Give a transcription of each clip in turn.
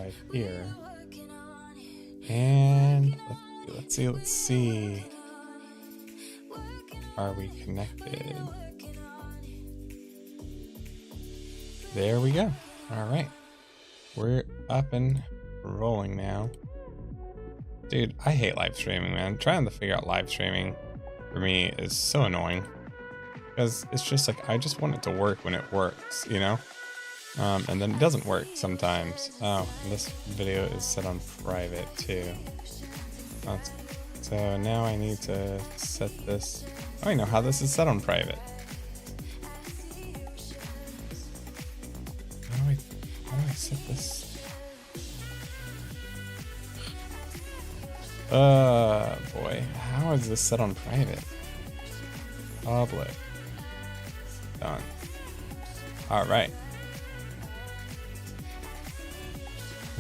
right here. And let's see. Are we connected? There we go. All right. We're up and rolling now. Dude, I hate live streaming, man. Trying to figure out live streaming for me is so annoying. Because it's just like, I just want it to work when it works, you know? And then it doesn't work sometimes. Oh, and this video is set on private too. So now I need to set this. Oh, I know how this is set on private. How do I set this? Boy, how is this set on private? Public. Done. All right.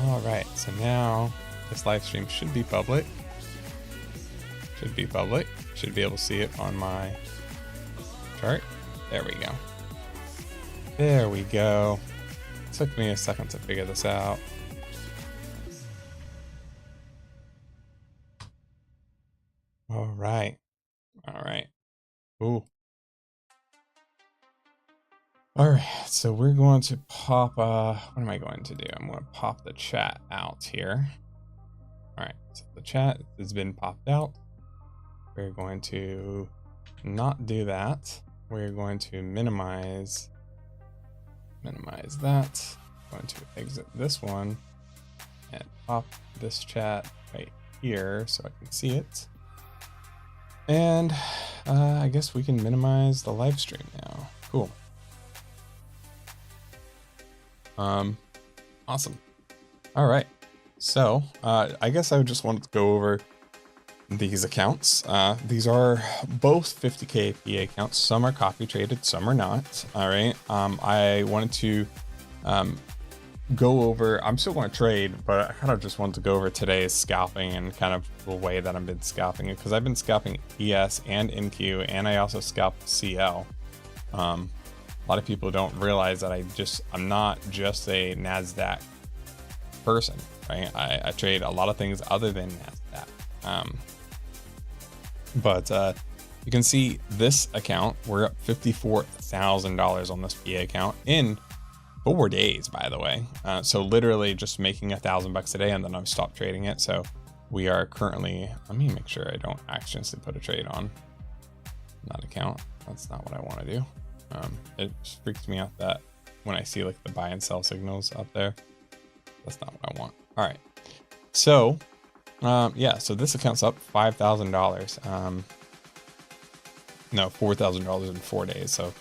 All right. So now this live stream should be public. Should be public. Should be able to see it on my chart. There we go. There we go. Took me a second to figure this out. All right. All right. Ooh. All right. So we're going to pop, what am I going to do? I'm going to pop the chat out here. All right. So the chat has been popped out. We're going to not do that. We're going to minimize that. I'm going to exit this one and pop this chat right here so I can see it. And I guess we can minimize the live stream now. Cool. Awesome. All right. So I guess I just wanted to go over these accounts. These are both 50K PA accounts. Some are copy traded, some are not. All right. I wanted to go over, I'm still going to trade, but I kind of just wanted to go over today's scalping and kind of the way that I've been scalping it, because I've been scalping ES and NQ, and I also scalp CL. A lot of people don't realize that I'm not just a NASDAQ person, right? I trade a lot of things other than NASDAQ. But you can see this account, we're up $54,000 on this PA account in 4 days, by the way. So literally just making $1,000 a day, and then I've stopped trading it. So we are currently, let me make sure I don't accidentally put a trade on that account. That's not what I want to do. It just freaks me out that when I see like the buy and sell signals up there, that's not what I want. All right. So yeah, so this account's up $5,000. No, $4,000 in 4 days. So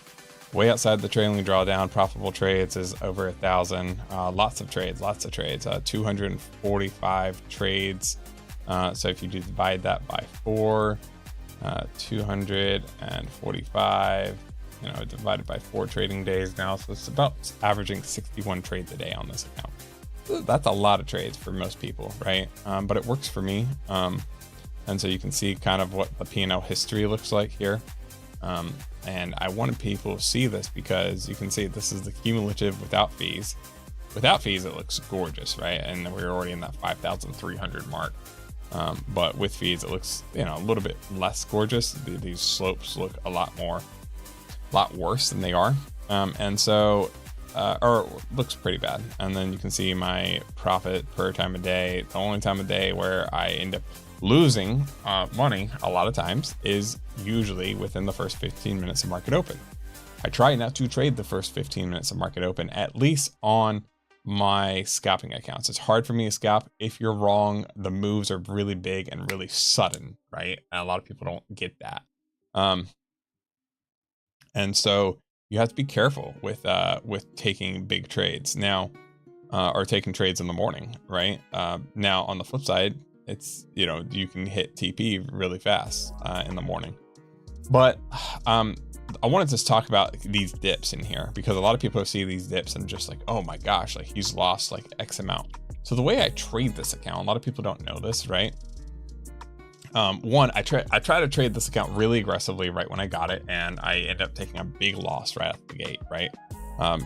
way outside the trailing drawdown. Profitable trades is over 1,000. Lots of trades. 245 trades. So if you divide that by 4, 245, divided by 4 trading days now. So it's about averaging 61 trades a day on this account. That's a lot of trades for most people, right? But it works for me. And so you can see kind of what the P&L history looks like here. And I wanted people to see this because you can see this is the cumulative without fees. Without fees, it looks gorgeous, right? And we're already in that 5,300 mark. But with fees, it looks, a little bit less gorgeous. These slopes look a lot worse than they are. And so, or looks pretty bad. And then you can see my profit per time of day. The only time of day where I end up losing money a lot of times is usually within the first 15 minutes of market open. I try not to trade the first 15 minutes of market open, at least on my scalping accounts. It's hard for me to scalp. If you're wrong, the moves are really big and really sudden, right? And a lot of people don't get that. And so you have to be careful with taking big trades now, or taking trades in the morning, right? Now on the flip side, it's, you can hit TP really fast in the morning. But I wanted to talk about these dips in here because a lot of people see these dips and just like, oh my gosh, like he's lost like X amount. So the way I trade this account, a lot of people don't know this, right? One, I try to trade this account really aggressively right when I got it, and I end up taking a big loss right out the gate, right?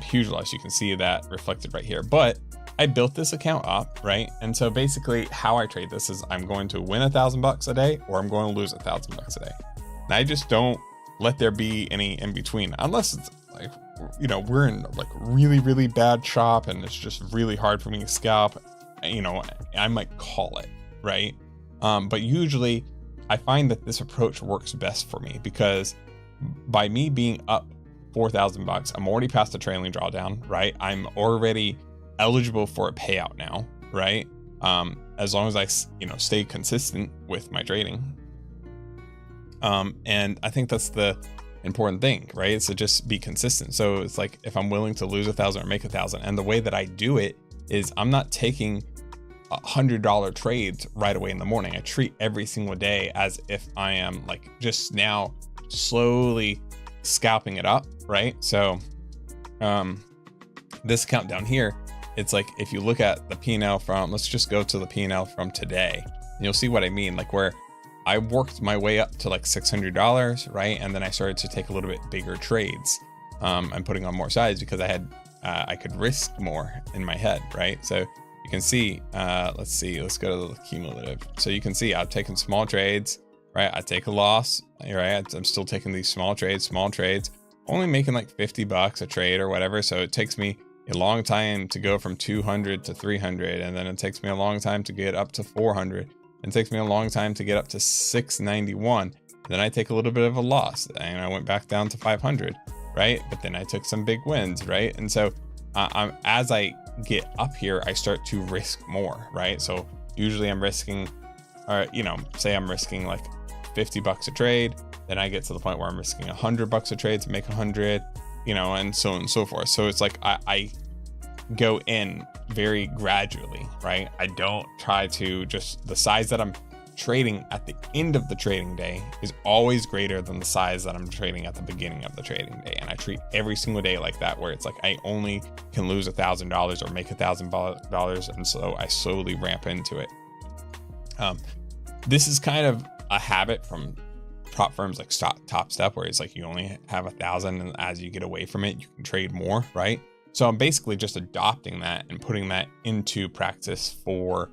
Huge loss. You can see that reflected right here. But I built this account up, right? And so basically how I trade this is I'm going to win $1,000 a day, or I'm going to lose $1,000 a day. And I just don't let there be any in between, unless it's like, you know, we're in like really, really bad chop and it's just really hard for me to scalp, you know, I might call it, right? But usually I find that this approach works best for me, because by me being up $4,000, I'm already past the trailing drawdown, right? I'm already eligible for a payout now, right? As long as I, you know, stay consistent with my trading. And I think that's the important thing, right? It's to just be consistent. So it's like, if I'm willing to lose 1,000 or make 1,000, and the way that I do it is I'm not taking $100 trades right away in the morning. I treat every single day as if I am like just now slowly scalping it up, right? So this account down here, it's like, if you look at the P&L from, let's just go to the P&L from today, and you'll see what I mean, like where I worked my way up to like $600, right? And then I started to take a little bit bigger trades. I'm putting on more sides because I had, I could risk more in my head, right? So you can see, let's see, let's go to the cumulative. So you can see I've taken small trades, right? I take a loss, right? I'm still taking these small trades, only making like $50 a trade or whatever. So it takes me a long time to go from 200 to 300. And then it takes me a long time to get up to 400. It takes me a long time to get up to 691. Then I take a little bit of a loss and I went back down to 500, right? But then I took some big wins, right? And so as I get up here, I start to risk more, right? So usually I'm risking, you know, say I'm risking like $50 a trade. Then I get to the point where I'm risking $100 a trade to make 100, you know, and so on and so forth. So it's like I go in very gradually, right? I don't try to just, the size that I'm trading at the end of the trading day is always greater than the size that I'm trading at the beginning of the trading day. And I treat every single day like that, where it's like I only can lose $1,000 or make $1,000. And so I slowly ramp into it. This is kind of a habit from prop firms like Top Step, where it's like you only have 1,000, and as you get away from it, you can trade more, right? So I'm basically just adopting that and putting that into practice for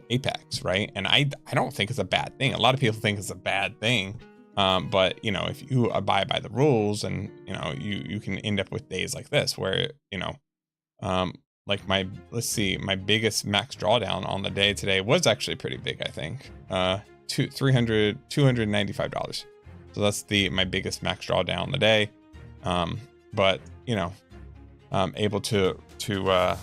Apex, right? And I don't think it's a bad thing. A lot of people think it's a bad thing, but you know, if you abide by the rules, and you know, you can end up with days like this where, you know, like let's see, my biggest max drawdown on the day today was actually pretty big. I think $295. So that's my biggest max drawdown on the day. But you know, able to you know,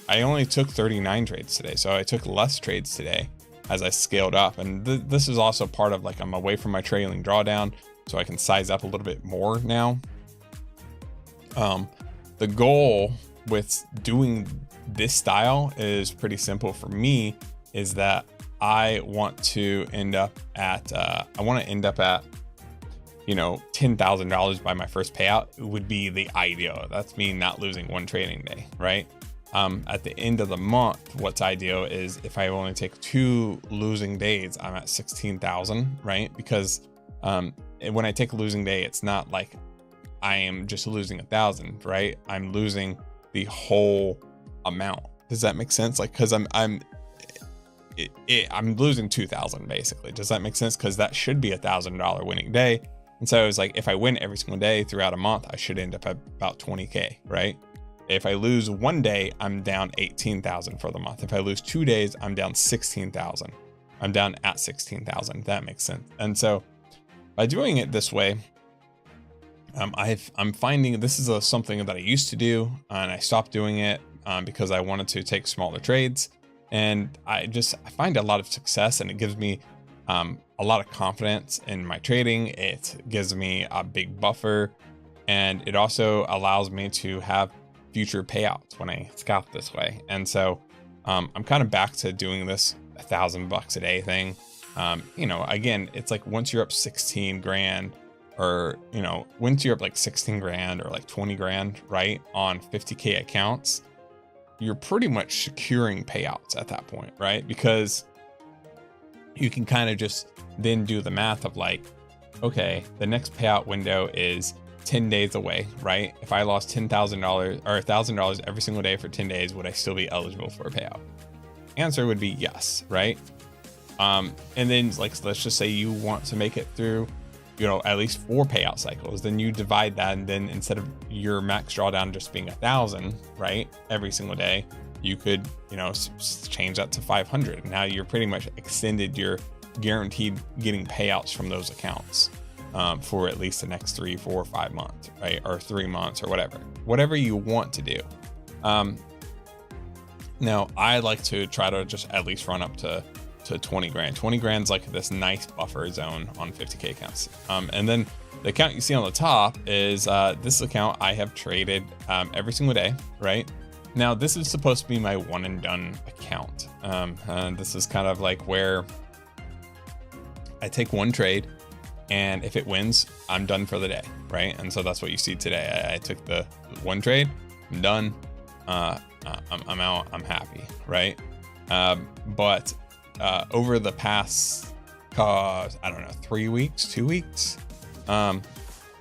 I only took 39 trades today, so I took less trades today as I scaled up. And this is also part of like, I'm away from my trailing drawdown, so I can size up a little bit more now. The goal with doing this style is pretty simple for me, is that I want to end up at you know, $10,000 by my first payout would be the ideal. That's me not losing one trading day, right? At the end of the month, what's ideal is if I only take 2 losing days, I'm at 16,000, right? Because when I take a losing day, it's not like I am just losing 1,000, right? I'm losing the whole amount. Does that make sense? Like, because I'm losing 2,000 basically. Does that make sense? Because that should be $1,000 winning day. And so it's like, if I win every single day throughout a month, I should end up at about 20K, right? If I lose one day, I'm down 18,000 for the month. If I lose 2 days, I'm down 16,000. I'm down at 16,000. That makes sense. And so by doing it this way, I'm finding this is something that I used to do, and I stopped doing it because I wanted to take smaller trades. And I find a lot of success, and it gives me a lot of confidence in my trading. It gives me a big buffer, and it also allows me to have future payouts when I scalp this way. And so I'm kind of back to doing this $1,000 a day thing. You know, again, it's like once you're up 16 grand, or, you know, once you're up like 16 grand or like 20 grand, right, on 50K accounts, you're pretty much securing payouts at that point, right? Because you can kind of just then do the math of like, okay, the next payout window is 10 days away, right? If I lost $10,000 or $1,000 every single day for 10 days, would I still be eligible for a payout? Answer would be yes, right? And then like, let's just say you want to make it through, you know, at least 4 payout cycles. Then you divide that, and then instead of your max drawdown just being 1,000, right, every single day, you could, you know, change that to 500. Now you're pretty much extended your guaranteed getting payouts from those accounts for at least the next 3, 4, 5 months, right, or 3 months or whatever you want to do. Now I like to try to just at least run up to 20 grand. 20 grand's like this nice buffer zone on 50K accounts. And then the account you see on the top is this account I have traded every single day, right? Now this is supposed to be my one and done account. And this is kind of like where I take one trade, and if it wins, I'm done for the day, right? And so that's what you see today. I took the one trade, I'm done, I'm out, I'm happy, right? But over the past, I don't know, 3 weeks, 2 weeks,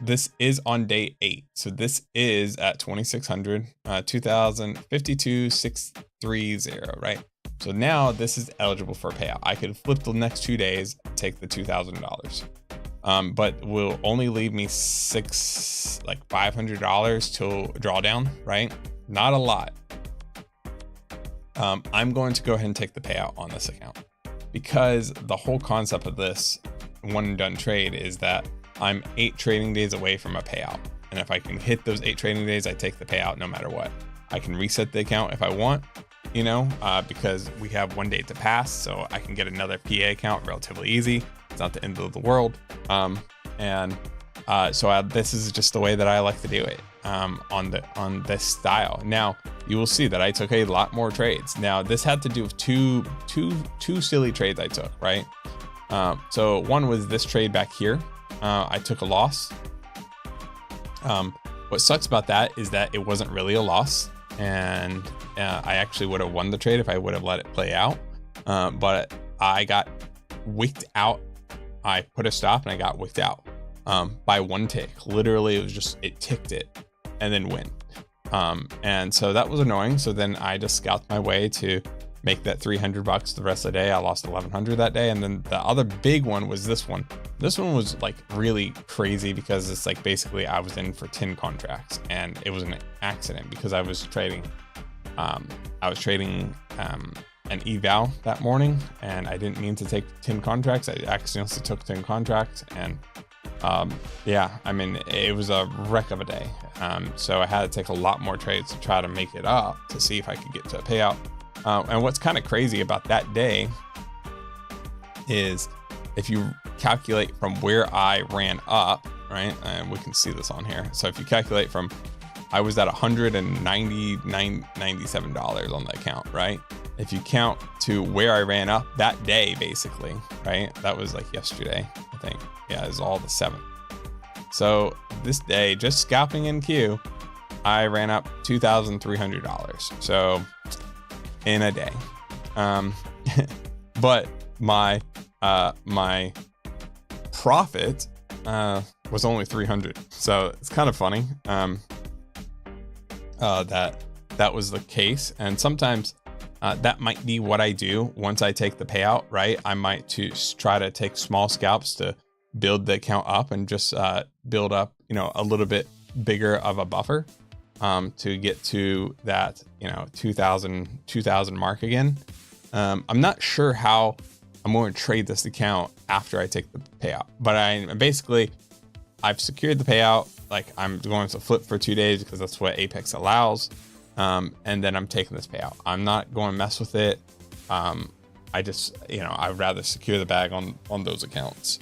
this is on day 8. So this is at 2,600, 2,052,630, right? So now this is eligible for a payout. I could flip the next 2 days, take the $2,000, but will only leave me $500 till drawdown, right? Not a lot. I'm going to go ahead and take the payout on this account, because the whole concept of this one and done trade is that I'm 8 trading days away from a payout. And if I can hit those 8 trading days, I take the payout no matter what. I can reset the account if I want, you know, because we have 1 day to pass, so I can get another PA account relatively easy. It's not the end of the world. This is just the way that I like to do it on this style. Now you will see that I took a lot more trades. Now this had to do with two silly trades I took, right? So one was this trade back here. I took a loss. What sucks about that is that it wasn't really a loss, and I actually would have won the trade if I would have let it play out. But I got wicked out. I put a stop and I got wicked out by 1 tick. Literally, it was just, it ticked it and then win. And so that was annoying. So then I just scalped my way to make that $300 the rest of the day. I lost 1,100 that day. And then the other big one was this one. This one was like really crazy because it's like basically I was in for 10 contracts, and it was an accident because I was trading an eval that morning, and I didn't mean to take 10 contracts. I accidentally took 10 contracts, and yeah, I mean, it was a wreck of a day. So I had to take a lot more trades to try to make it up to see if I could get to a payout. And what's kind of crazy about that day is if you calculate from where I ran up, right? And we can see this on here. So if you calculate from, I was at $197 on the account, right? If you count to where I ran up that day, basically, right? That was like yesterday, I think. Yeah, it was all the 7th. So this day, just scalping in Q, I ran up $2,300. So in a day. But my profit was only 300. So it's kind of funny that was the case. And sometimes that might be what I do once I take the payout, right? I might try to take small scalps to build the account up and just build up, you know, a little bit bigger of a buffer to get to that, you know, 2,000 mark again. I'm not sure how I'm going to trade this account after I take the payout, but I've secured the payout. Like, I'm going to flip for 2 days because that's what Apex allows. And then I'm taking this payout. I'm not going to mess with it. I just, you know, I'd rather secure the bag on those accounts.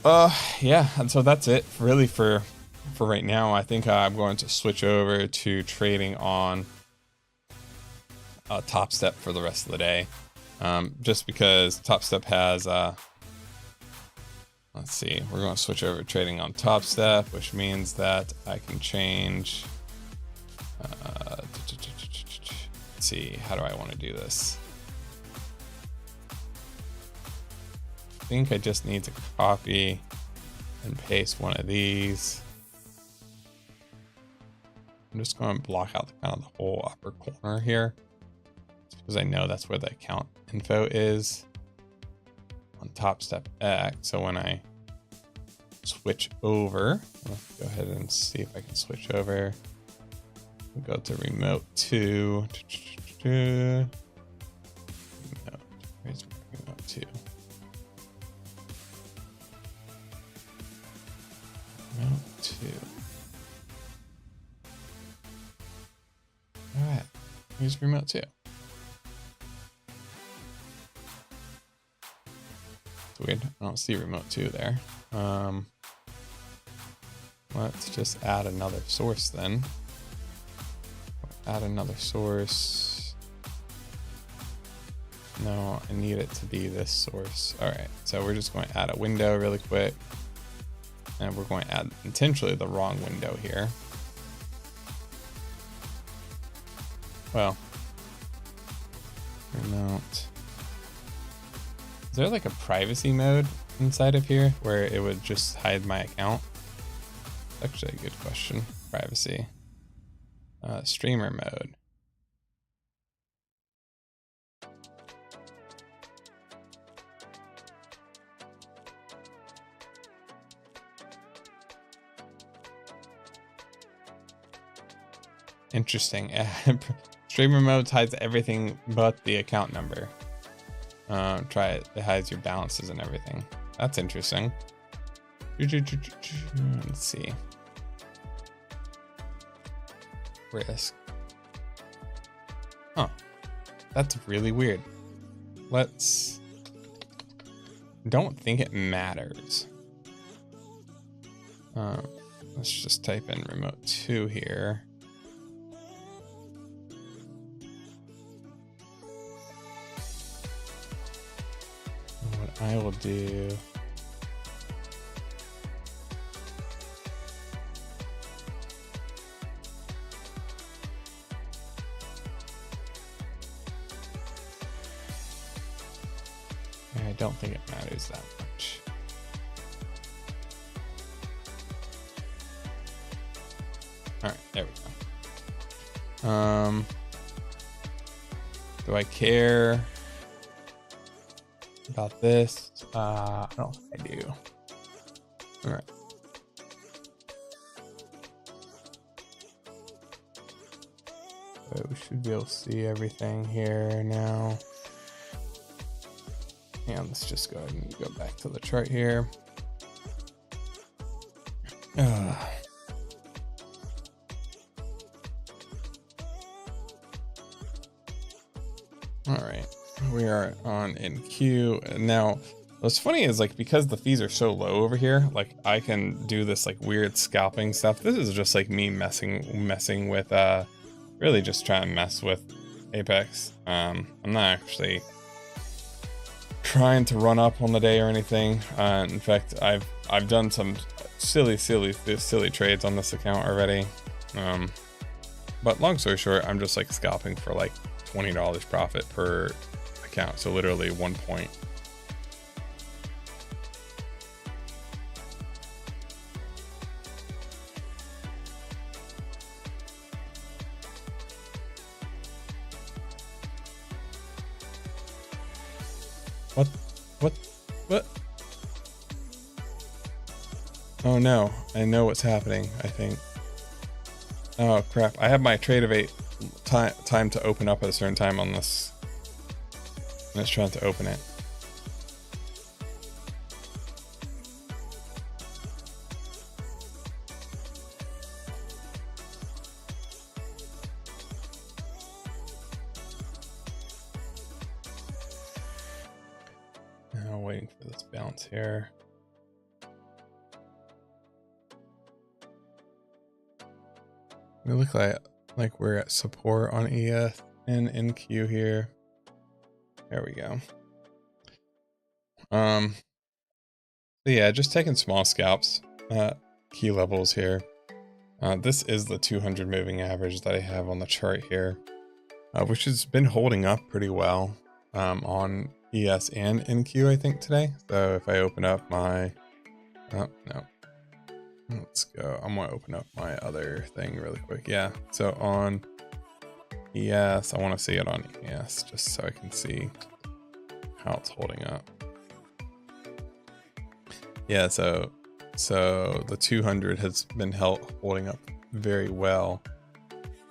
Yeah, and so that's it really for right now. I think I'm going to switch over to trading on Top Step for the rest of the day. Just because Top Step has, let's see, we're going to switch over to trading on Top Step, which means that I can change, let's see, how do I want to do this? I think I just need to copy and paste one of these. I'm just going to block out kind of the whole upper corner here, because I know that's where the account info is on top step X. So when I switch over, let's go ahead and see if I can switch over. We'll go to remote 2. Remote. Where's remote 2? Remote 2. All right, here's remote 2. It's weird, I don't see remote 2 there. Let's just add another source then. Add another source. No, I need it to be this source. All right, so we're just going to add a window really quick. And we're going to add intentionally the wrong window here. Well, remote. Is there like a privacy mode inside of here where it would just hide my account? Actually a good question. Privacy. Streamer mode. Interesting. Streamer mode hides everything but the account number. Try it. It hides your balances and everything. That's interesting. Let's see. Risk. Huh. That's really weird. Let's... Don't think it matters. Let's just type in remote 2 here. What I will do... I don't think it matters that much. All right, there we go. Do I care about this? I don't think I do. All right. So we should be able to see everything here now. And let's just go ahead and go back to the chart here. All right, we are on NQ. Now, what's funny is like, because the fees are so low over here, like I can do this like weird scalping stuff. This is just like me messing with, really just trying to mess with Apex. I'm not actually trying to run up on the day or anything. In fact, I've done some silly trades on this account already. But long story short, I'm just like scalping for like $20 profit per account. So literally 1 point. What? Oh no, I know what's happening, I think. Oh crap, I have my trade of 8 time to open up at a certain time on this. And it's trying to open it. Now waiting for this bounce here. We look like we're at support on EF and NQ here. There we go. So yeah, just taking small scalps, key levels here. This is the 200 moving average that I have on the chart here, which has been holding up pretty well on ES and NQ, I think, today. So if I open up my, oh no, Let's go. I'm gonna open up my other thing really quick. Yeah, so on ES, I want to see it on ES just so I can see how it's holding up. Yeah, so the 200 has been holding up very well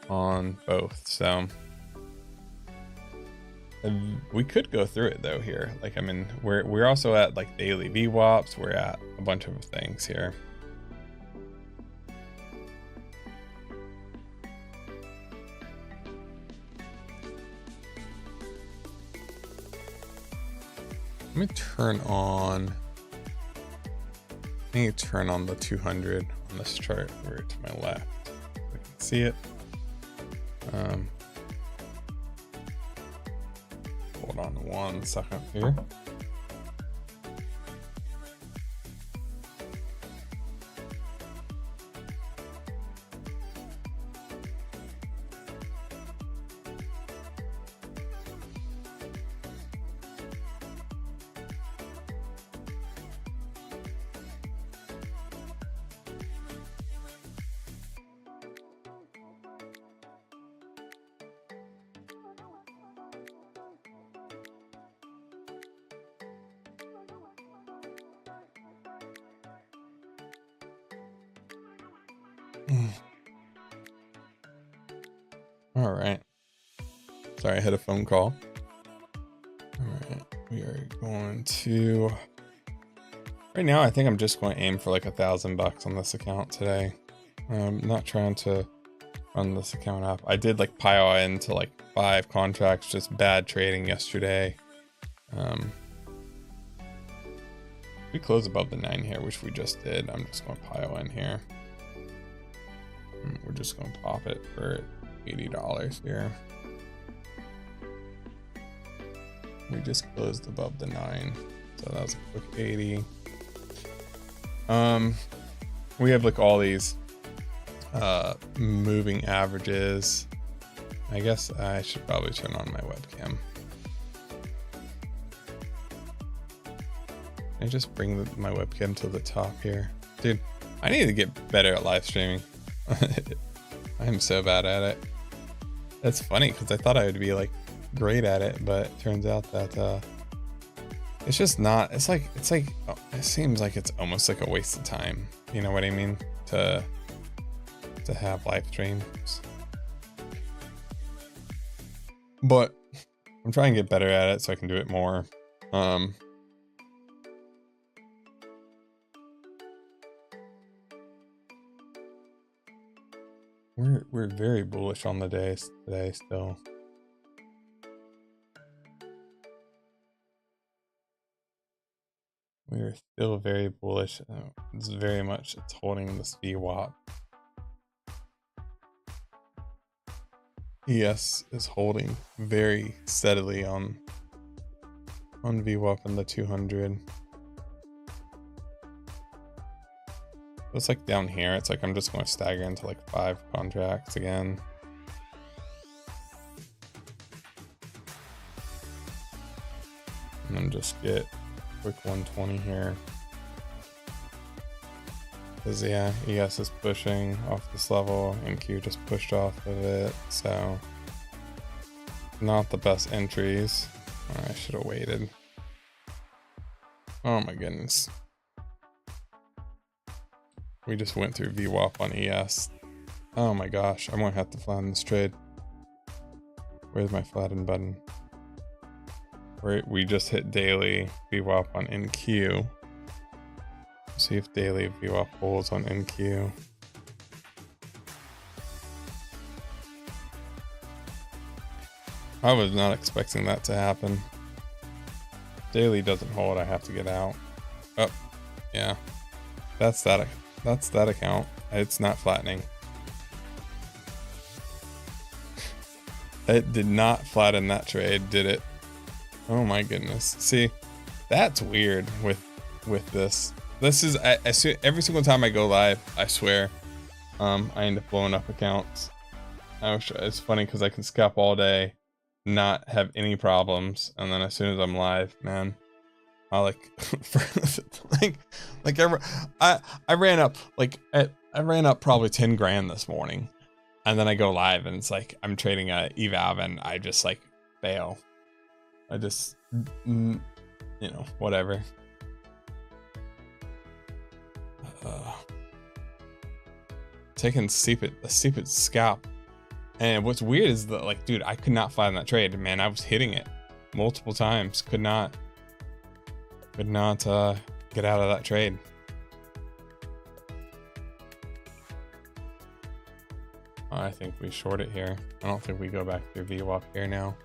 on both. So we could go through it though here. Like, I mean, we're also at like daily VWAPs. We're at a bunch of things here. Let me turn on. I need to turn on the 200 on this chart over to my left. I can see it. Hold on 1 second here. All right. Sorry, I had a phone call. All right, we are going to. Right now, I think I'm just going to aim for like $1,000 on this account today. I'm not trying to run this account up. I did like pile into like 5 contracts, just bad trading yesterday. We close above the 9 here, which we just did. I'm just going to pile in here. We're just going to pop it for $80 here. We just closed above the 9, so that was a quick 80. We have like all these moving averages. I guess I should probably turn on my webcam. Can I just bring my webcam to the top here? Dude, I need to get better at live streaming. I am so bad at it. That's funny because I thought I would be like great at it, but it turns out that it's just not. It seems like it's almost like a waste of time. You know what I mean? To have live streams. But I'm trying to get better at it so I can do it more. We're very bullish on the day today still. We are still very bullish. It's very much holding this VWAP. ES is holding very steadily on VWAP in the 200. It's like down here, it's like I'm just going to stagger into like 5 contracts again. And then just get quick 120 here. Because yeah, ES is pushing off this level and Q just pushed off of it, so not the best entries. I should have waited. Oh my goodness. We just went through VWAP on ES. Oh my gosh, I'm gonna have to flatten this trade. Where's my flatten button? We just hit daily VWAP on NQ. See if daily VWAP holds on NQ. I was not expecting that to happen. Daily doesn't hold, I have to get out. Oh, yeah. That's that account. It's not flattening. It did not flatten that trade, did it? Oh my goodness. See, that's weird with this. This is I see every single time I go live, I swear, I end up blowing up accounts. It's funny because I can scalp all day, not have any problems, and then as soon as I'm live, man, like, I ran up I ran up probably 10 grand this morning, and then I go live and it's like I'm trading a eval and I just like fail. I just, you know, whatever. Taking a stupid scalp. And what's weird is that, like, dude, I could not find that trade, man. I was hitting it multiple times, could not get out of that trade. I think we short it here. I don't think we go back through VWAP here now.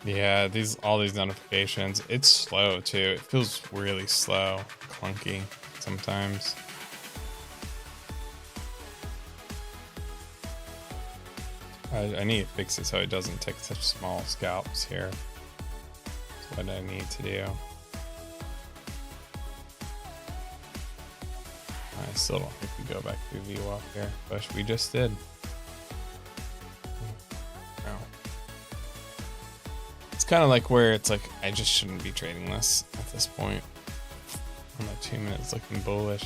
Yeah, all these notifications, it's slow too. It feels really slow, clunky sometimes. I need to fix it so it doesn't take such small scalps here. That's what I need to do. I still don't think we go back through VWAP here, but we just did. Kind of like where it's like I just shouldn't be trading this at this point. I'm like 2 minutes looking bullish.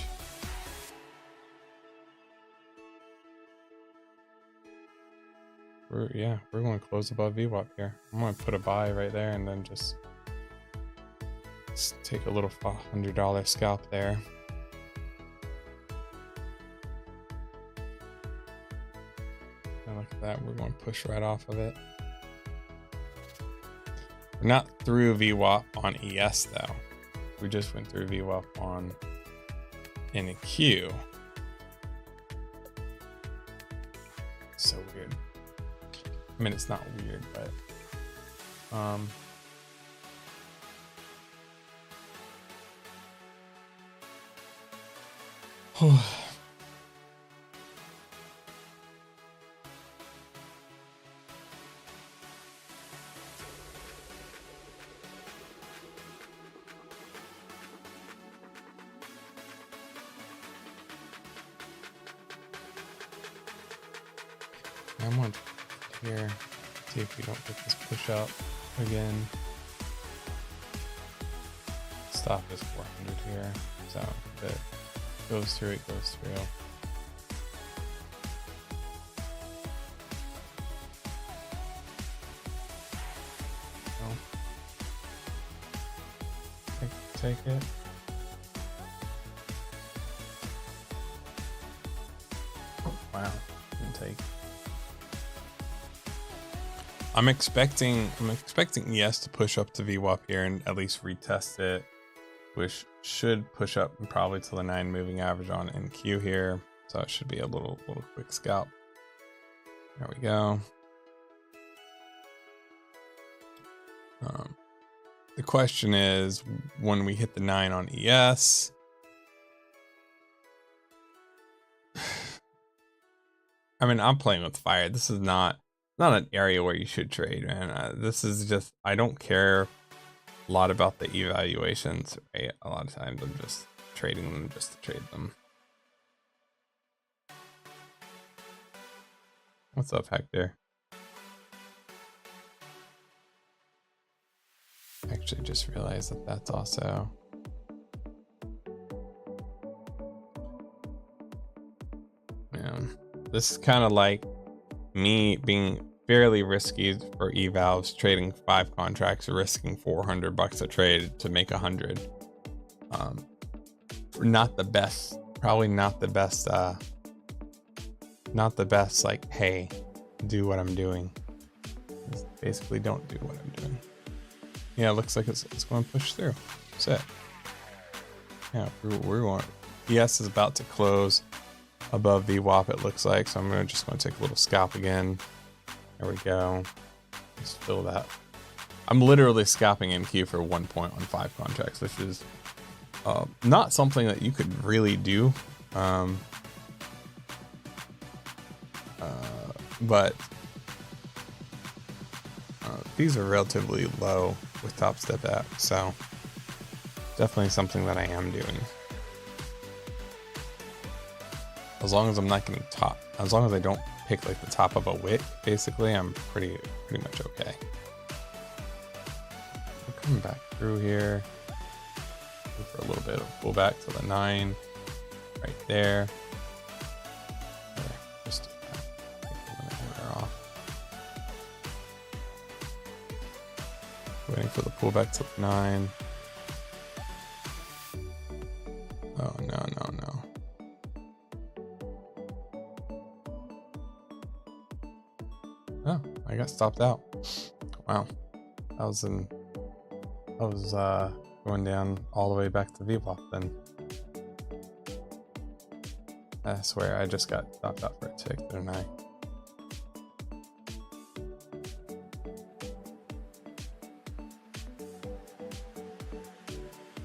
We're going to close above VWAP here. I'm going to put a buy right there and then just take a little $100 scalp there. And look at that, we're going to push right off of it. Not through VWAP on ES though. We just went through VWAP on NQ. So weird. I mean, it's not weird, but I want here, see if we don't get this push up again. Stop is 400 here, so if it goes through, it goes through. Oh. Take it. Wow, didn't take. I'm expecting ES to push up to VWAP here and at least retest it, which should push up probably to the 9 moving average on NQ here. So it should be a little quick scalp. There we go. The question is, when we hit the 9 on ES, I mean, I'm playing with fire. This is not an area where you should trade, man. This is just, I don't care a lot about the evaluations, right? A lot of times I'm just trading them just to trade them. What's up, Hector? Actually just realized that that's also this is kind of like me being fairly risky for evals, trading 5 contracts, risking $400 a trade to make 100. Not the best, probably not the best, like, hey, do what I'm doing. Just basically don't do what I'm doing. Yeah, it looks like it's going to push through. That's it. Yeah, we're going. ES is about to close above VWAP, it looks like, so I'm just going to take a little scalp again. There we go. Just fill that. I'm literally scalping NQ for 1 point on 5 contracts, which is not something that you could really do. but these are relatively low with top step at, so definitely something that I am doing. As long as I'm not getting top, as long as I don't pick like the top of a wick, basically, I'm pretty much okay. We're coming back through here. Go for a little bit of pullback to the 9, right there. Just take the limit order off. Waiting for the pullback to the 9. Oh no. Oh, I got stopped out. Wow. I was going down all the way back to VWAP then. I swear I just got stopped out for a tick, didn't I?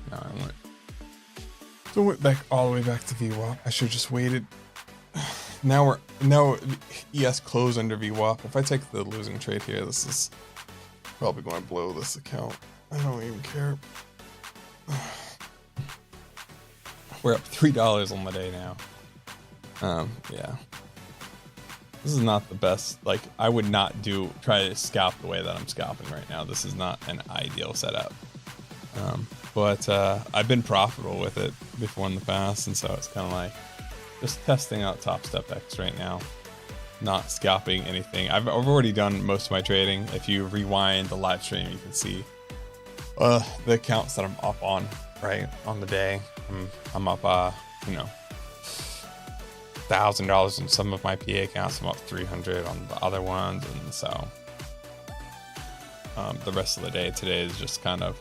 No, I went back all the way back to VWAP. I should have just waited. Now ES closed under VWAP. If I take the losing trade here, this is probably going to blow this account. I don't even care. We're up $3 on the day now. Yeah. This is not the best. Like, I would not try to scalp the way that I'm scalping right now. This is not an ideal setup. But I've been profitable with it before in the past, and so it's kind of like just testing out Top Step X right now, not scalping anything. I've already done most of my trading. If you rewind the live stream, you can see the accounts that I'm up on right on the day. I'm up, $1,000 on some of my PA accounts. I'm up 300 on the other ones, and so the rest of the day today is just kind of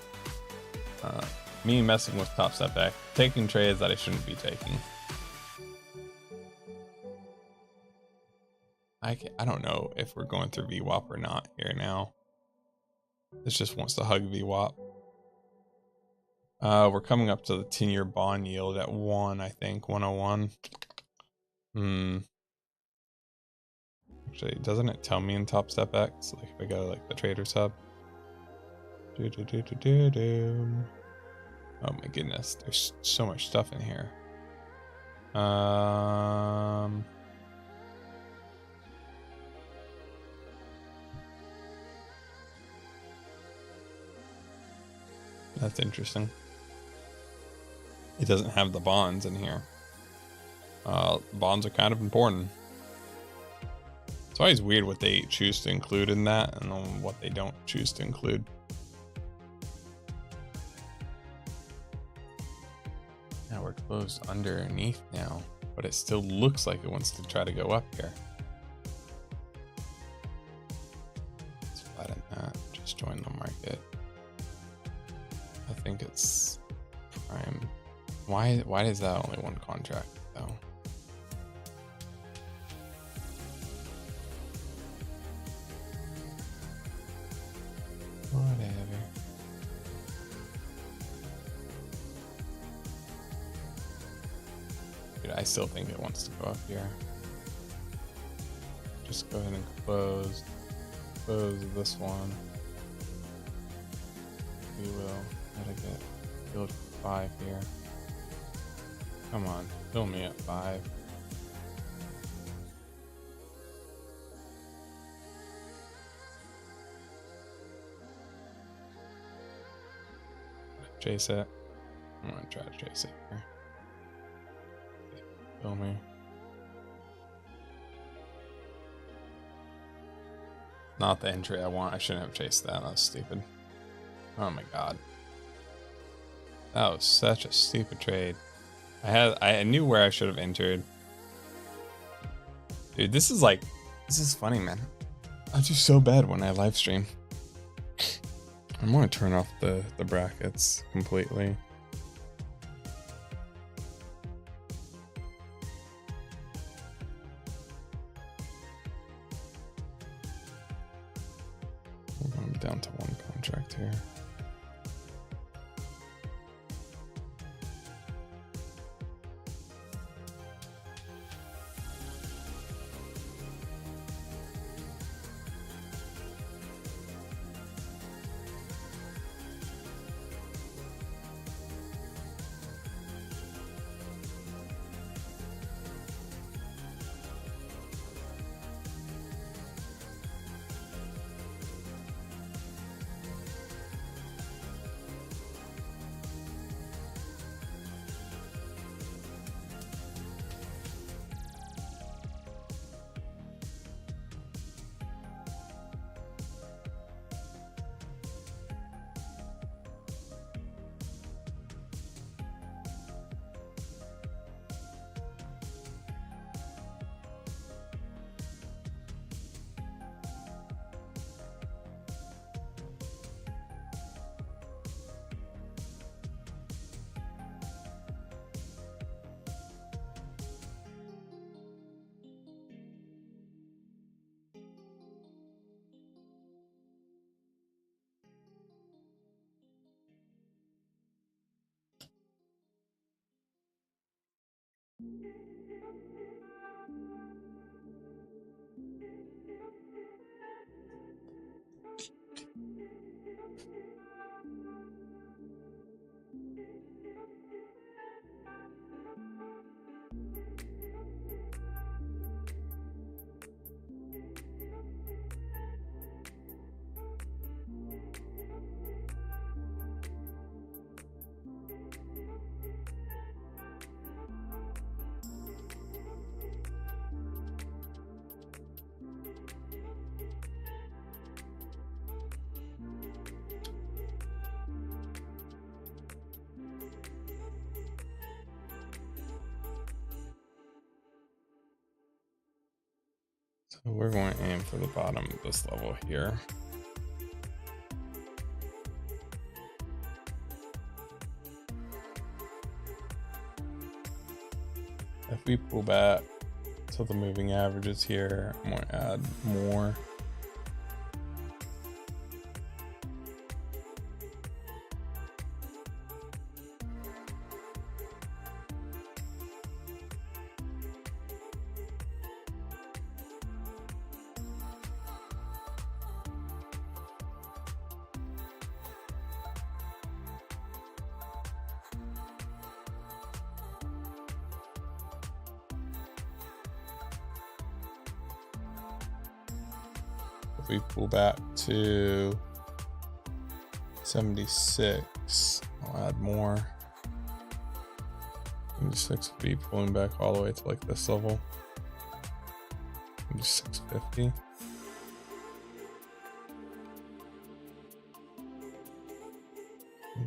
me messing with Top Step X, taking trades that I shouldn't be taking. I don't know if we're going through VWAP or not here now. This just wants to hug VWAP. We're coming up to the 10-year bond yield at 1, I think, 101. Actually, doesn't it tell me in Top Step X? Like if I go to like the Traders Hub. Oh my goodness, there's so much stuff in here. That's interesting. It doesn't have the bonds in here. Bonds are kind of important. It's always weird what they choose to include in that and then what they don't choose to include. Now we're closed underneath now, but it still looks like it wants to try to go up here. Let's flatten that. Just join the market. I think it's prime. Why is that only one contract though? Whatever. Dude, I still think it wants to go up here. Just go ahead and close this one. We will. Gotta get filled 5 here. Come on, fill me at 5. Chase it. I'm gonna try to chase it here. Fill me. Not the entry I want. I shouldn't have chased that. That was stupid. Oh my god. That was such a stupid trade. I knew where I should have entered. Dude, this is funny, man. I do so bad when I live stream. I'm gonna turn off the brackets completely. I'm down to 1 contract here. We're going to aim for the bottom of this level here. If we pull back to the moving averages here, I'm going to add more. If we pull back to 76, I'll add more. 76 will be pulling back all the way to like this level. 650.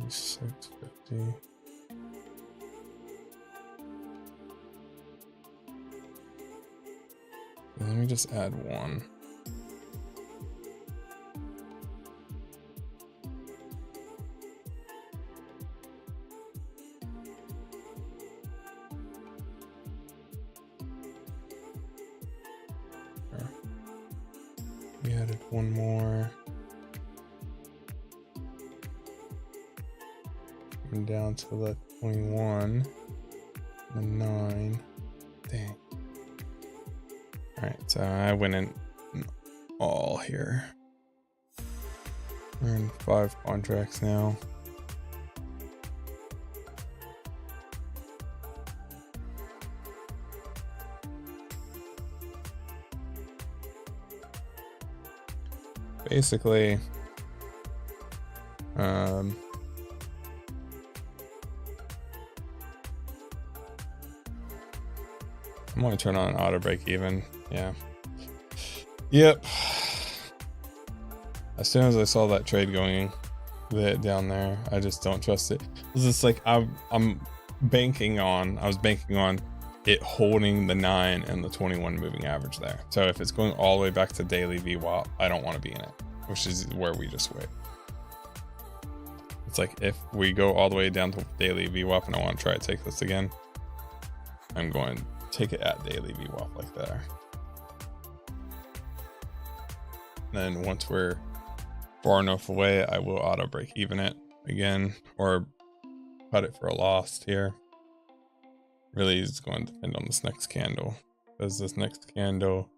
$650. Let me just add one. We added one more. And down to the 21, the 9. Dang. Alright, so I went in all here. We're in 5 contracts now. Basically, I'm going to turn on auto break even. Yeah. Yep. As soon as I saw that trade going down there, I just don't trust it. It's just like I was banking on it holding the 9 and the 21 moving average there. So if it's going all the way back to daily VWAP, I don't want to be in it, which is where we just wait. It's like if we go all the way down to daily VWAP and I want to try to take this again, I'm going to take it at daily VWAP like that. Then once we're far enough away, I will auto break even it again or cut it for a loss here. Really is going to depend on this next candle. Because this next candle,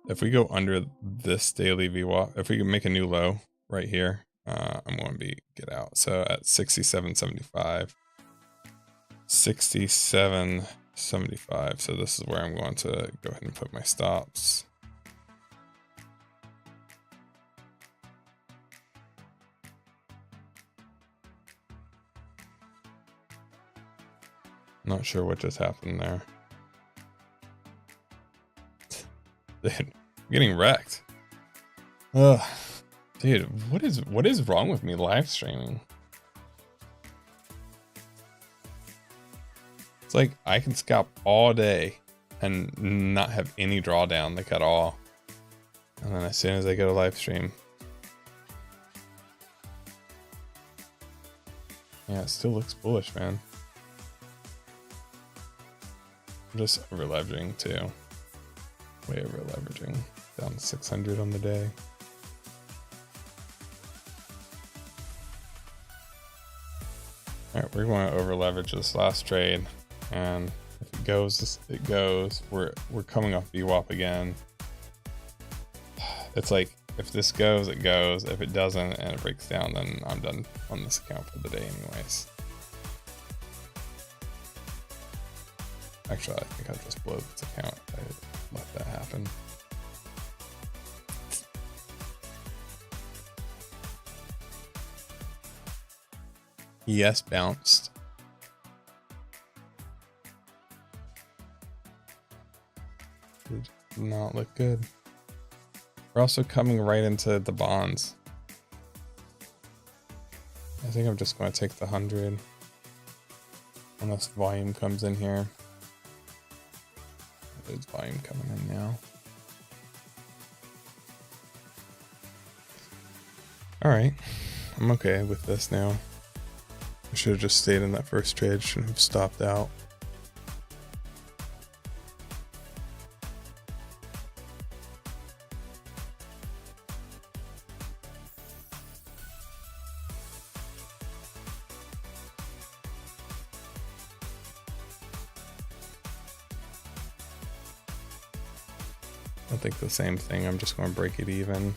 if we go under this daily VWAP, if we can make a new low right here, I'm going to get out. So at 67.75, 67.75. So this is where I'm going to go ahead and put my stops. Not sure what just happened there. Dude, I'm getting wrecked. Ugh. Dude, what is wrong with me live streaming? It's like I can scalp all day and not have any drawdown like at all. And then as soon as I go to live stream. Yeah, it still looks bullish, man. I'm just over leveraging too. Way over leveraging. Down to 600 on the day. Alright, we're going to over leverage this last trade. And if it goes, it goes. We're coming off VWAP again. It's like if this goes, it goes. If it doesn't and it breaks down, then I'm done on this account for the day anyways. Actually, I think I'll just blow this account if I let that happen. Yes, bounced. Did not look good. We're also coming right into the bonds. I think I'm just going to take the 100 unless volume comes in here. There's volume coming in now. All right, I'm okay with this now. I should have just stayed in that first trade, shouldn't have stopped out. I think the same thing, I'm just going to break it even.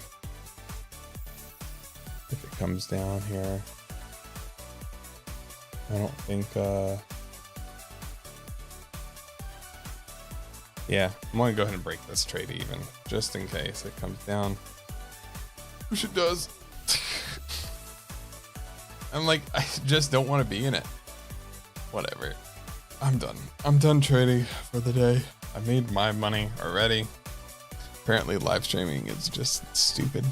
If it comes down here. I don't think, yeah, I'm going to go ahead and break this trade even, just in case it comes down. Which it does. I'm like, I just don't want to be in it. Whatever. I'm done. I'm done trading for the day. I made my money already. Apparently live streaming is just stupid.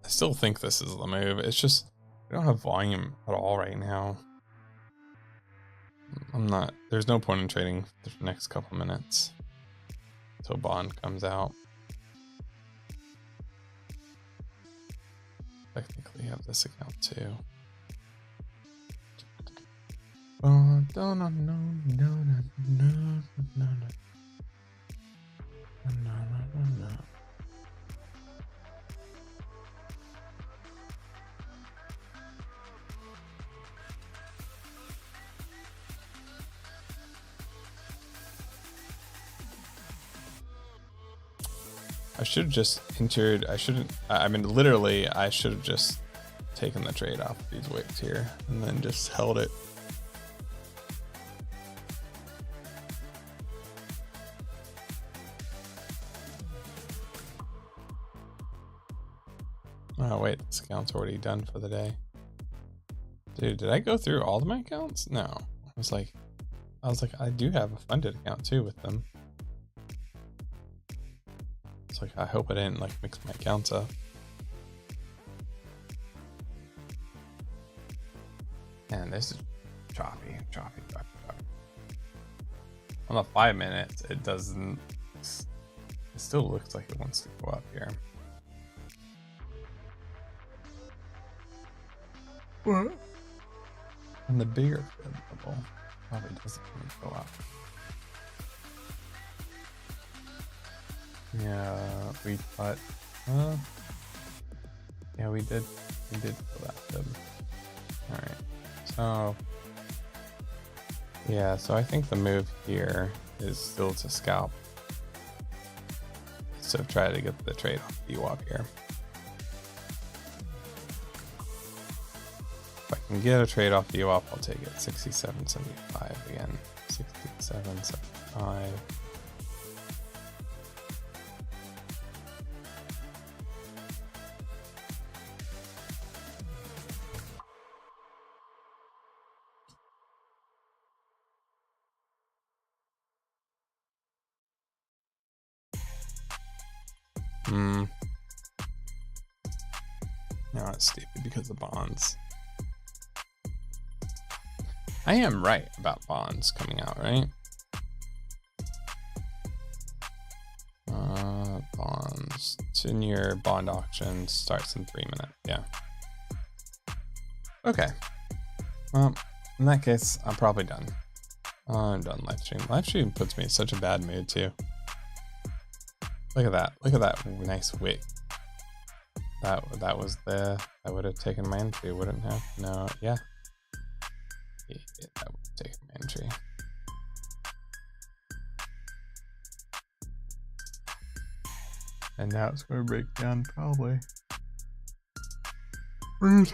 I still think this is the move. It's just, I don't have volume at all right now. There's no point in trading for the next couple minutes until bond comes out. Technically have this account too. I should have just entered. I mean, literally, I should have just taken the trade off these wicks here and then just held it. Oh, wait, this account's already done for the day. Dude, did I go through all of my accounts? No. I was like, I do have a funded account too with them. It's like, I hope I didn't like mix my accounts up. And this is choppy. On the 5 minutes, it doesn't, it still looks like it wants to go up here. What? And the bigger bubble probably doesn't really go up. Yeah, we thought, yeah, we did fill that fib. All right, so yeah, so I think the move here is still to scalp. So try to get the trade off VWAP here. If I can get a trade off VWAP, I'll take it. 67.75 again. 67.75. No, it's stupid because of bonds. I am right about bonds coming out, right? Bonds. 10-year bond auction starts in 3 minutes. Yeah. Okay. Well, in that case, I'm probably done. I'm done live stream. Live stream puts me in such a bad mood too. Look at that. Look at that nice wick. That would have taken my entry, wouldn't have? No, yeah. Yeah, that would have taken my entry. And now it's going to break down probably. Rude.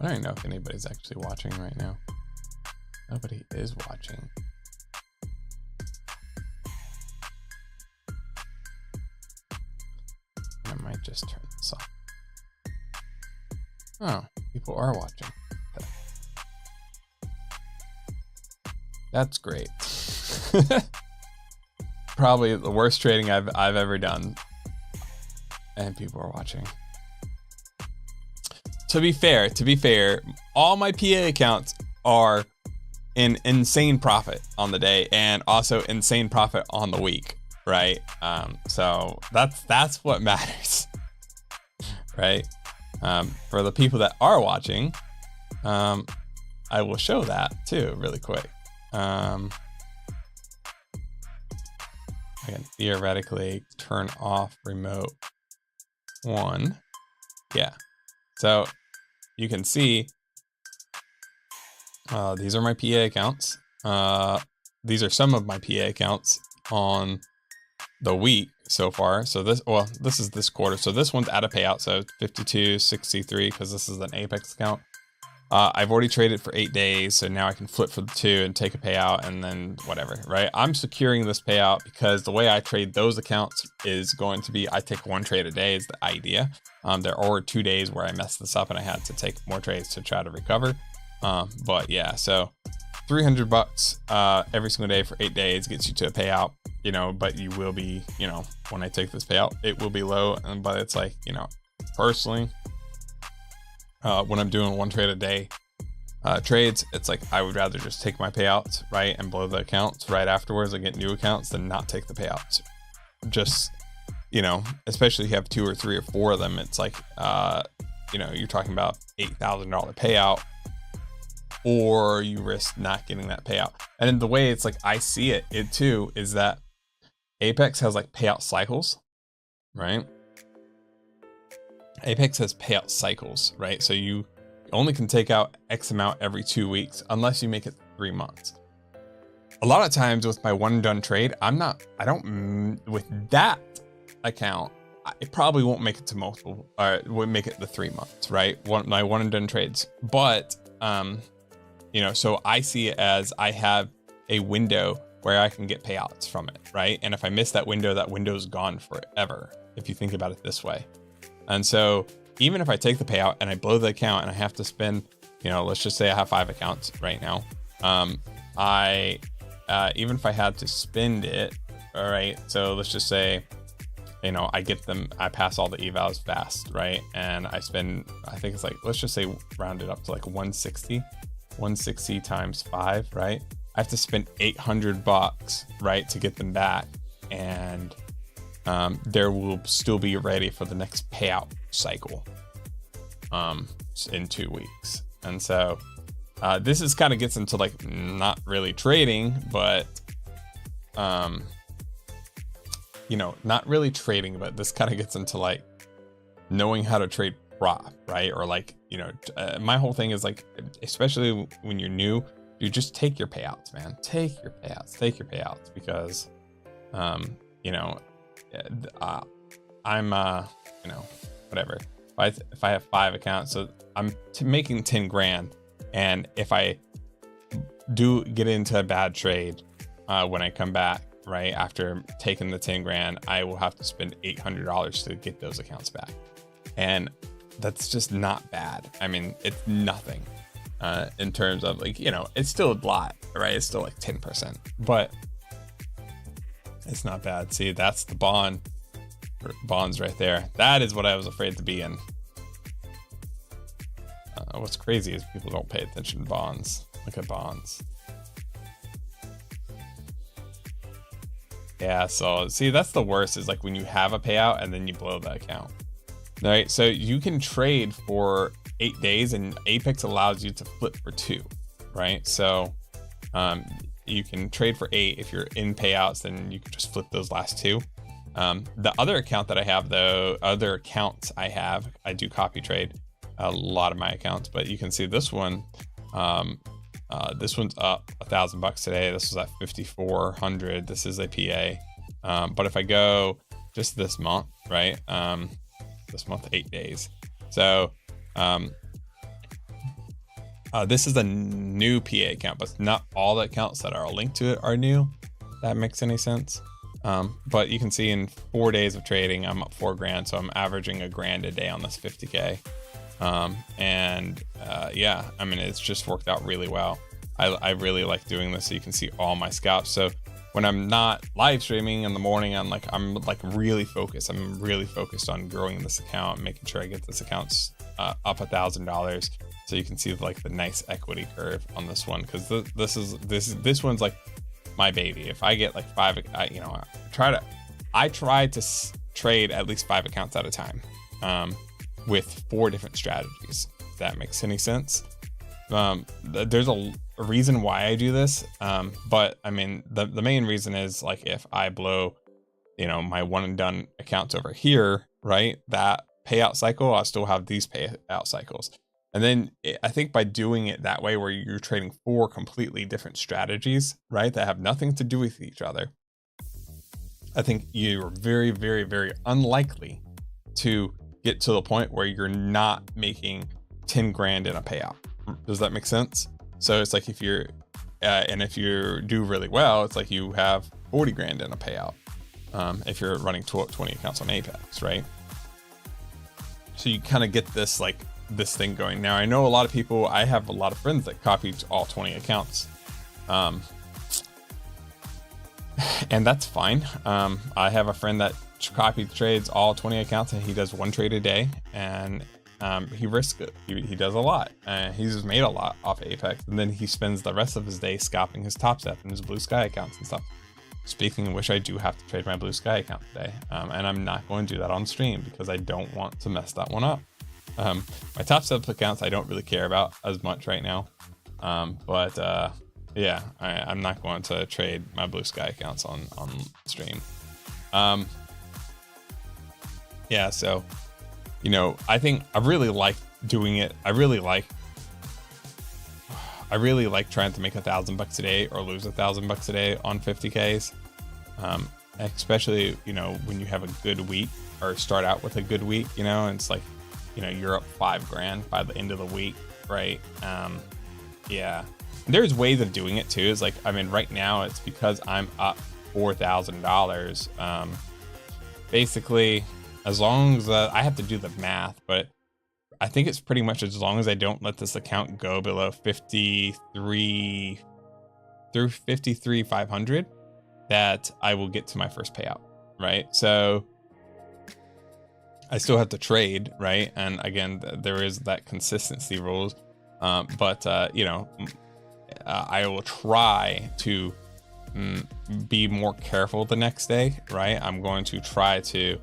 I don't even know if anybody's actually watching right now. Nobody is watching. I might just turn this off. Oh, people are watching. That's great. Probably the worst trading I've ever done. And people are watching. To be fair, all my PA accounts are in insane profit on the day and also insane profit on the week, right? So that's what matters, right? For the people that are watching, I will show that too really quick. I can theoretically turn off remote 1. Yeah. So you can see these are my PA accounts. These are some of my PA accounts on the week so far. So this is this quarter. So this one's out of payout. So 52.63 because this is an Apex account. I've already traded for 8 days, so now I can flip for the 2 and take a payout and then whatever, right? I'm securing this payout because the way I trade those accounts is going to be I take 1 trade a day is the idea. There are 2 days where I messed this up and I had to take more trades to try to recover. But yeah, so $300 every single day for 8 days gets you to a payout, you know, but you will be, you know, when I take this payout, it will be low. But it's like, you know, personally, when I'm doing 1 trade a day trades, it's like I would rather just take my payouts, right, and blow the accounts right afterwards and get new accounts than not take the payouts. Just, you know, especially if you have 2 or 3 or 4 of them, it's like, you know, you're talking about $8,000 payout, or you risk not getting that payout. And the way it's like I see it too is that Apex has like payout cycles, right? Apex has payout cycles, right? So you only can take out X amount every 2 weeks unless you make it 3 months. A lot of times with my one and done trade, with that account, it probably won't make it to multiple, or won't make it the 3 months, right? My one and done trades. But, you know, so I see it as I have a window where I can get payouts from it, right? And if I miss that window's gone forever, if you think about it this way. And so even if I take the payout and I blow the account and I have to spend, you know, let's just say I have 5 accounts right now. Even if I had to spend it, all right, so let's just say, you know, I pass all the evals fast, right? And I spend, I think it's like, let's just say round it up to like 160 times 5, right? I have to spend $800, right, to get them back. And there will still be ready for the next payout cycle in 2 weeks. And so this is kind of gets into like not really trading, but you know, not really trading, but this kind of gets into like knowing how to trade prop, right? Or like, you know, my whole thing is like, especially when you're new, you just take your payouts, man. Take your payouts because you know, I'm you know, whatever. If I have 5 accounts, so I'm making 10 grand, and if I do get into a bad trade when I come back, right after taking the 10 grand, I will have to spend $800 to get those accounts back, and that's just not bad. I mean, it's nothing in terms of like, you know, it's still a lot, right? It's still like 10%, but it's not bad. See, that's the bonds right there. That is what I was afraid to be in. What's crazy is people don't pay attention to bonds. Look at bonds. Yeah, so see, that's the worst, is like when you have a payout and then you blow the account. All right, so you can trade for 8 days and Apex allows you to flip for 2, right? So you can trade for 8. If you're in payouts, then you can just flip those last 2. The other account that I have, though, other accounts I do copy trade a lot of my accounts, but you can see this one. This one's up $1,000 today. This was at 5,400. This is a PA. But if I go just this month, right? This month, 8 days. So this is a new PA account, but not all the accounts that are linked to it are new. If that makes any sense. But you can see in 4 days of trading, I'm up 4 grand. So I'm averaging $1 grand a day on this 50K. Yeah, I mean, it's just worked out really well. I really like doing this, so you can see all my scalps. So when I'm not live streaming in the morning, I'm really focused. I'm really focused on growing this account, making sure I get this account up $1,000. So you can see like the nice equity curve on this one, because this one's like my baby. If I get like I try to trade at least 5 accounts at a time, with 4 different strategies. If that makes any sense. There's a reason why I do this, but I mean the main reason is like if I blow, my one and done accounts over here, right? That payout cycle, I still have these payout cycles. And then I think by doing it that way, where you're trading 4 completely different strategies, right, that have nothing to do with each other, I think you're very, very, very unlikely to get to the point where you're not making 10 grand in a payout. Does that make sense? So it's like if you're, and if you do really well, it's like you have 40 grand in a payout. If you're running 20 accounts on Apex, right? So you kind of get this thing going. Now I know a lot of people, I have a lot of friends that copied all 20 accounts. And that's fine. I have a friend that copied trades all 20 accounts, and he does 1 trade a day, and he risks it. He does a lot. He's just made a lot off of Apex, and then he spends the rest of his day scalping his Top Step and his Blue Sky accounts and stuff. Speaking of which, I do have to trade my Blue Sky account today, and I'm not going to do that on stream because I don't want to mess that one up. My Top Step accounts I don't really care about as much right now, but yeah, I'm not going to trade my Blue Sky accounts on stream. Yeah, so I think I really like doing it. I really like trying to make $1,000 a day or lose $1,000 a day on 50Ks. Especially, when you have a good week or start out with a good week, and it's like, you're up 5 grand by the end of the week, right? Yeah, there's ways of doing it too. It's like, I mean, right now it's because I'm up $4,000. Basically, as long as I have to do the math, but I think it's pretty much as long as I don't let this account go below 53,500 that I will get to my first payout, right? So I still have to trade, right? And again, there is that consistency rules, but I will try to be more careful the next day, right? I'm going to try to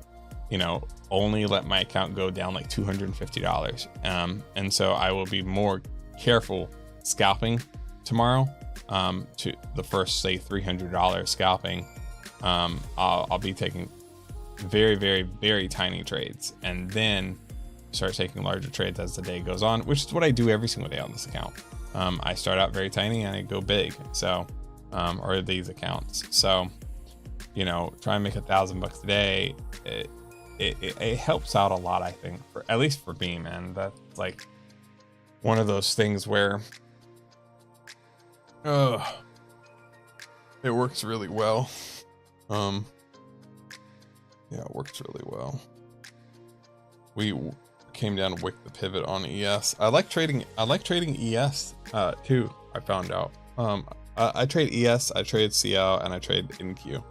only let my account go down like $250. And so I will be more careful scalping tomorrow. To the first, say, $300 scalping, I'll be taking very, very, very tiny trades, and then start taking larger trades as the day goes on, which is what I do every single day on this account. I start out very tiny and I go big. So, or these accounts. So, try and make $1,000 a day. It helps out a lot, I think, at least for me, man. That's like one of those things where it works really well. Yeah, it works really well. We came down to wick the pivot on ES. I like trading ES too, I found out. I trade ES, I trade CL, and I trade NQ.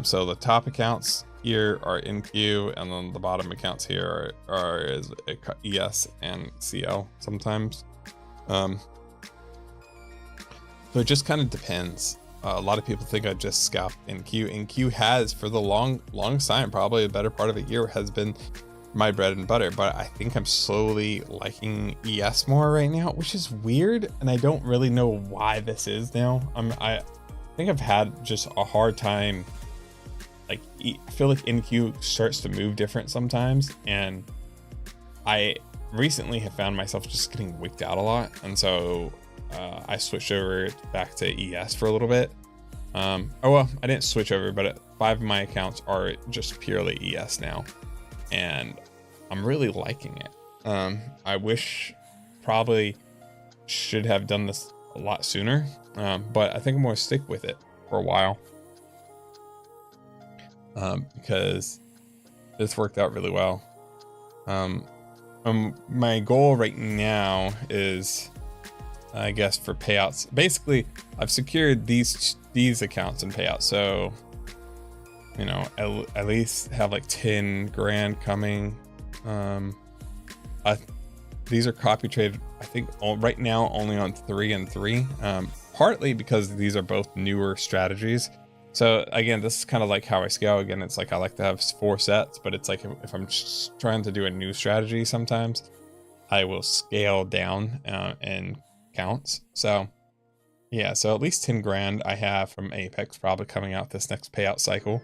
So the top accounts here are NQ, and then the bottom accounts here are ES and CL sometimes. So it just kind of depends. A lot of people think I just scalped NQ. NQ has, for the long time, probably the better part of a year, has been my bread and butter, but I think I'm slowly liking ES more right now, which is weird, and I don't really know why this is now. I think I've had just a hard time. Like, I feel like NQ starts to move different sometimes, and I recently have found myself just getting wicked out a lot, and so I switched over back to ES for a little bit. Oh well, I didn't switch over, but 5 of my accounts are just purely ES now, and I'm really liking it. I wish probably should have done this a lot sooner, but I think I'm going to stick with it for a while, because this worked out really well. My goal right now is I guess, for payouts. Basically, I've secured these accounts and payouts. So, you know, at least have like 10 grand coming. These are copy traded, I think right now only on 3 and 3, partly because these are both newer strategies. So again, this is kind of like how I scale. Again, it's like I like to have 4 sets, but it's like if I'm just trying to do a new strategy, sometimes I will scale down in counts. So yeah, so at least 10 grand I have from Apex probably coming out this next payout cycle.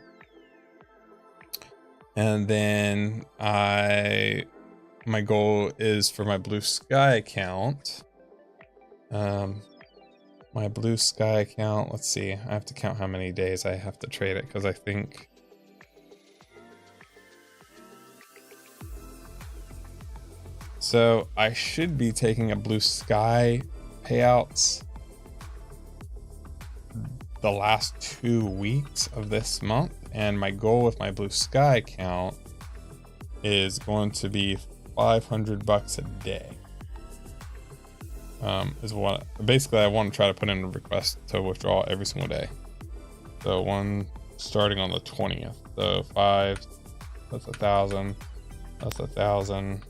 And then my goal is for my Blue Sky account. My Blue Sky account, let's see, I have to count how many days I have to trade it, because I think so I should be taking a Blue Sky payouts the last 2 weeks of this month, and my goal with my Blue Sky account is going to be $500 a day. Is what basically I want to try to put in a request to withdraw every single day. So one starting on the 20th. So 5, that's 1,000, that's 1,000,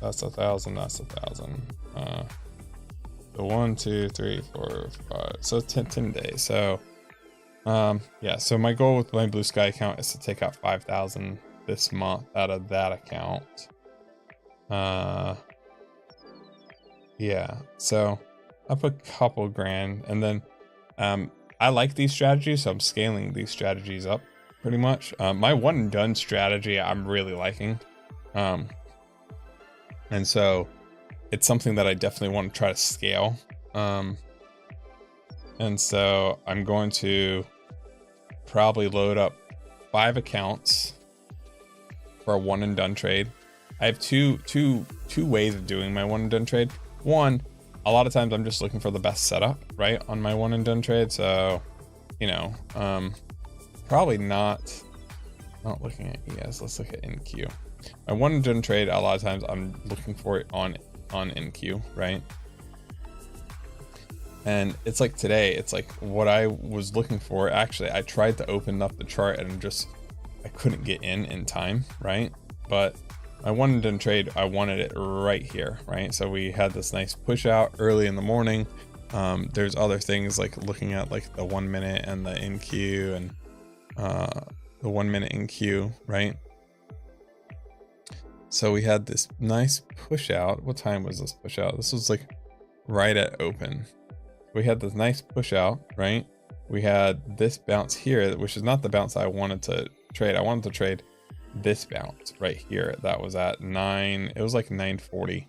that's 1,000, that's 1,000. So 1, 2, 3, 4, 5. So 10 days. So yeah, so my goal with my Blue Sky account is to take out 5,000 this month out of that account. Yeah, so I put a couple grand, and then I like these strategies, so I'm scaling these strategies up pretty much. My one and done strategy I'm really liking, and so it's something that I definitely want to try to scale. And so I'm going to probably load up 5 accounts for a one and done trade. I have two ways of doing my one and done trade. One, a lot of times I'm just looking for the best setup, right, on my one and done trade. So, you know, probably not looking at ES. Let's look at NQ. My one and done trade, a lot of times I'm looking for it on NQ, right? And it's like today, it's like what I was looking for. Actually, I tried to open up the chart and I couldn't get in time, right? But my one and done trade, I wanted it right here, right? So we had this nice push out early in the morning. There's other things like looking at like the 1 minute and the NQ and the 1 minute NQ, right? So we had this nice push out. What time was this push out? This was like right at open. We had this nice push out, right? We had this bounce here, which is not the bounce I wanted to trade. I wanted to trade this bounce right here. That was at 9, it was like 940.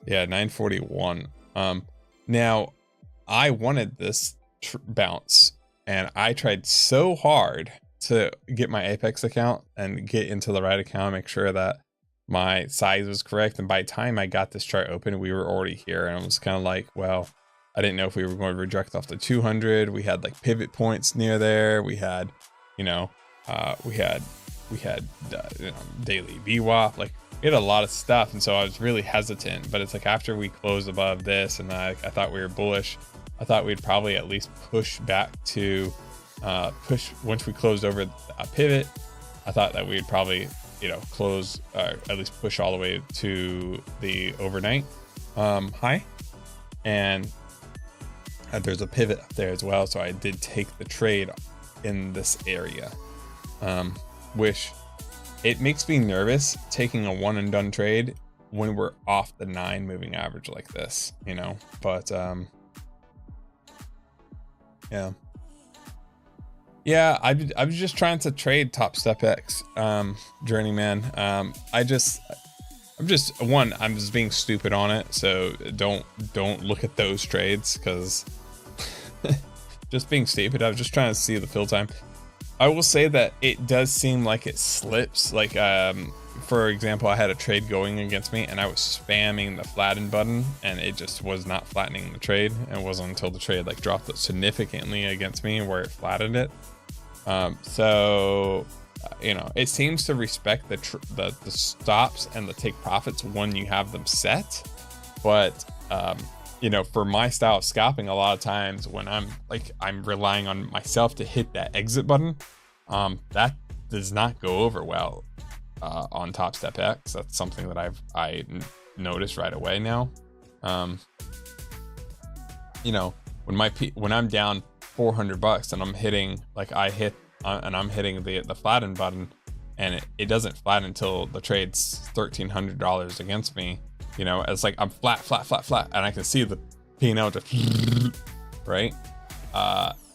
Yeah, 941. Now I wanted this bounce, and I tried so hard to get my Apex account and get into the right account, make sure that my size was correct. And by the time I got this chart open, we were already here, and I was kind of like, well, I didn't know if we were going to reject off the 200. We had like pivot points near there. We had, you know, we had you know, daily VWAP, like we had a lot of stuff. And so I was really hesitant, but it's like after we closed above this and I thought we were bullish, I thought we'd probably at least push back to once we closed over a pivot. I thought that we'd probably, you know, close at least push all the way to the overnight high, and there's a pivot up there as well. So I did take the trade in this area, which it makes me nervous taking a one and done trade when we're off the 9 moving average like this, you know. But yeah, I was just trying to trade Top Step X, Journeyman. I'm just being stupid on it, so don't look at those trades, because just being stupid. I was just trying to see the fill time. I will say that it does seem like it slips. Like, for example, I had a trade going against me and I was spamming the flatten button and it just was not flattening the trade. And it wasn't until the trade like dropped significantly against me where it flattened it. So, you know, it seems to respect the stops and the take profits when you have them set. But you know, for my style of scalping, a lot of times when I'm relying on myself to hit that exit button, that does not go over well on Top Step X. That's something that I noticed right away now. You know, when I'm down $400 and I'm hitting, like and I'm hitting the flatten button, and it doesn't flatten until the trade's $1,300 against me. You know, it's like I'm flat, and I can see the P&L just right.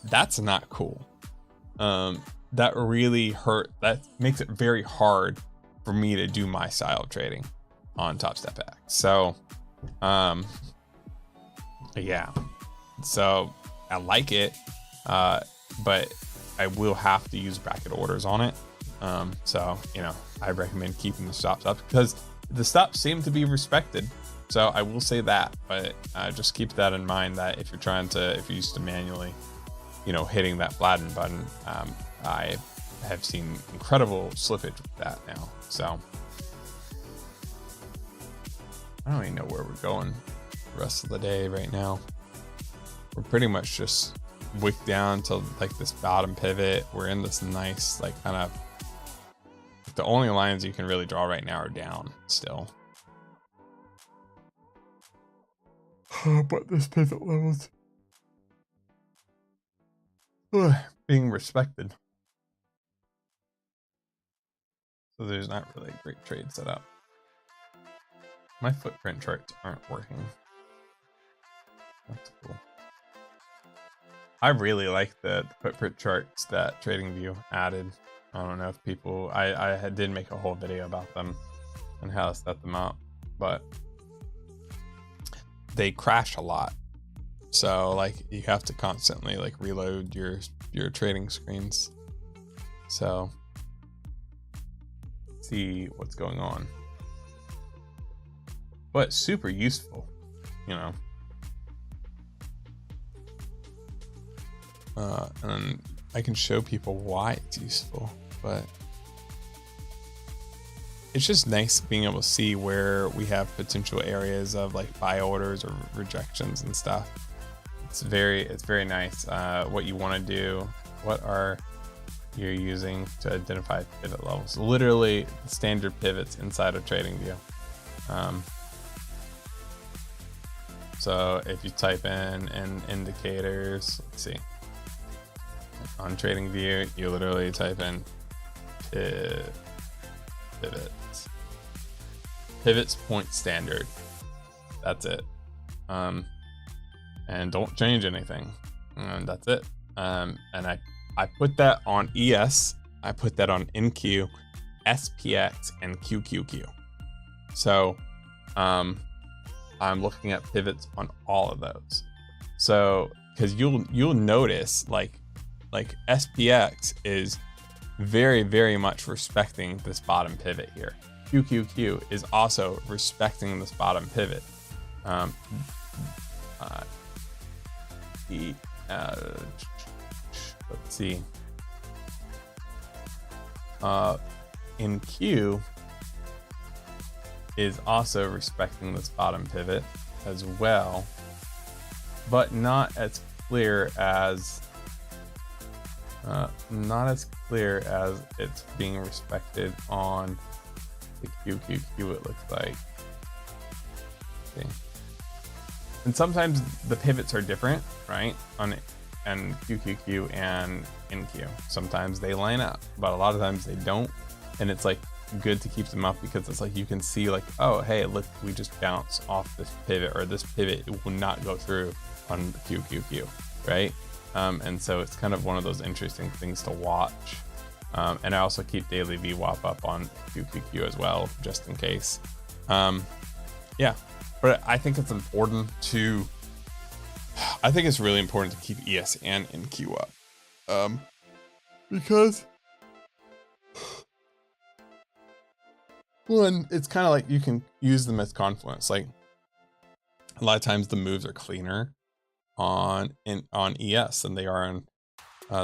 That's not cool. That really hurt. That makes it very hard for me to do my style of trading on Top Step X. So, yeah. So I like it, but I will have to use bracket orders on it. So, you know, I recommend keeping the stops up because the stops seem to be respected. So I will say that, but just keep that in mind that if you're used to manually, you know, hitting that flatten button, I have seen incredible slippage with that now. So I don't even know where we're going the rest of the day right now. We're pretty much just wicked down to like this bottom pivot. We're in this nice, like, kind of, the only lines you can really draw right now are down still. But this pivot level's being respected. So there's not really a great trade set up. My footprint charts aren't working. That's cool. I really like the footprint charts that TradingView added. I don't know if people, I did make a whole video about them and how to set them up, but they crash a lot. So like you have to constantly like reload your trading screens. So see what's going on. But super useful, you know. And I can show people why it's useful, but it's just nice being able to see where we have potential areas of like buy orders or rejections and stuff. It's very nice. What you want to do, what are you using to identify pivot levels? Literally the standard pivots inside of TradingView. So if you type in indicators, let's see. On TradingView, you literally type in pivots point standard. That's it. And don't change anything. And that's it. And I put that on ES, I put that on NQ, SPX, and QQQ. So I'm looking at pivots on all of those. So because you'll notice like SPX is very much respecting this bottom pivot here. QQQ is also respecting this bottom pivot. Let's see. NQ is also respecting this bottom pivot as well, but not as clear as it's being respected on the QQQ, it looks like. Okay. And sometimes the pivots are different, right? On QQQ and NQ. Sometimes they line up, but a lot of times they don't. And it's like good to keep them up because it's like you can see like, oh, hey, look, we just bounce off this pivot, or this pivot will not go through on the QQQ, right? And so it's kind of one of those interesting things to watch. And I also keep daily VWAP up on QQQ as well, just in case. Yeah, but I think it's important to, I think it's really important to keep ES and NQ up. Because one, it's kind of like you can use them as confluence. Like a lot of times the moves are cleaner on ES than they are on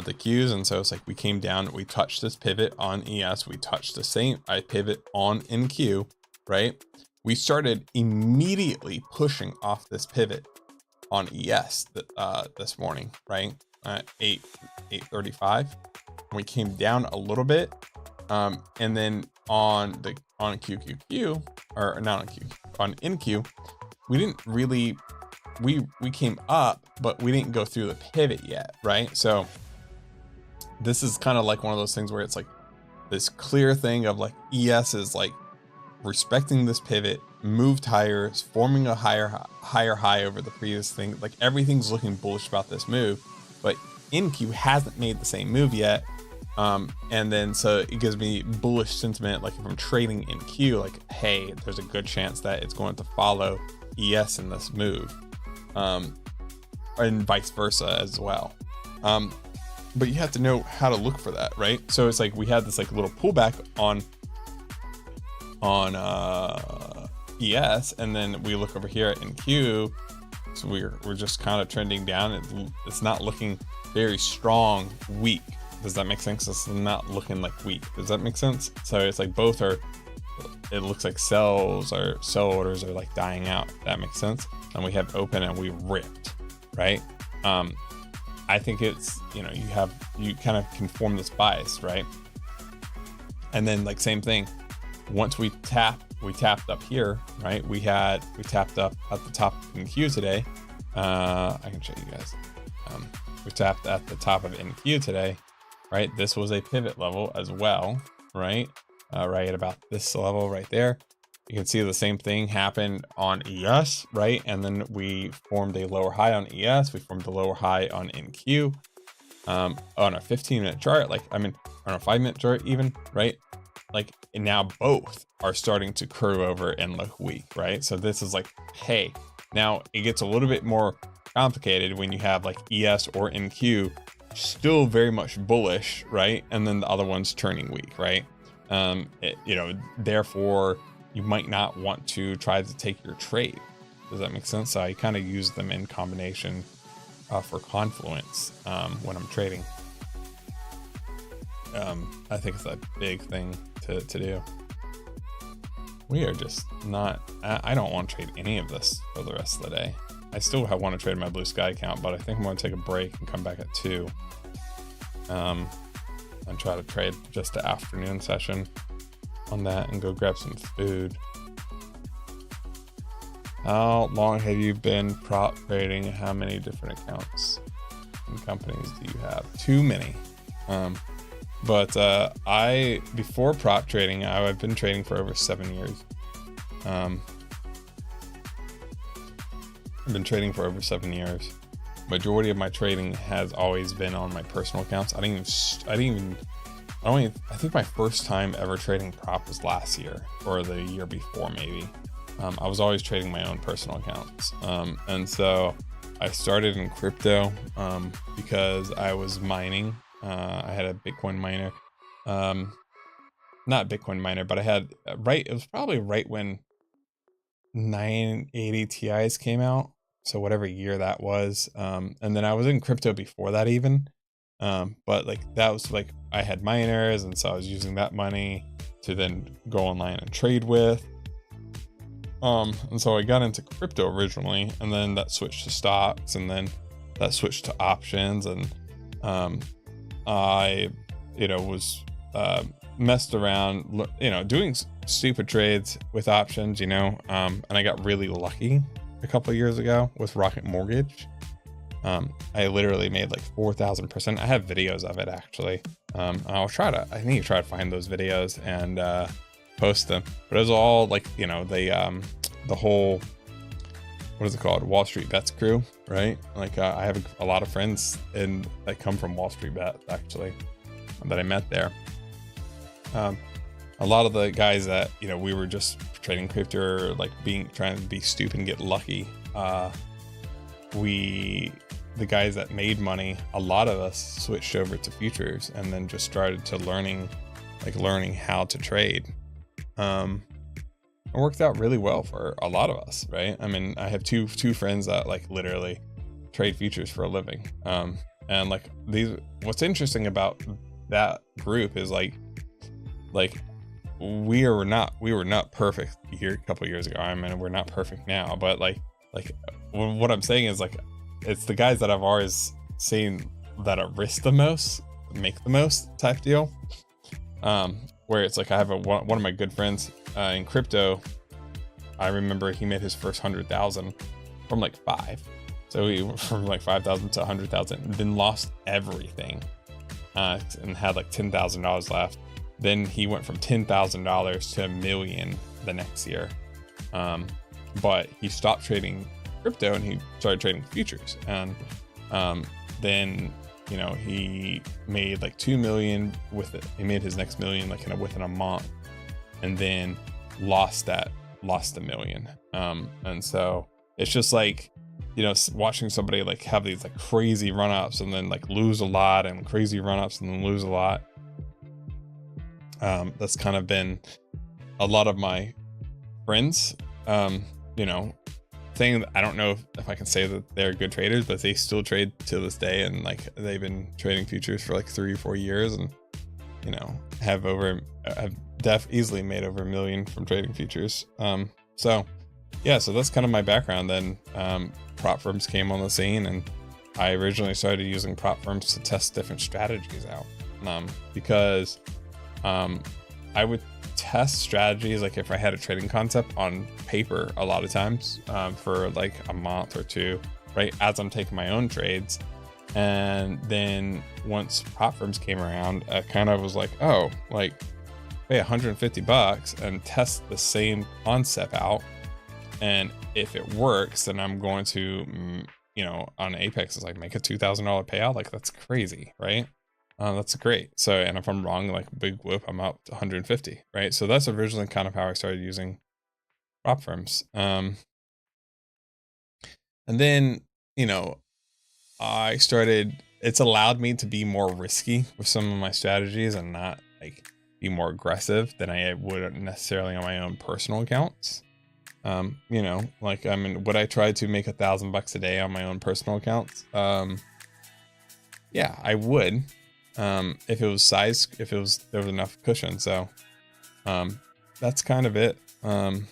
the Qs, and so it's like we came down, we touched this pivot on ES, we touched the same pivot on NQ, right? We started immediately pushing off this pivot on ES this morning, right? 8:35. We came down a little bit, and then on QQQ, or not on Q, on NQ, we didn't really, we came up, but we didn't go through the pivot yet, right? So this is kind of like one of those things where it's like this clear thing of like ES is like respecting this pivot, moved higher, forming a higher high over the previous thing. Like everything's looking bullish about this move, but NQ hasn't made the same move yet. And then so it gives me bullish sentiment. Like if I'm trading NQ, like, hey, there's a good chance that it's going to follow ES in this move, and vice versa as well. But you have to know how to look for that, right? So it's like we had this like little pullback on ES, and then we look over here at NQ, so we're just kind of trending down. It's not looking very strong, weak. Does that make sense? It's not looking like weak. Does that make sense? So it's like both are, it looks like sell orders are like dying out. That makes sense. And we have open and we ripped, right? I think it's, you kind of can form this bias, right? And then like same thing, once we tapped up here, right? We tapped up at the top of NQ today. I can show you guys. We tapped at the top of NQ today, right? This was a pivot level as well, right? Right at about this level right there. You can see the same thing happened on ES, right? And then we formed a lower high on ES. We formed a lower high on NQ. On a 15-minute chart, on a 5-minute chart even, right? Like, and now both are starting to curve over and look weak, right? So this is like, hey, now it gets a little bit more complicated when you have like ES or NQ still very much bullish, right? And then the other one's turning weak, right? Therefore you might not want to try to take your trade. Does that make sense? So I kind of use them in combination for confluence when I'm trading. I think it's a big thing to do. We are just not, I don't want to trade any of this for the rest of the day. I still want to trade my Blue Sky account, but I think I'm going to take a break and come back at 2. And try to trade just the afternoon session on that and go grab some food. How long have you been prop trading? How many different accounts and companies do you have? Too many. Before prop trading, I've been trading for over 7 years. I've been trading for over 7 years. Majority of my trading has always been on my personal accounts. I think my first time ever trading prop was last year or the year before, maybe. I was always trading my own personal accounts. And so I started in crypto because I was mining. I had a Bitcoin miner. Not Bitcoin miner, but I had, it was probably right when 980 Ti's came out. So whatever year that was. And then I was in crypto before that even. But like that was like, I had miners, and so I was using that money to then go online and trade with. And so I got into crypto originally, and then that switched to stocks, and then that switched to options. And I, was messed around, doing stupid trades with options, and I got really lucky a couple of years ago with Rocket Mortgage. I literally made like 4,000%. I have videos of it actually. I need to try to find those videos and post them. But it was all like, the whole, what is it called? Wall Street Bets crew, right? Like I have a lot of friends that come from Wall Street Bets actually, that I met there. A lot of the guys that, we were just trading crypto, or like trying to be stupid and get lucky. The guys that made money, a lot of us switched over to futures and then just started to learning how to trade. It worked out really well for a lot of us, right? I mean, I have two friends that like literally trade futures for a living. And like what's interesting about that group is like we were not perfect a couple years ago. I mean, we're not perfect now, but like like what I'm saying is like, it's the guys that I've always seen that are risk the most, make the most type deal. Where it's like, I have one of my good friends in crypto. I remember he made his first 100,000 from like 5. So he went from like 5,000 to 100,000, then lost everything, and had like $10,000 left. Then he went from $10,000 to $1 million the next year. But he stopped trading crypto and he started trading futures. And then, you know, he made like 2 million with it. He made his next million like within a month, and then lost $1 million. And so it's just like, you know, watching somebody like have these like crazy run-ups and then like lose a lot, and crazy run-ups and then lose a lot. That's kind of been a lot of my friends, you know, saying that I don't know if I can say that they're good traders, but they still trade to this day. And like, they've been trading futures for like 3 or 4 years, and, you know, have easily made over $1 million from trading futures. So yeah, so that's kind of my background. Then prop firms came on the scene, and I originally started using prop firms to test different strategies out, because I would test strategies like if I had a trading concept on paper a lot of times, for like a month or 2, right, as I'm taking my own trades. And then once prop firms came around, I kind of was like, oh, like pay $150 and test the same concept out, and if it works, then I'm going to, you know, on Apex it's like make a $2,000 payout. Like, that's crazy, right? That's great. So, and if I'm wrong, like big whoop, I'm out to 150, right? So that's originally kind of how I started using prop firms. And then, you know, it's allowed me to be more risky with some of my strategies and not like be more aggressive than I would necessarily on my own personal accounts. You know, like, I mean, would I try to make $1,000 a day on my own personal accounts? Yeah, I would. If it was there was enough cushion. So, that's kind of it. And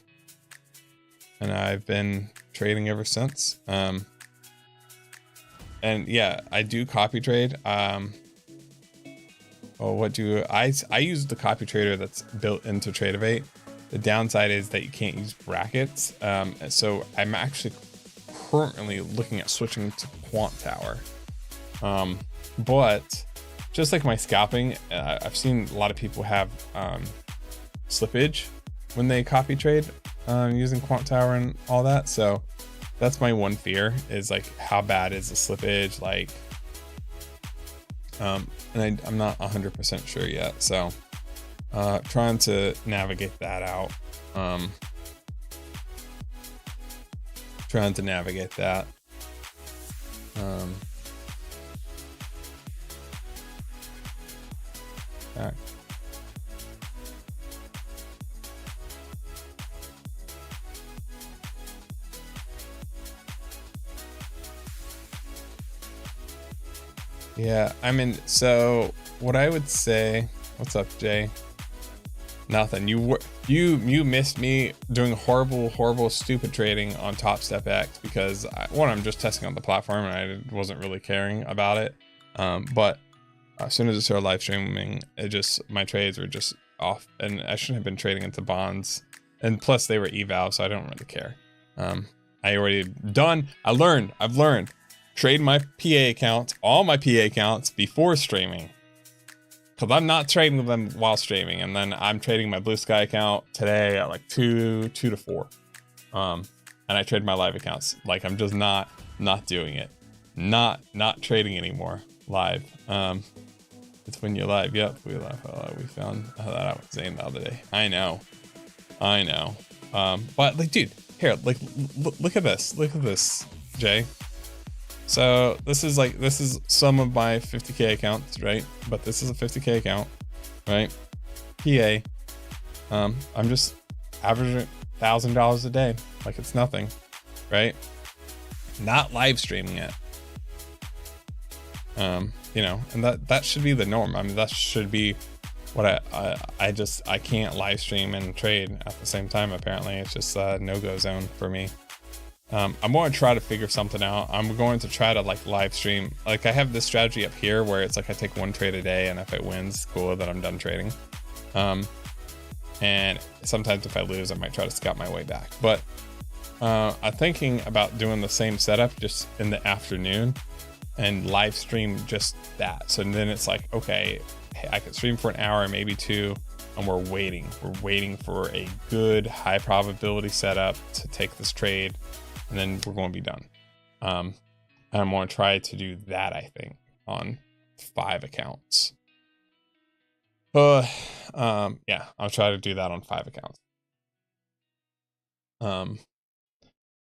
I've been trading ever since. And yeah, I do copy trade. Well, I use the copy trader that's built into Tradingview. The downside is that you can't use brackets. So I'm actually currently looking at switching to Quant Tower. But just like my scalping, I've seen a lot of people have slippage when they copy trade using Quant Tower and all that. So that's my one fear, is like, how bad is the slippage? Like, and I'm not 100% sure yet. So trying to navigate that out. Trying to navigate that. Back. Yeah, I mean, so what I would say, what's up, Jay? Nothing. You missed me doing horrible, stupid trading on Top Step X because I'm just testing on the platform and I wasn't really caring about it. But as soon as I started live streaming, my trades were just off, and I shouldn't have been trading into bonds. And plus, they were eval, so I don't really care. I've learned. Trade my PA accounts, all my PA accounts before streaming, because I'm not trading them while streaming. And then I'm trading my Blue Sky account today at like 2 to 4. And I trade my live accounts. Like, I'm just not doing it. Not trading anymore live. It's when you're live. Yep, we live. We found that out with Zane the other day. I know. But like, dude, here, like, look at this, Jay. So this is some of my 50K accounts, right? But this is a 50K account, right? PA. I'm just averaging $1,000 a day, like it's nothing, right? Not live streaming it. You know, and that should be the norm. I mean, that should be what I can't live stream and trade at the same time. Apparently, it's just a no-go zone for me. I'm going to try to figure something out. I'm going to try to like live stream. Like I have this strategy up here where it's like I take one trade a day, and if it wins, cool, then I'm done trading. And sometimes if I lose, I might try to scalp my way back. But I'm thinking about doing the same setup just in the afternoon and live stream just that. So then it's like, okay, I could stream for an hour, maybe 2, and we're waiting for a good high probability setup to take this trade, and then we're going to be done. And I'm going to try to do that, I think, on 5 accounts. Yeah, I'll try to do that on 5 accounts.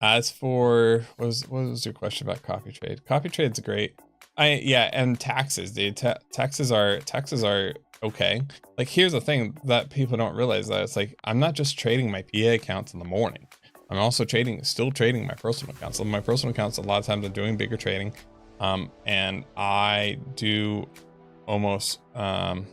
As for what was your question about copy trade? Copy trade's great. And taxes, dude. Taxes are okay. Like here's the thing that people don't realize, that it's like I'm not just trading my PA accounts in the morning. I'm also still trading my personal accounts. So my personal accounts, a lot of times I'm doing bigger trading. And I do almost I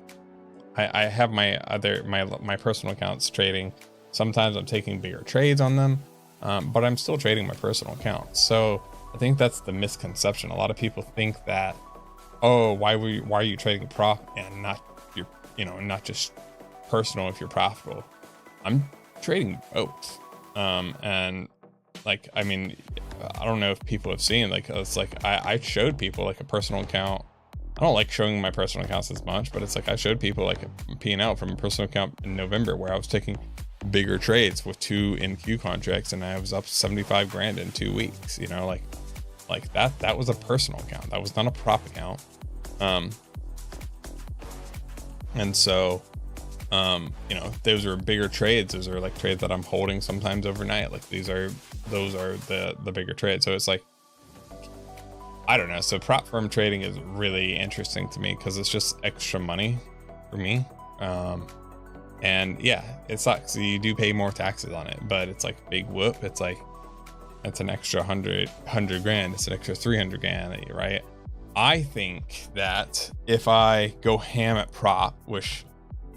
have my personal accounts trading. Sometimes I'm taking bigger trades on them. But I'm still trading my personal accounts. So I think that's the misconception. A lot of people think that, oh, why are you trading prop and not not just personal if you're profitable? I'm trading both. And like, I mean, I don't know if people have seen, like, it's like I showed people like a personal account. I don't like showing my personal accounts as much, but it's like I showed people like a P&L from a personal account in November where I was taking bigger trades with 2 NQ contracts, and I was up 75 grand in 2 weeks. Like that was a personal account. That was not a prop account. And so those are bigger trades. Those are like trades that I'm holding sometimes overnight. Like those are the bigger trades. So it's like, I don't know. So prop firm trading is really interesting to me because it's just extra money for me. And yeah, it sucks. You do pay more taxes on it, but it's like big whoop. It's like, it's an extra 100 grand. It's an extra 300 grand, right? I think that if I go ham at prop, which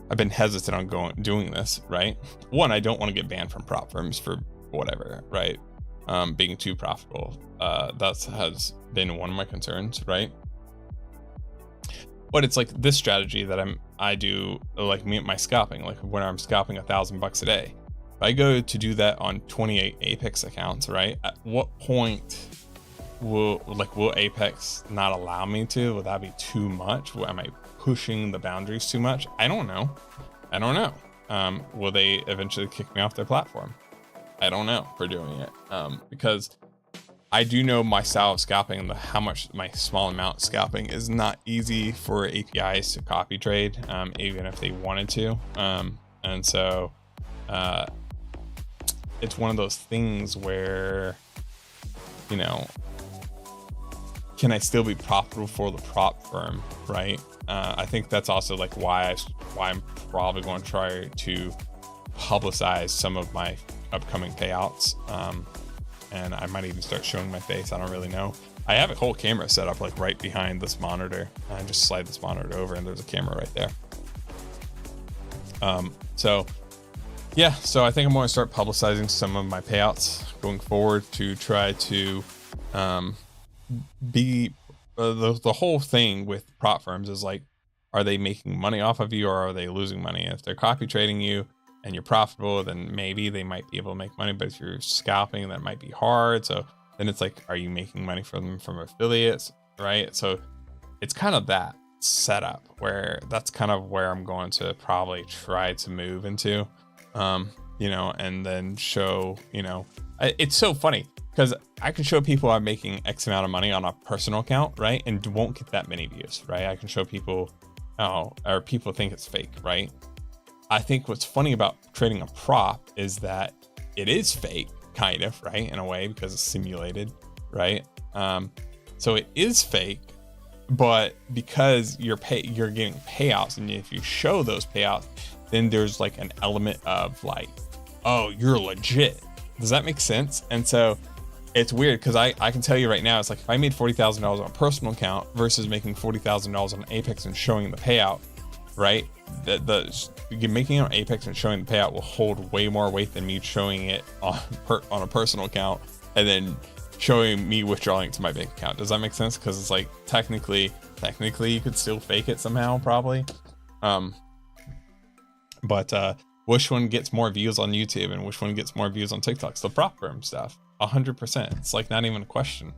I've been hesitant on doing this, right? One, I don't want to get banned from prop firms for whatever, right? Being too profitable. That has been one of my concerns, right? But it's like this strategy that I do, like my scalping, like when I'm scalping $1,000 a day. If I go to do that on 28 Apex accounts, right? At what point will Apex not allow me to? Will that be too much? Am I pushing the boundaries too much? I don't know. Will they eventually kick me off their platform? I don't know for doing it. Because I do know my style of scalping and how much my small amount scalping is not easy for APIs to copy trade, even if they wanted to. And so it's one of those things where, can I still be profitable for the prop firm, right? I think that's also like why I'm probably going to try to publicize some of my upcoming payouts. And I might even start showing my face. I don't really know. I have a whole camera set up like right behind this monitor. I just slide this monitor over and there's a camera right there. So I think I'm going to start publicizing some of my payouts going forward to try to be the whole thing with prop firms is like, are they making money off of you or are they losing money? And if they're copy trading you and you're profitable, then maybe they might be able to make money. But if you're scalping, that might be hard. So then it's like, are you making money from affiliates, right? So it's kind of that setup where that's kind of where I'm going to probably try to move into, and then show, it's so funny because I can show people I'm making X amount of money on a personal account, right? And won't get that many views, right? I can show people, or people think it's fake, right? I think what's funny about trading a prop is that it is fake, kind of, right? In a way, because it's simulated, right? So it is fake, but because you're getting payouts, and if you show those payouts, then there's like an element of like, oh, you're legit. Does that make sense? And so it's weird because I can tell you right now, it's like if I made $40,000 on a personal account versus making $40,000 on Apex and showing the payout, right? Making it on Apex and showing the payout will hold way more weight than me showing it on a personal account and then showing me withdrawing to my bank account. Does that make sense? Because it's like technically you could still fake it somehow, probably. But which one gets more views on YouTube and which one gets more views on TikTok? It's the prop firm stuff, 100%. It's like not even a question,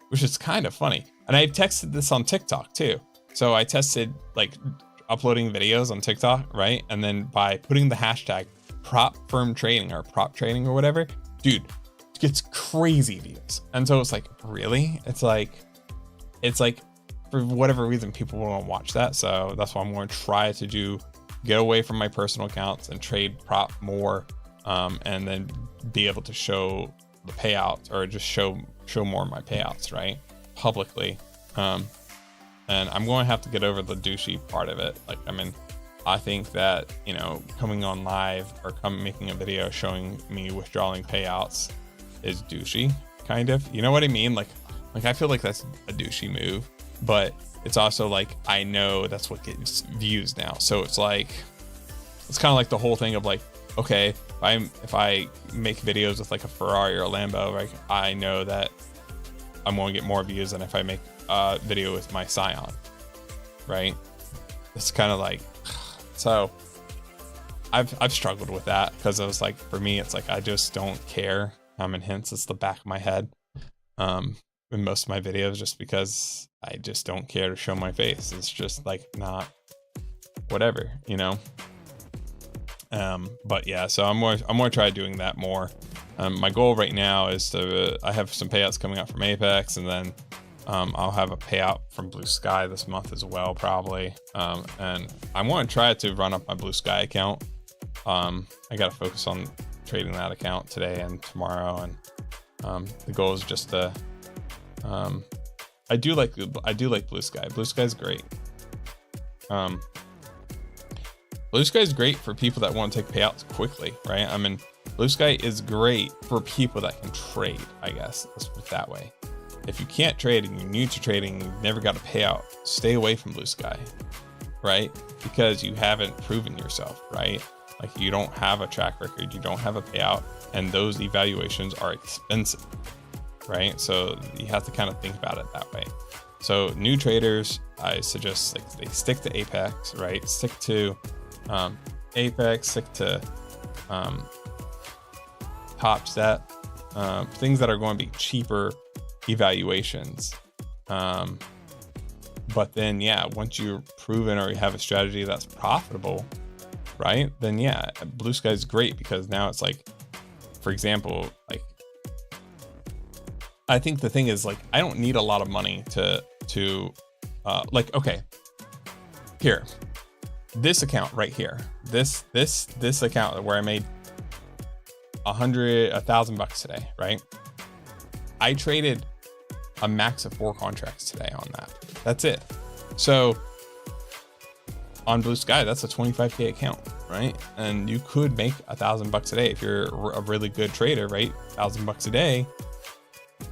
which is kind of funny. And I tested this on TikTok too. So I tested like uploading videos on TikTok, right? And then by putting the hashtag prop firm trading or prop trading or whatever, dude, it gets crazy views. And so it's like, really? It's like for whatever reason, people won't watch that. So that's why I'm going to try to get away from my personal accounts and trade prop more, and then be able to show the payouts, or just show more of my payouts, right, publicly. And I'm going to have to get over the douchey part of it. Like, I mean, I think that, you know, coming on live or making a video showing me withdrawing payouts is douchey, kind of. You know what I mean? Like I feel like that's a douchey move, but it's also like, I know that's what gets views now. So it's like, it's kind of like the whole thing of like, okay, if I make videos with like a Ferrari or a Lambo, like I know that I'm going to get more views than if I make a video with my Scion, right? It's kind of like, so I've struggled with that, because it was like, for me, it's like, I just don't care. And hence it's the back of my head in most of my videos, just because I just don't care to show my face. It's just like, not whatever, you know? But yeah, so I'm gonna try doing that more. My goal right now is I have some payouts coming out from Apex, and then I'll have a payout from Blue Sky this month as well, probably. And I want to try to run up my Blue Sky account. I got to focus on trading that account today and tomorrow, and the goal is just to I do like Blue Sky. Blue Sky is great. Blue Sky is great for people that want to take payouts quickly, right? I mean, Blue Sky is great for people that can trade, I guess. Let's put it that way. If you can't trade and you're new to trading, you've never got a payout, stay away from Blue Sky, right? Because you haven't proven yourself, right? Like, you don't have a track record, you don't have a payout, and those evaluations are expensive, right? So you have to kind of think about it that way. So new traders, I suggest they stick to Apex, right? Stick to Apex, stick to Top Step, things that are going to be cheaper evaluations. But then, yeah, once you're proven or you have a strategy that's profitable, right? Then yeah, Blue Sky is great, because now it's like, for example, like, I think the thing is, like, I don't need a lot of money to like, okay, here, this account right here, this account where I made $1,000 today, right? I traded a max of 4 contracts today on that. That's it. So on Blue Sky, that's a 25K account, right? And you could make $1,000 a day if you're a really good trader, right? $1,000 a day,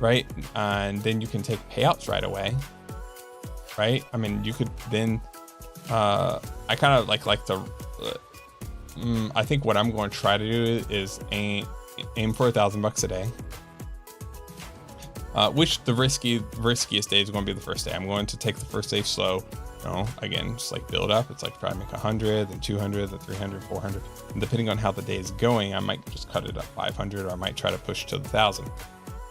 right? And then you can take payouts right away, right? I mean, you could then, I kind of like to, I think what I'm going to try to do is aim for $1,000 a day. Which the riskiest day is going to be the first day. I'm going to take the first day slow. You know, again, just like build up. It's like try to make 100, then 200, then 300, 400. And depending on how the day is going, I might just cut it up 500, or I might try to push to the 1,000.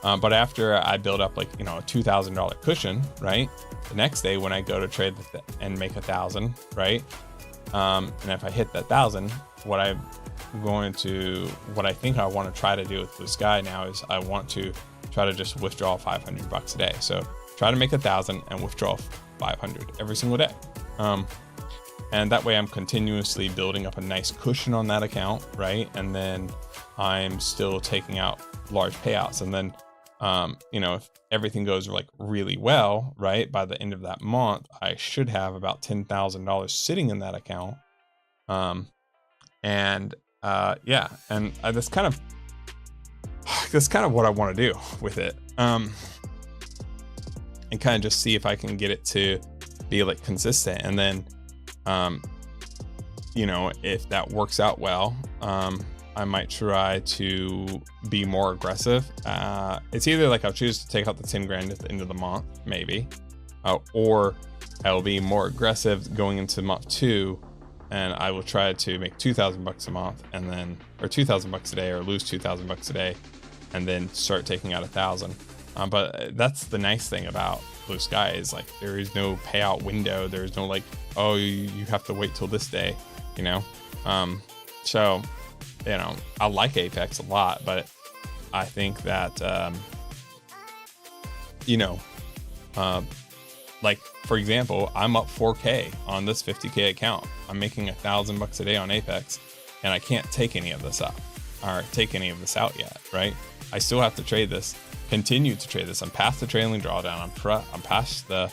But after I build up, like, you know, a $2,000 cushion, right? The next day when I go to trade and make 1,000, right? And if I hit that 1,000, what I think I want to try to do with Blue Sky now is I want to try to just withdraw $500 a day. So try to make 1,000 and withdraw 500 every single day. And that way I'm continuously building up a nice cushion on that account, right? And then I'm still taking out large payouts. And then, you know, if everything goes like really well, right, by the end of that month, I should have about $10,000 sitting in that account. Yeah, and that's kind of what I want to do with it. And kind of just see if I can get it to be like consistent. And then, you know, if that works out well, I might try to be more aggressive. It's either like I'll choose to take out the 10 grand at the end of the month, maybe, or I'll be more aggressive going into month 2, and I will try to make 2,000 bucks a month, and then, or 2,000 bucks a day, or lose 2,000 bucks a day, and then start taking out 1,000. But that's the nice thing about Blue Sky, is like there is no payout window. There's no like, oh, you have to wait till this day, you know. So, you know, I like Apex a lot, but I think that you know, like for example, I'm up 4K on this 50K account. I'm making 1,000 bucks a day on Apex, and I can't take any of this up or take any of this out yet, right? I still have to trade this, continue to trade this. I'm past the trailing drawdown. I'm past the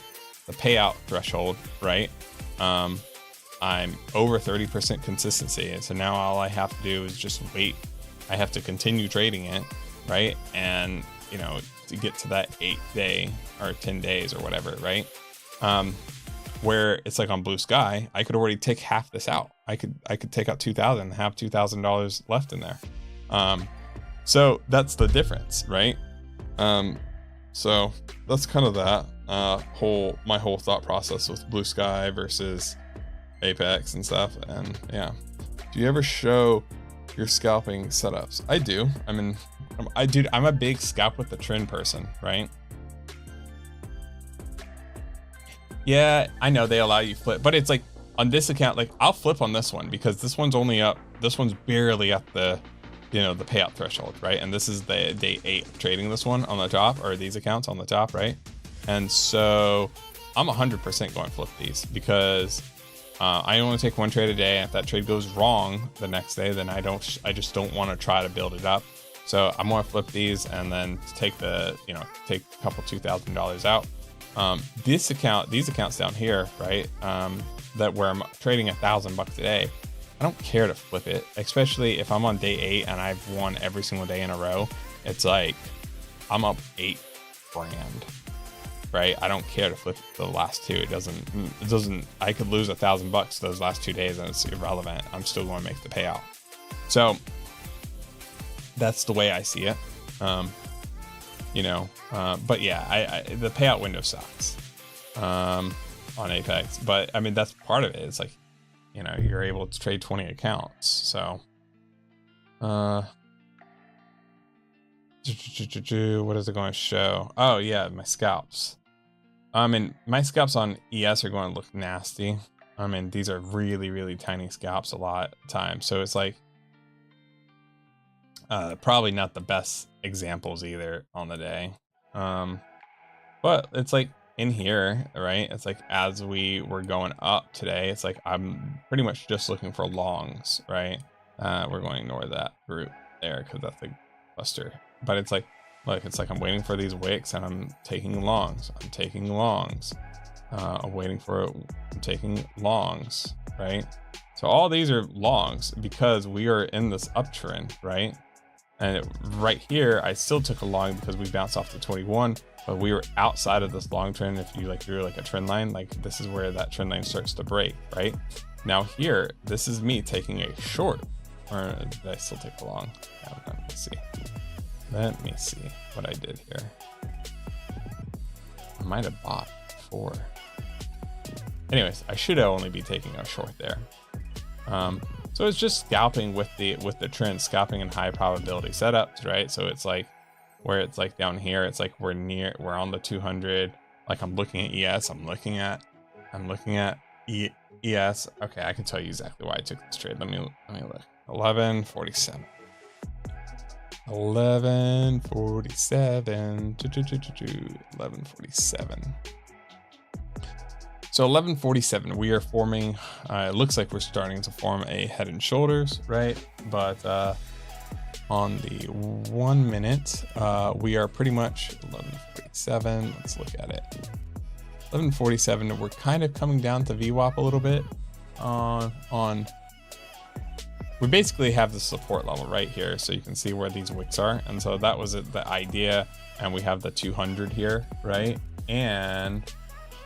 payout threshold, right? I'm over 30% consistency, and so now all I have to do is just wait. I have to continue trading it, right? And you know, to get to that 8 day or 10 days or whatever, right? Where it's like on Blue Sky, I could already take half this out. I could take out 2,000 and have $2,000 left in there. So that's the difference, right? So that's kind of that my whole thought process with Blue Sky versus Apex and stuff. And yeah, do you ever show your scalping setups? I do. I mean, I'm a big scalp with the trend person, right? Yeah, I know they allow you flip, but it's like on this account, like I'll flip on this one because this one's only up, this one's barely at the, you know, the payout threshold, right? And this is the day 8 of trading this one on the top, or these accounts on the top, right? And so I'm 100% going to flip these because I only take 1 trade a day. And if that trade goes wrong the next day, then I just don't want to try to build it up. So I'm going to flip these and then take the, you know, take a couple $2,000 out. These accounts down here, right? That where I'm trading 1,000 bucks a day, I don't care to flip it, especially if I'm on day 8 and I've won every single day in a row. It's like I'm up 8 grand, right? I don't care to flip the last 2. It doesn't. I could lose 1,000 bucks those last 2 days and it's irrelevant. I'm still going to make the payout. So that's the way I see it. You know, but yeah, the payout window sucks on Apex, but I mean, that's part of it. It's like, you know, you're able to trade 20 accounts. So, what is it going to show? Oh yeah, my scalps. I mean, my scalps on ES are going to look nasty. I mean, these are really, really tiny scalps a lot of times. So it's like, probably not the best examples either on the day. But it's like in here, right? It's like as we were going up today, it's like I'm pretty much just looking for longs, right? We're going to ignore that route there because that's a cluster. But it's like, look, it's like I'm waiting for these wicks and I'm taking longs. I'm taking longs. I'm waiting for it. I'm taking longs, right? So all these are longs because we are in this uptrend, right? And right here, I still took a long because we bounced off the 21, but we were outside of this long trend. If you like drew like a trend line, like this is where that trend line starts to break, right? Now here, this is me taking a short, or did I still take a long? Let me see. Let me see what I did here. I might have bought before. Anyways, I should only be taking a short there. So it's just scalping with the trend, scalping in high probability setups, right? So it's like where it's like down here, it's like we're on the 200. Like I'm looking at ES, I'm looking at ES. Okay, I can tell you exactly why I took this trade. Let me look. 1147. 1147. 1147. So 1147, we are forming, it looks like we're starting to form a head and shoulders, right? But on the 1 minute, we are pretty much 1147. Let's look at it. 1147, we're kind of coming down to VWAP a little bit we basically have the support level right here. So you can see where these wicks are. And so that was the idea. And we have the 200 here, right? And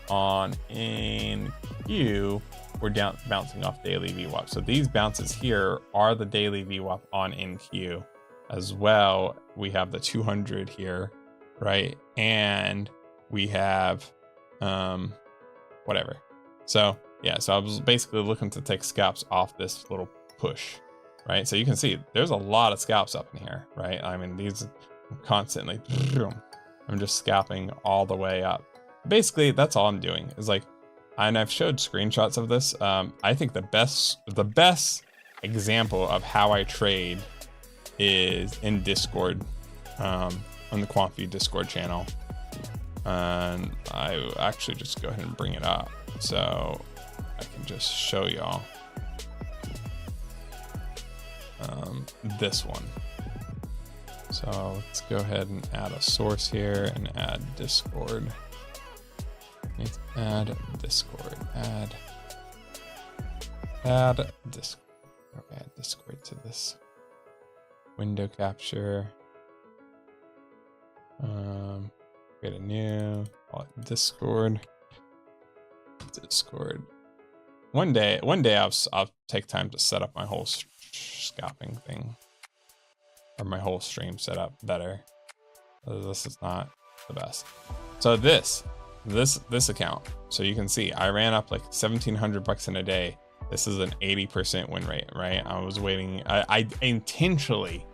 on NQ, we're bouncing off daily VWAP. So these bounces here are the daily VWAP on NQ as well. We have the 200 here, right? And we have whatever. So yeah, so I was basically looking to take scalps off this little push, right? So you can see there's a lot of scalps up in here, right? I mean, these constantly, I'm just scalping all the way up. Basically, that's all I'm doing is like, and I've showed screenshots of this. I think the best example of how I trade is in Discord, on the QuantView Discord channel. And I actually just go ahead and bring it up so I can just show y'all this one. So let's go ahead and add a source here and add Discord. Let's add Discord, add Discord. Okay, add Discord to this window capture. Create a new, call it Discord. One day I'll take time to set up my whole scalping thing, or my whole stream setup better. This is not the best. So this account, so you can see I ran up like 1,700 bucks in a day. This is an 80% win rate, right? I was waiting. I intentionally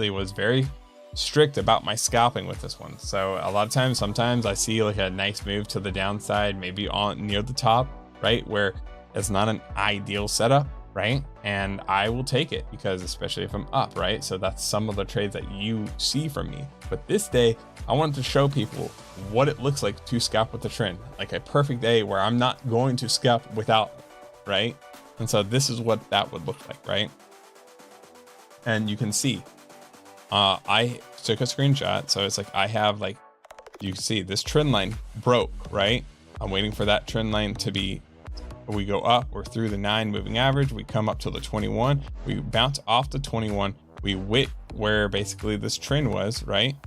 was very strict about my scalping with this one. So a lot of times, sometimes I see like a nice move to the downside, maybe on near the top, right? Where it's not an ideal setup, right? And I will take it because especially if I'm up, right? So that's some of the trades that you see from me. But this day, I wanted to show people what it looks like to scalp with the trend, like a perfect day where I'm not going to scalp without, right? And so this is what that would look like, right? And you can see, I took a screenshot. So it's like, I have like, you can see this trend line broke, right? I'm waiting for that trend line to be, we go up, we're through the 9 moving average, we come up to the 21, we bounce off the 21, we hit where basically this trend was, right?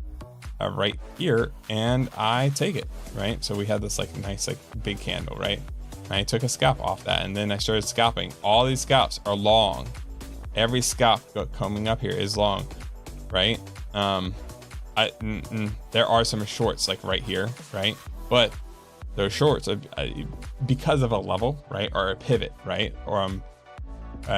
Right here, and I take it, right? So we had this like nice like big candle, right? And I took a scalp off that, and then I started scalping. All these scalps are long. Every scalp coming up here is long, right? There are some shorts like right here, right? But those shorts are because of a level, right? Or a pivot, right? Or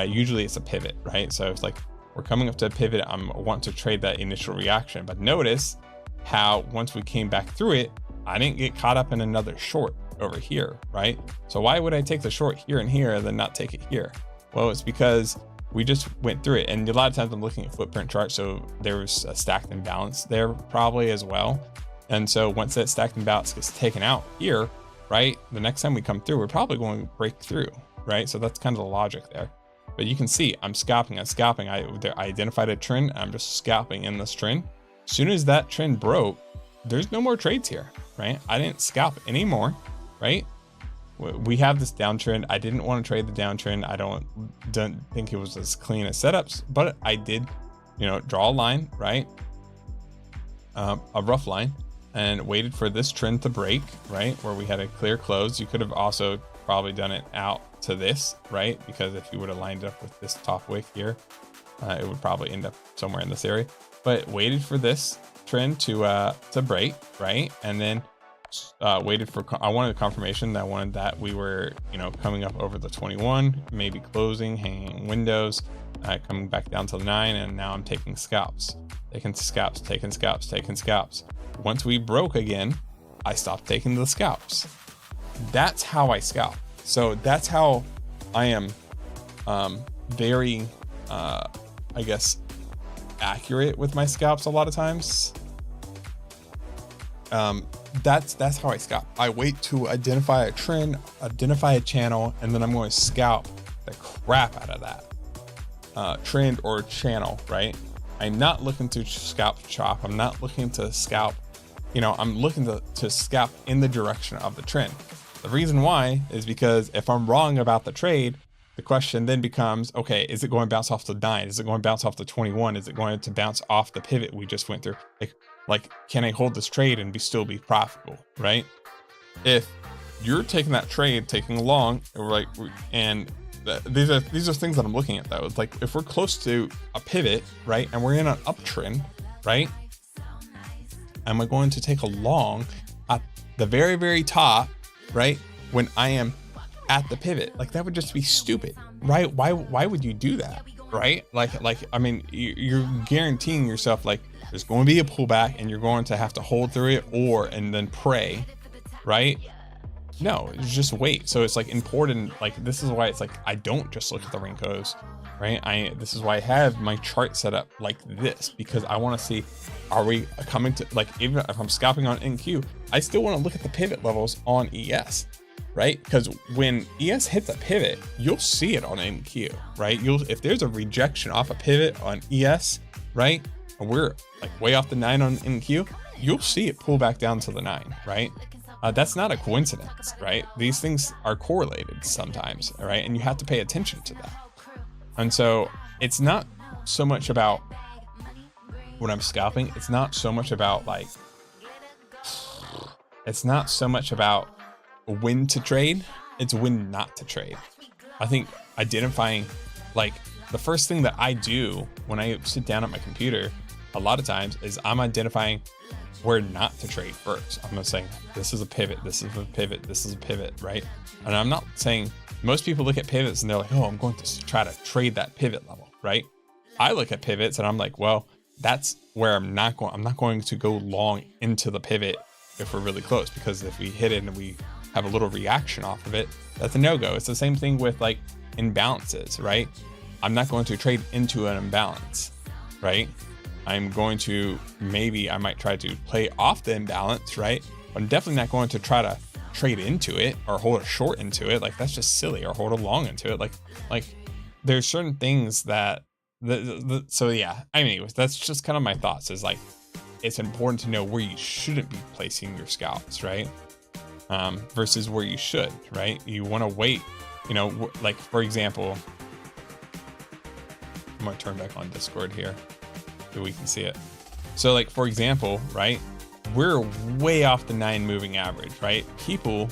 usually it's a pivot, right? So it's like we're coming up to a pivot. I want to trade that initial reaction, but notice how once we came back through it, I didn't get caught up in another short over here, right? So why would I take the short here and here and then not take it here? Well, it's because we just went through it. And a lot of times I'm looking at footprint charts, so there was a stacked imbalance there probably as well. And so once that stacked imbalance gets taken out here, right, the next time we come through, we're probably going to break through, right? So that's kind of the logic there. But you can see I'm scalping. I identified a trend. I'm just scalping in this trend. As soon as that trend broke, there's no more trades here, right? I didn't scalp anymore, right? We have this downtrend. I didn't want to trade the downtrend. I don't think it was as clean as setups, but I did, draw a line, right? A rough line, and waited for this trend to break, right? Where we had a clear close. You could have also probably done it out to this, right? Because if you would have lined up with this top wick here, it would probably end up somewhere in this area. But waited for this trend to break, right? And then waited for, I wanted a confirmation that I wanted that we were, coming up over the 21, maybe closing, hanging windows, coming back down to the 9, and now I'm taking scalps, taking scalps. Once we broke again, I stopped taking the scalps. That's how I scalp. So that's how I am very, I guess, accurate with my scalps a lot of times. That's how I scalp. I wait to identify a trend, identify a channel, and then I'm going to scalp the crap out of that trend or channel, right? I'm not looking to scalp chop. I'm not looking to scalp, I'm looking to scalp in the direction of the trend. The reason why is because if I'm wrong about the trade, the question then becomes, okay, is it going to bounce off the 9? Is it going to bounce off the 21? Is it going to bounce off the pivot we just went through? Like, can I hold this trade and still be profitable, right? If you're taking that trade, taking along, right? And these are things that I'm looking at though. It's like if we're close to a pivot, right, and we're in an uptrend, right, am I going to take a long at the very, very top, right, when I am at the pivot? Like that would just be stupid, right? Why would you do that, right? Like I mean, you're guaranteeing yourself like there's going to be a pullback and you're going to have to hold through it and then pray, right? No, just wait. So it's like important. Like this is why it's like I don't just look at the Rinkos, right? This is why I have my chart set up like this, because I want to see, are we coming to, like, even if I'm scalping on NQ, I still want to look at the pivot levels on ES, right? Because when ES hits a pivot, you'll see it on NQ, right? If there's a rejection off a pivot on ES, right, and we're like way off the 9 on NQ, you'll see it pull back down to the 9, right? That's not a coincidence, right? These things are correlated sometimes, right? And you have to pay attention to that. And so it's not so much about when I'm scalping, it's not so much about like, it's not so much about when to trade, it's when not to trade. I think identifying, like, the first thing that I do when I sit down at my computer a lot of times is I'm identifying where not to trade first. I'm gonna say, this is a pivot, this is a pivot, this is a pivot, right? And I'm not saying, most people look at pivots and they're like, oh, I'm going to try to trade that pivot level, right? I look at pivots and I'm like, well, that's where I'm not going to go long into the pivot if we're really close, because if we hit it and we have a little reaction off of it, that's a no-go. It's the same thing with like imbalances, right? I'm not going to trade into an imbalance, right? I'm going to, maybe I might try to play off the imbalance, right? But I'm definitely not going to try to trade into it or hold a short into it. Like that's just silly, or hold a long into it. Like there's certain things that, so yeah, anyways, that's just kind of my thoughts, is like, it's important to know where you shouldn't be placing your scalps, right? Versus where you should, right? You want to wait, you know, like for example, I'm going to turn back on Discord here so we can see it. So like, for example, right, we're way off the 9 moving average, right? People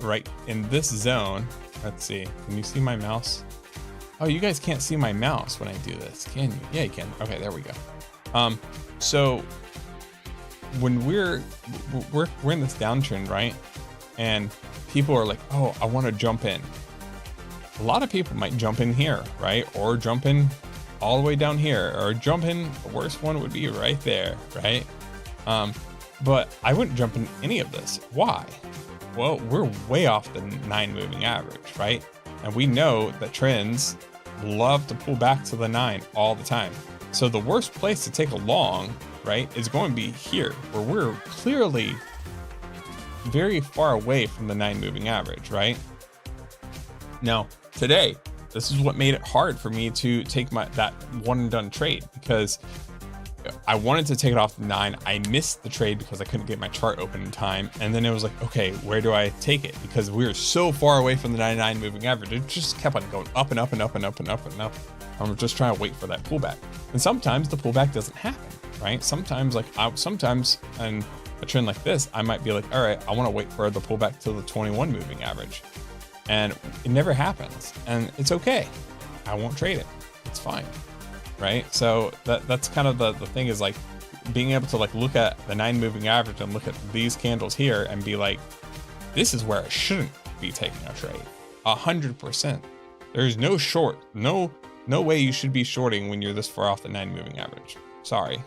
right in this zone, let's see, can you see my mouse? Oh, you guys can't see my mouse when I do this, can you? Yeah, you can. Okay, there we go. So when we're in this downtrend, right? And people are like, oh, I want to jump in. A lot of people might jump in here, right? Or jump in all the way down here, or jump in, the worst one would be right there, right? But I wouldn't jump in any of this. Why? Well, we're way off the 9 moving average, right? And we know that trends love to pull back to the 9 all the time. So the worst place to take a long, right, is going to be here, where we're clearly very far away from the 9 moving average, right? Now, today, this is what made it hard for me to take that one and done trade, because I wanted to take it off the 9. I missed the trade because I couldn't get my chart open in time. And then it was like, okay, where do I take it? Because we were so far away from the 99 moving average. It just kept on going up and up and up and up and up and up. I'm just trying to wait for that pullback. And sometimes the pullback doesn't happen, right? Sometimes sometimes in a trend like this, I might be like, all right, I want to wait for the pullback to the 21 moving average. And it never happens. And it's okay. I won't trade it. It's fine. Right? So that's kind of the thing, is like being able to like look at the 9 moving average and look at these candles here and be like, this is where I shouldn't be taking a trade. 100%. There's no short, no way you should be shorting when you're this far off the 9 moving average. Sorry.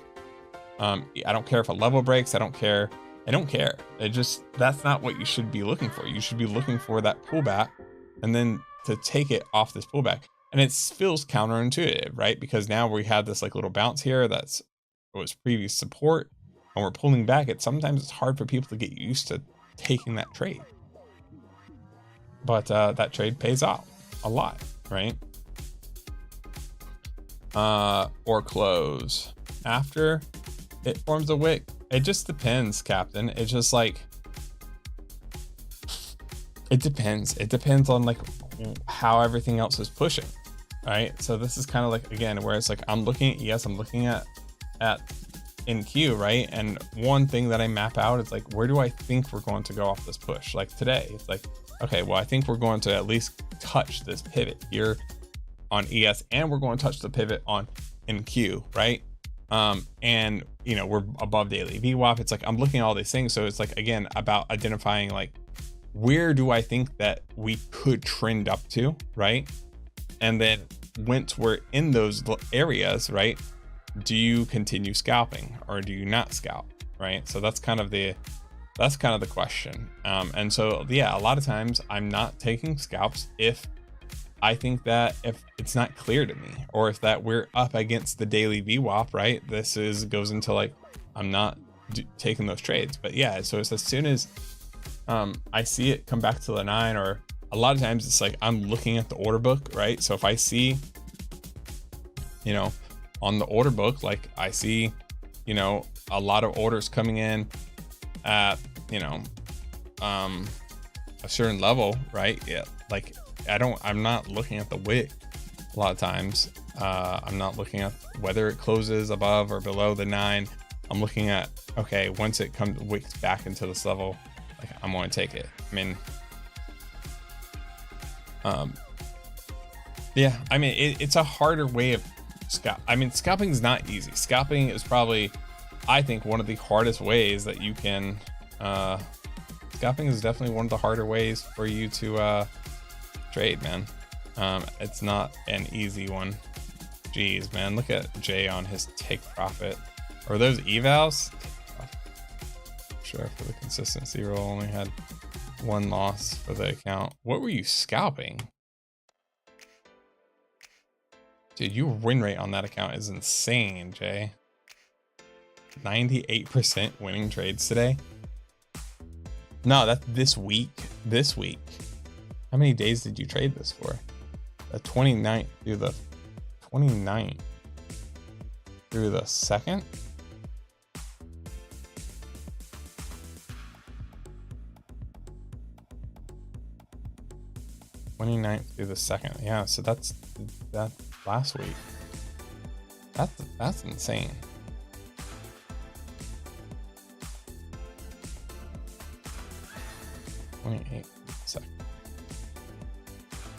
I don't care if a level breaks. I don't care. It just, that's not what you should be looking for. You should be looking for that pullback and then to take it off this pullback. And it feels counterintuitive, right? Because now we have this like little bounce here that's was previous support, and we're pulling back. Sometimes it's hard for people to get used to taking that trade. But that trade pays off a lot, right? Or close after it forms a wick. It just depends, Captain. It's just like, it depends. It depends on like how everything else is pushing. Right, so this is kind of like, again, where it's like I'm looking at, yes, I'm looking at in queue, right? And one thing that I map out is like, where do I think we're going to go off this push? Like today, it's like, okay, well, I think we're going to at least touch this pivot here on ES, and we're going to touch the pivot on in Q, right? And you know, we're above daily VWAP. It's like, I'm looking at all these things. So it's like, again, about identifying like, where do I think that we could trend up to, right? And then once we're in those areas, right, do you continue scalping or do you not scalp, right? So that's kind of the question. And so, yeah, a lot of times I'm not taking scalps if I think that if it's not clear to me, or if that we're up against the daily VWAP, right? This goes into like, I'm not taking those trades. But yeah, so it's as soon as I see it come back to the 9, or a lot of times it's like I'm looking at the order book, right? So if I see, you know, on the order book, like I see, you know, a lot of orders coming in at, you know, a certain level, right? Yeah, like I'm not looking at the wick a lot of times. I'm not looking at whether it closes above or below the 9. I'm looking at, okay, once it wicks back into this level, like I'm going to take it. I mean, yeah, I mean, it's a harder way of scalping is not easy. Scalping is probably, I think, one of the hardest ways that you can, scalping is definitely one of the harder ways for you to trade, man. It's not an easy one. Jeez, man, look at Jay on his take profit. Or those evals? Sure, for the consistency roll, only had 1 loss for the account. What were you scalping? Dude, your win rate on that account is insane, Jay. 98% winning trades today. No, that's this week. This week. How many days did you trade this for? The 29th through the 29th through the 2nd? Through the 2nd. Yeah, so that's that last week. That's insane.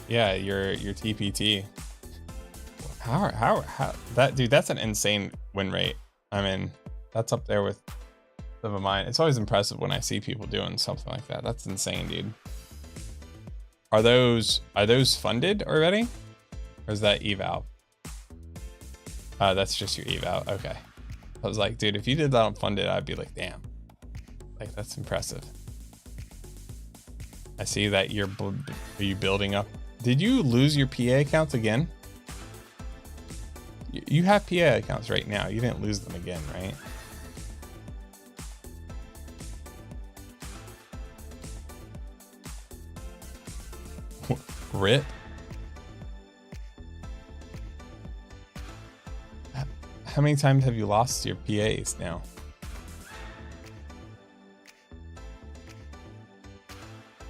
Yeah, your TPT. How that, dude, that's an insane win rate. I mean, that's up there with some of mine. It's always impressive when I see people doing something like that. That's insane, dude. Are those funded already? Or is that eval? That's just your eval. Okay. I was like, dude, if you did that on funded, I'd be like, damn. Like, that's impressive. I see that are you building up? Did you lose your PA accounts again? You have PA accounts right now. You didn't lose them again, right? RIP. How many times have you lost your PAs now?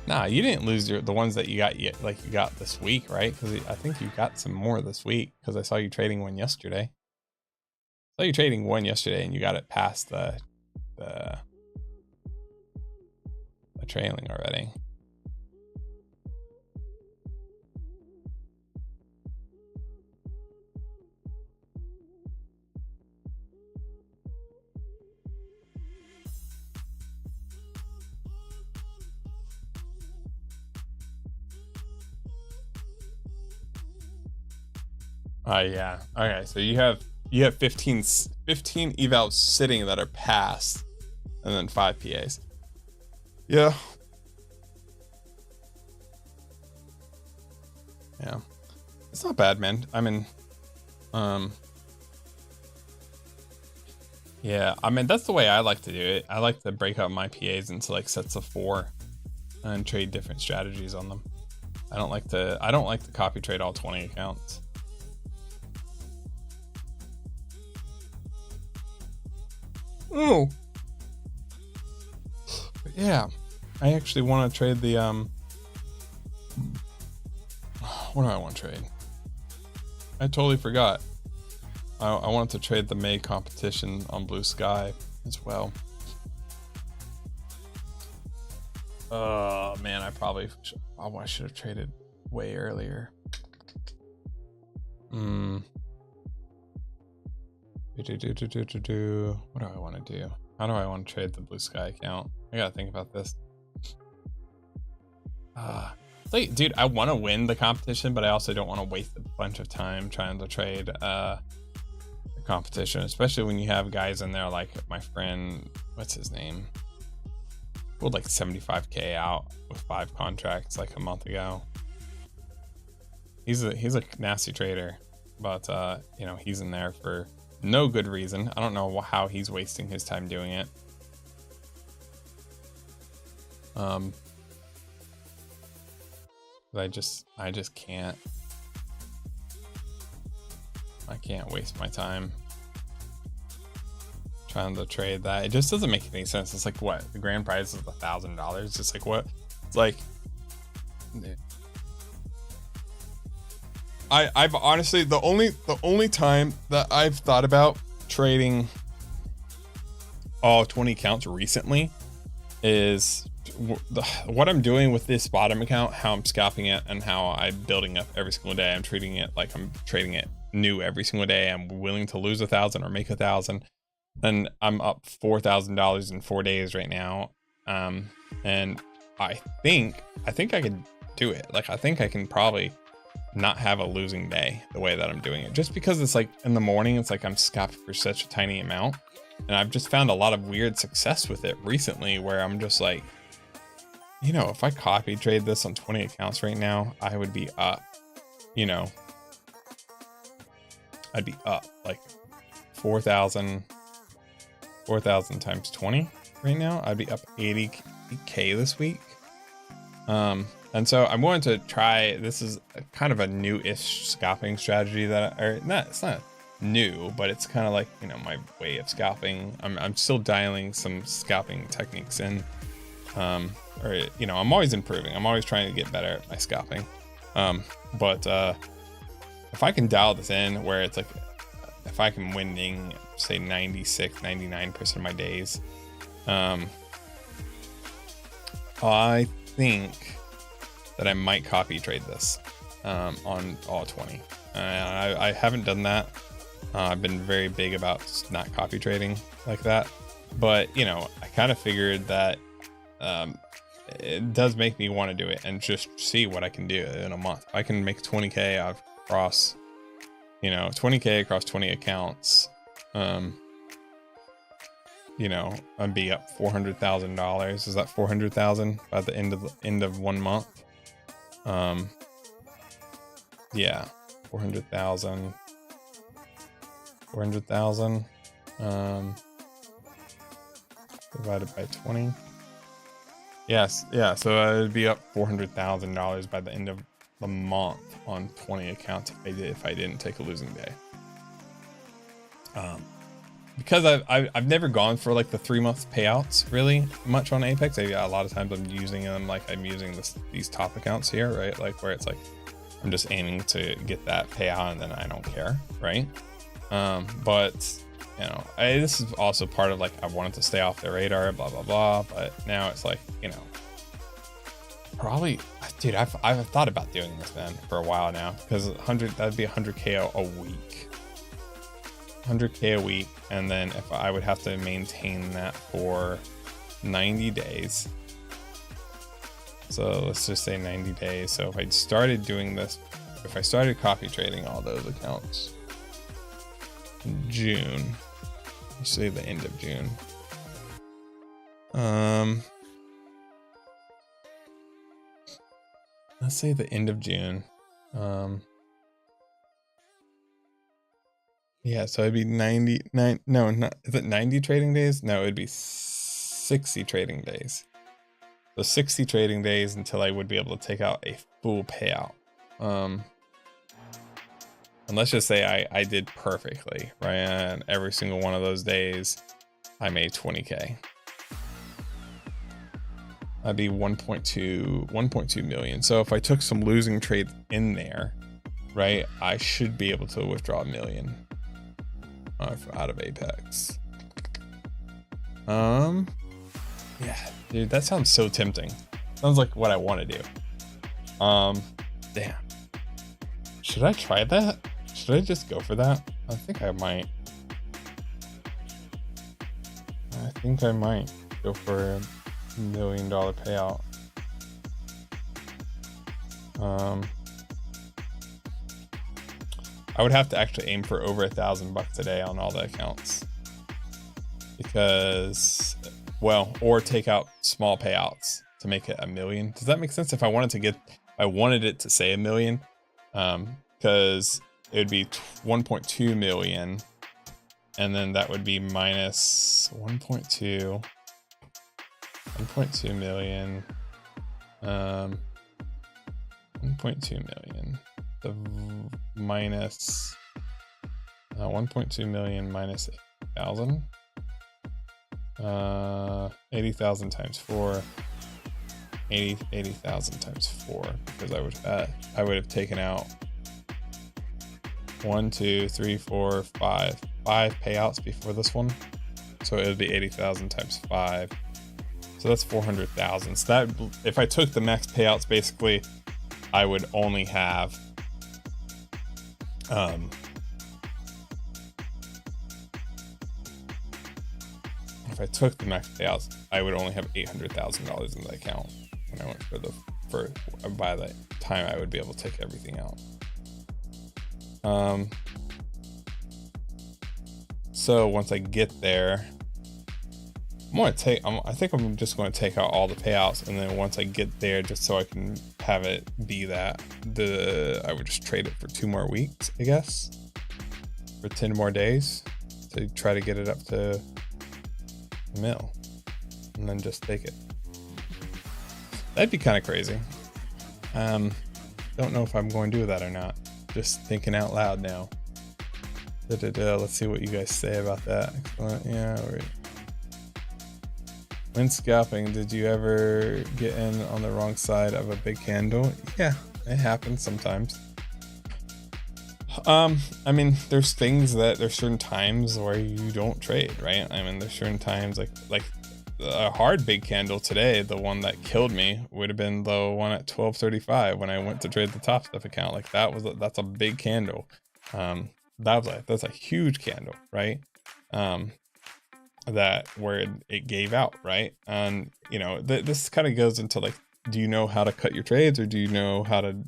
Nah, you didn't lose the ones that you got like you got this week, right? Because I think you got some more this week because I saw you trading one yesterday. I saw you trading one yesterday and you got it past the trailing already. Yeah. Okay, so you have 15 evals sitting that are passed, and then 5 PAs. Yeah. Yeah. It's not bad, man. I mean, yeah, I mean, that's the way I like to do it. I like to break up my PAs into like sets of 4 and trade different strategies on them. I don't like to copy trade all 20 accounts. Oh, but yeah, I actually want to trade the what do I want to trade? I totally forgot. I wanted to trade the May competition on Blue Sky as well. Oh man, I should have traded way earlier. What do I want to do? How do I want to trade the Blue Sky account? I gotta think about this. Like, dude, I want to win the competition, but I also don't want to waste a bunch of time trying to trade the competition, especially when you have guys in there like my friend, what's his name? Pulled like 75K out with 5 contracts like a month ago. He's a nasty trader, but you know, he's in there for no good reason. I don't know how he's wasting his time doing it. But I just can't. I can't waste my time trying to trade that. It just doesn't make any sense. It's like, what, the grand prize is $1,000. It's like, what? It's like, I've honestly, the only time that I've thought about trading all 20 accounts recently is what I'm doing with this bottom account, how I'm scalping it, and how I'm building up every single day. I'm treating it like I'm trading it new every single day. I'm willing to lose 1,000 or make 1,000, and I'm up $4,000 in 4 days right now. And I think I could do it. Like, I think I can probably not have a losing day the way that I'm doing it, just because it's like in the morning, it's like I'm scalping for such a tiny amount. And I've just found a lot of weird success with it recently where I'm just like, you know, if I copy trade this on 20 accounts right now, I would be up, you know, I'd be up like 4,000 times 20 right now. I'd be up 80K this week. And so I'm going to try, this is kind of a new-ish scalping strategy that, it's not new, but it's kind of like, you know, my way of scalping. I'm still dialing some scalping techniques in, or, you know, I'm always improving. I'm always trying to get better at my scalping. But if I can dial this in where it's like, if I can winning, say 99% of my days, I think that I might copy trade this on all 20. I haven't done that. I've been very big about not copy trading like that, but you know, I kind of figured that it does make me want to do it and just see what I can do in a month. I can make 20K across, you know, 20K across 20 accounts. You know, I'd be up $400,000. Is that 400,000 by the end of 1 month? Yeah, 400,000 divided by 20. Yes, yeah, so I'd be up $400,000 by the end of the month on 20 accounts if I didn't take a losing day. Because I've never gone for like the 3-month payouts really much on Apex. A lot of times I'm using them like I'm using these top accounts here, right? Like where it's like I'm just aiming to get that payout and then I don't care, right? But you know, this is also part of like I wanted to stay off their radar, blah blah blah. But now it's like, you know, probably, dude, I've thought about doing this, man, for a while now, because that'd be 100K a week. 100K a week, and then if I would have to maintain that for 90 days. So let's just say 90 days. So if I started doing this, if I started copy trading all those accounts in June, let's say the end of June. Let's say the end of June. Yeah, so it'd be 99, no, not, is it 90 trading days? No, it'd be 60 trading days. So 60 trading days until I would be able to take out a full payout. And let's just say I did perfectly, right? And every single one of those days, I made 20K. That'd be 1.2 million. So if I took some losing trades in there, right, I should be able to withdraw $1 million. out of Apex. Yeah, dude, that sounds so tempting. Sounds like what I want to do. Damn. Should I try that? Should I just go for that? I think I might. I think I might go for $1 million payout. I would have to actually aim for over $1,000 a day on all the accounts, because, well, or take out small payouts to make it $1 million. Does that make sense? If I wanted it to say $1 million, because it would be 1.2 million, and then that would be minus 1.2 million, 1.2 million, the minus 1.2 million minus 8,000, 80,000 times 4, 80,000 times 4, because I would have taken out 1, 2, 3, 4, 5 payouts before this one, so it would be 80,000 times 5, so that's 400,000. So that, if I took the max payouts, basically I would only have if I took the max payouts, I would only have $800,000 in the account when I went by the time I would be able to take everything out. So once I get there, I think I'm just going to take out all the payouts, and then once I get there, just so I can have it be that, I would just trade it for 2 more weeks, I guess, for 10 more days to try to get it up to $1 million, and then just take it. That'd be kind of crazy. Don't know if I'm going to do that or not. Just thinking out loud now. Let's see what you guys say about that. Excellent. Yeah. Right. When scalping, did you ever get in on the wrong side of a big candle? Yeah, it happens sometimes. I mean, there's certain times where you don't trade, right? I mean, there's certain times like a hard big candle today, the one that killed me would have been the one at 12.35 when I went to trade the Top Step account. Like that's a big candle. That's a huge candle, right? That where it gave out, right? And you know, this kind of goes into like, do you know how to cut your trades, or do you know how to,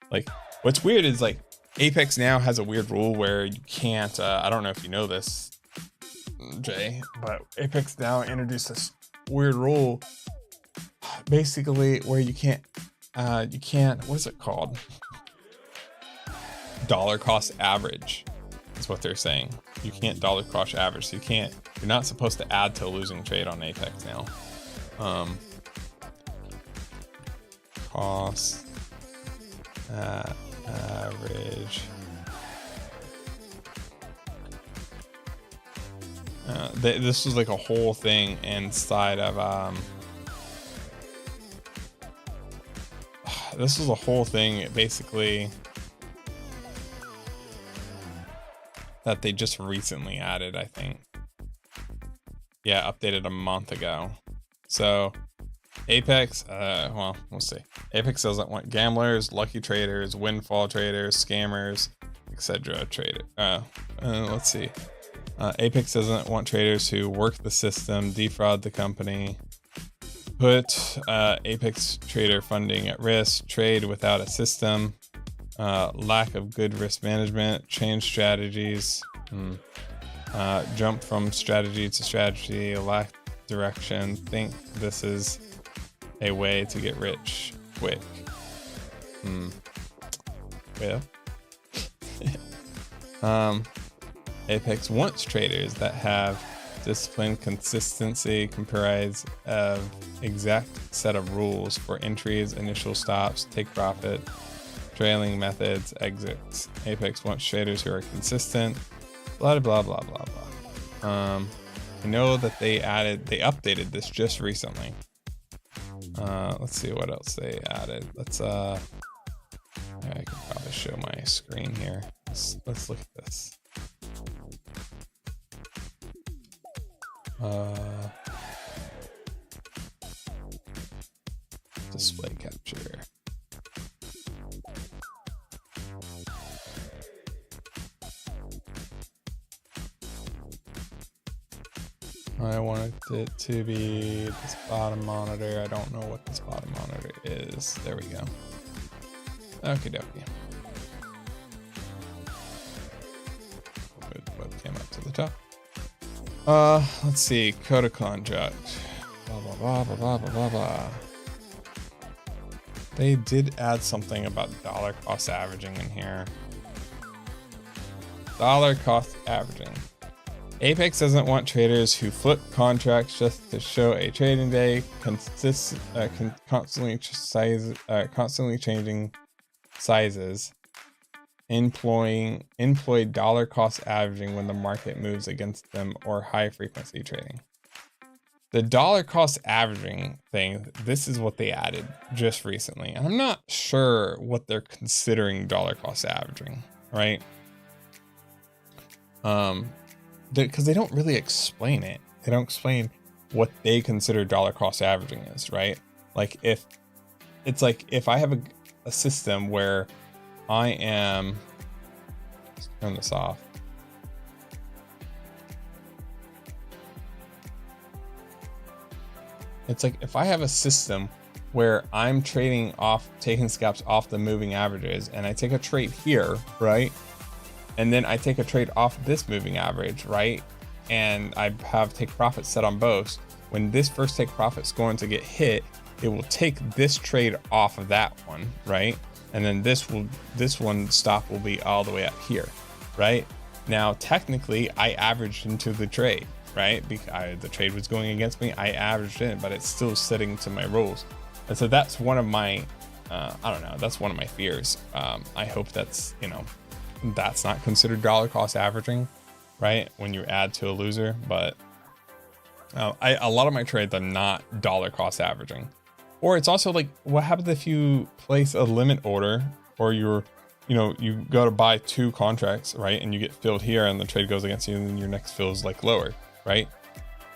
like, what's weird is like Apex now has a weird rule where you can't, I don't know if you know this, Jay, but Apex now introduced this weird rule basically where you can't, what is it called? Dollar cost average is what they're saying. You can't dollar cost average, so you're not supposed to add to a losing trade on Apex now. Cost average. This was like a whole thing inside of this was a whole thing basically that they just recently added, I think. Yeah, updated a month ago. So Apex, well, we'll see. Apex doesn't want gamblers, lucky traders, windfall traders, scammers, etc. Let's see. Apex doesn't want traders who work the system, defraud the company, put Apex trader funding at risk, trade without a system, lack of good risk management, change strategies, jump from strategy to strategy, lack direction, think this is a way to get rich quick. Well, Apex wants traders that have discipline, consistency, comprised of exact set of rules for entries, initial stops, take profit, trailing methods, exits. Apex wants traders who are consistent, blah, blah, blah, blah, blah. I know that they updated this just recently. Let's see what else they added. I can probably show my screen here. Let's look at this. Display capture. I want it to be this bottom monitor. I don't know what this bottom monitor is. There we go. Okie dokie. Move the webcam up to the top. Let's see. Code of contract. Blah, blah, blah, blah, blah, blah, blah, blah. They did add something about dollar cost averaging in here. Dollar cost averaging. Apex doesn't want traders who flip contracts just to show a trading day, constantly changing sizes, employ dollar cost averaging when the market moves against them, or high frequency trading. The dollar cost averaging thing, this is what they added just recently. And I'm not sure what they're considering dollar cost averaging, right? Because they don't really explain it. They don't explain what they consider dollar cost averaging is, right? Like if I have a system where I am, let's turn this off. It's like if I have a system where I'm trading off, taking scalps off the moving averages, and I take a trade here, right? And then I take a trade off this moving average, right? And I have take profit set on both. When this first take profit is going to get hit, it will take this trade off of that one, right? And then this one stop will be all the way up here, right? Now, technically, I averaged into the trade, right? Because the trade was going against me, I averaged in, but it's still sitting to my rules. And so that's one of my, I don't know, that's one of my fears. I hope that's, that's not considered dollar cost averaging, right? When you add to a loser, but a lot of my trades are not dollar cost averaging. Or it's also like, what happens if you place a limit order, or you go to buy 2 contracts, right? And you get filled here and the trade goes against you, and then your next fill is like lower, right?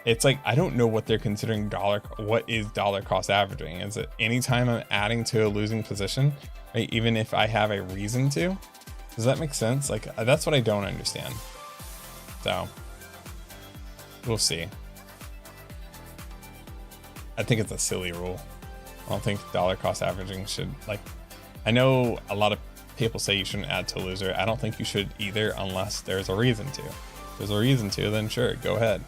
It's like, I don't know what they're considering what is dollar cost averaging? Is it anytime I'm adding to a losing position, right? Even if I have a reason to? Does that make sense? Like, that's what I don't understand. So we'll see. I think it's a silly rule. I don't think dollar cost averaging should, like, I know a lot of people say you shouldn't add to loser. I don't think you should either, unless there's a reason to. If there's a reason to, then sure, go ahead.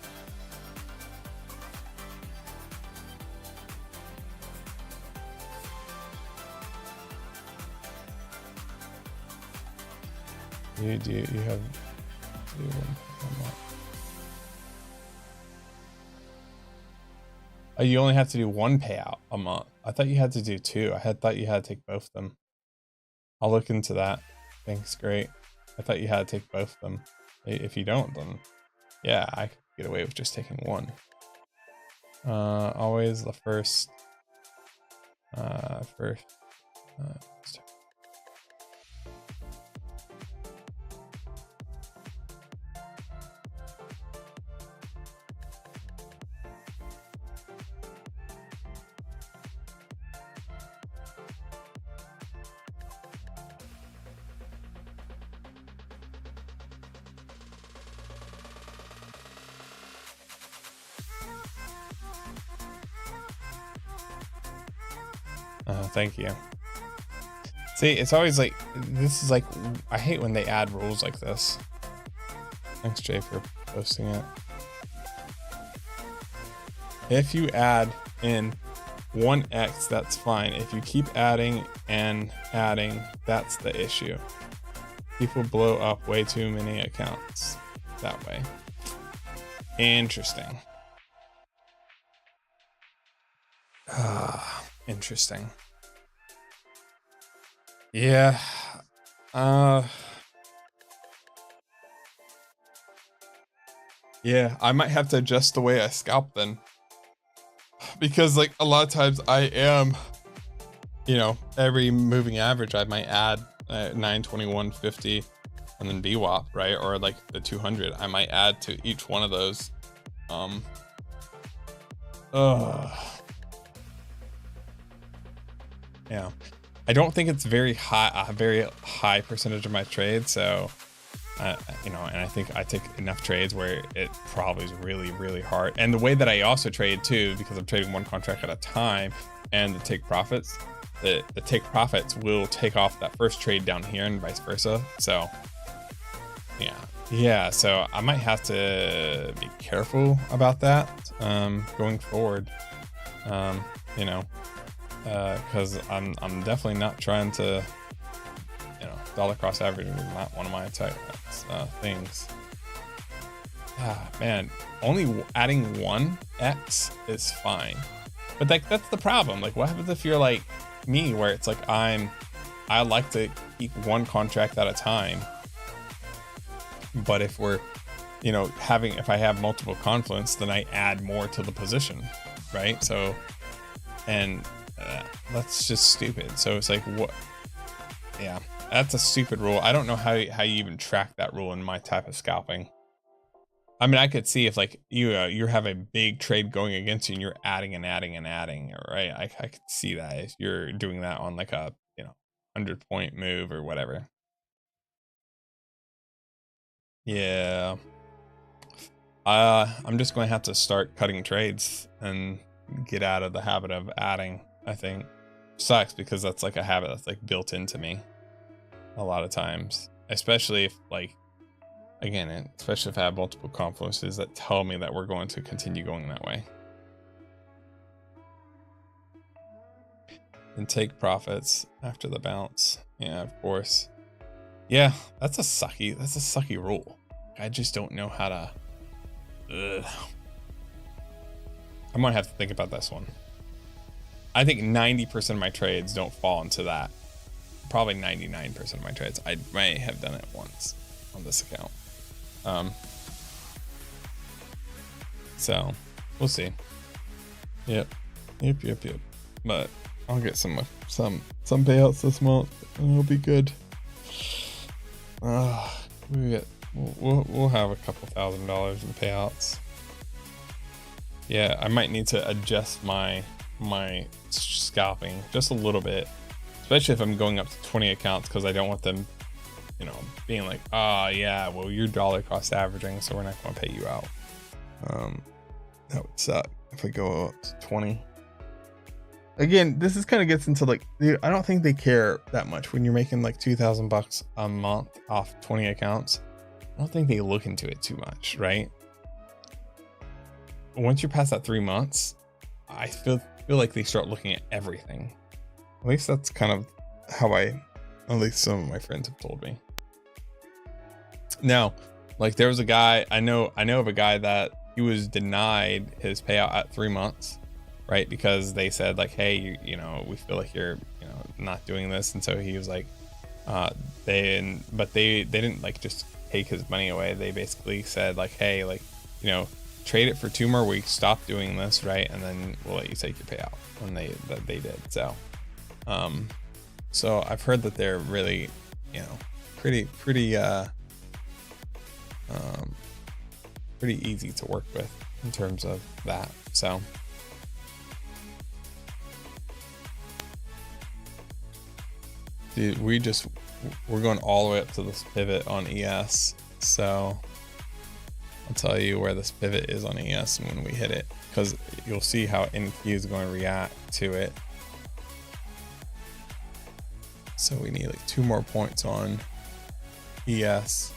You have oh, you only have to do 1 payout a month. I thought you had to do 2. I thought you had to take both of them. I'll look into that. Thanks, great. I thought you had to take both of them. If you don't, then yeah, I could get away with just taking 1. Always the first. Thank you. See, it's always like, this is like, I hate when they add rules like this. Thanks, Jay, for posting it. If you add in 1x, that's fine. If you keep adding and adding, that's the issue. People blow up way too many accounts that way. Interesting. Interesting. Yeah. Yeah, I might have to adjust the way I scalp then. Because like a lot of times I am, every moving average I might add 921.50 and then VWAP, right? Or like the 200, I might add to each one of those Yeah, I don't think it's very high, a very high percentage of my trades. So, you know, and I think I take enough trades where it probably is really, really hard. And the way that I also trade too, because I'm trading one contract at a time, and the take profits, the take profits will take off that first trade down here and vice versa. So, yeah. So I might have to be careful about that going forward. You know. Because I'm definitely not trying to, you know, dollar cost averaging is not one of my things. Man, only adding 1x is fine, but that's the problem. Like, what happens if you're like me, where it's like I like to keep one contract at a time, but if we're, you know, if I have multiple confluence, then I add more to the position, right? So, and that's just stupid. So it's like, what? Yeah, that's a stupid rule. I don't know how you even track that rule in my type of scalping. I mean, I could see if like you have a big trade going against you and you're adding and adding and adding, right? I could see that if you're doing that on like a, you know, 100-point move or whatever. Yeah. I'm just going to have to start cutting trades and get out of the habit of adding, I think. Sucks because that's like a habit that's like built into me a lot of times, especially if like, again, especially if I have multiple confluences that tell me that we're going to continue going that way. And take profits after the bounce. Yeah, of course. Yeah, that's a sucky rule. I just don't know how to. I might have to think about this one. I think 90% of my trades don't fall into that. Probably 99% of my trades. I may have done it once on this account. So we'll see. Yep. But I'll get some payouts this month, and it'll be good. We'll have a couple $1,000s in payouts. Yeah, I might need to adjust my scalping just a little bit, especially if I'm going up to 20 accounts, because I don't want them, you know, being like, oh yeah, well, you're dollar cost averaging, so we're not going to pay you out. That would suck if I go up to 20. Again, this is kind of gets into like, I don't think they care that much when you're making like $2,000 a month off 20 accounts. I don't think they look into it too much, right? Once you're past that 3 months, I feel like they start looking at everything. At least that's kind of how at least some of my friends have told me. Now, like there was a guy, I know of a guy that he was denied his payout at 3 months, right? Because they said like, hey, you know, we feel like you're, you know, not doing this. And so he was like, they didn't like just take his money away. They basically said like, hey, like, you know, trade it for 2 more weeks, stop doing this, right? And then we'll let you take your payout. And they did. So, so I've heard that they're really, you know, pretty easy to work with in terms of that. So dude, we're going all the way up to this pivot on ES. So I'll tell you where this pivot is on ES when we hit it, because you'll see how NQ is going to react to it. So we need like 2 more points on ES,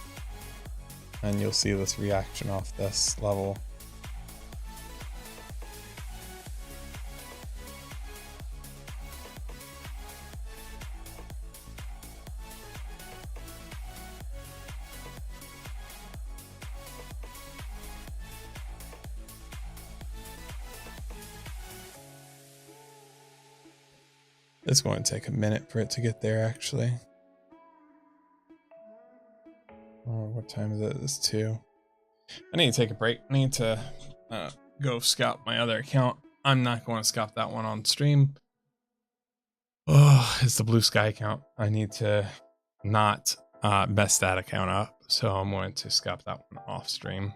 and you'll see this reaction off this level. It's going to take a minute for it to get there, actually. Oh, what time is it? It's 2. I need to take a break. I need to go scout my other account. I'm not going to scout that one on stream. Oh, it's the Blue Sky account. I need to not mess that account up. So I'm going to scout that one off stream.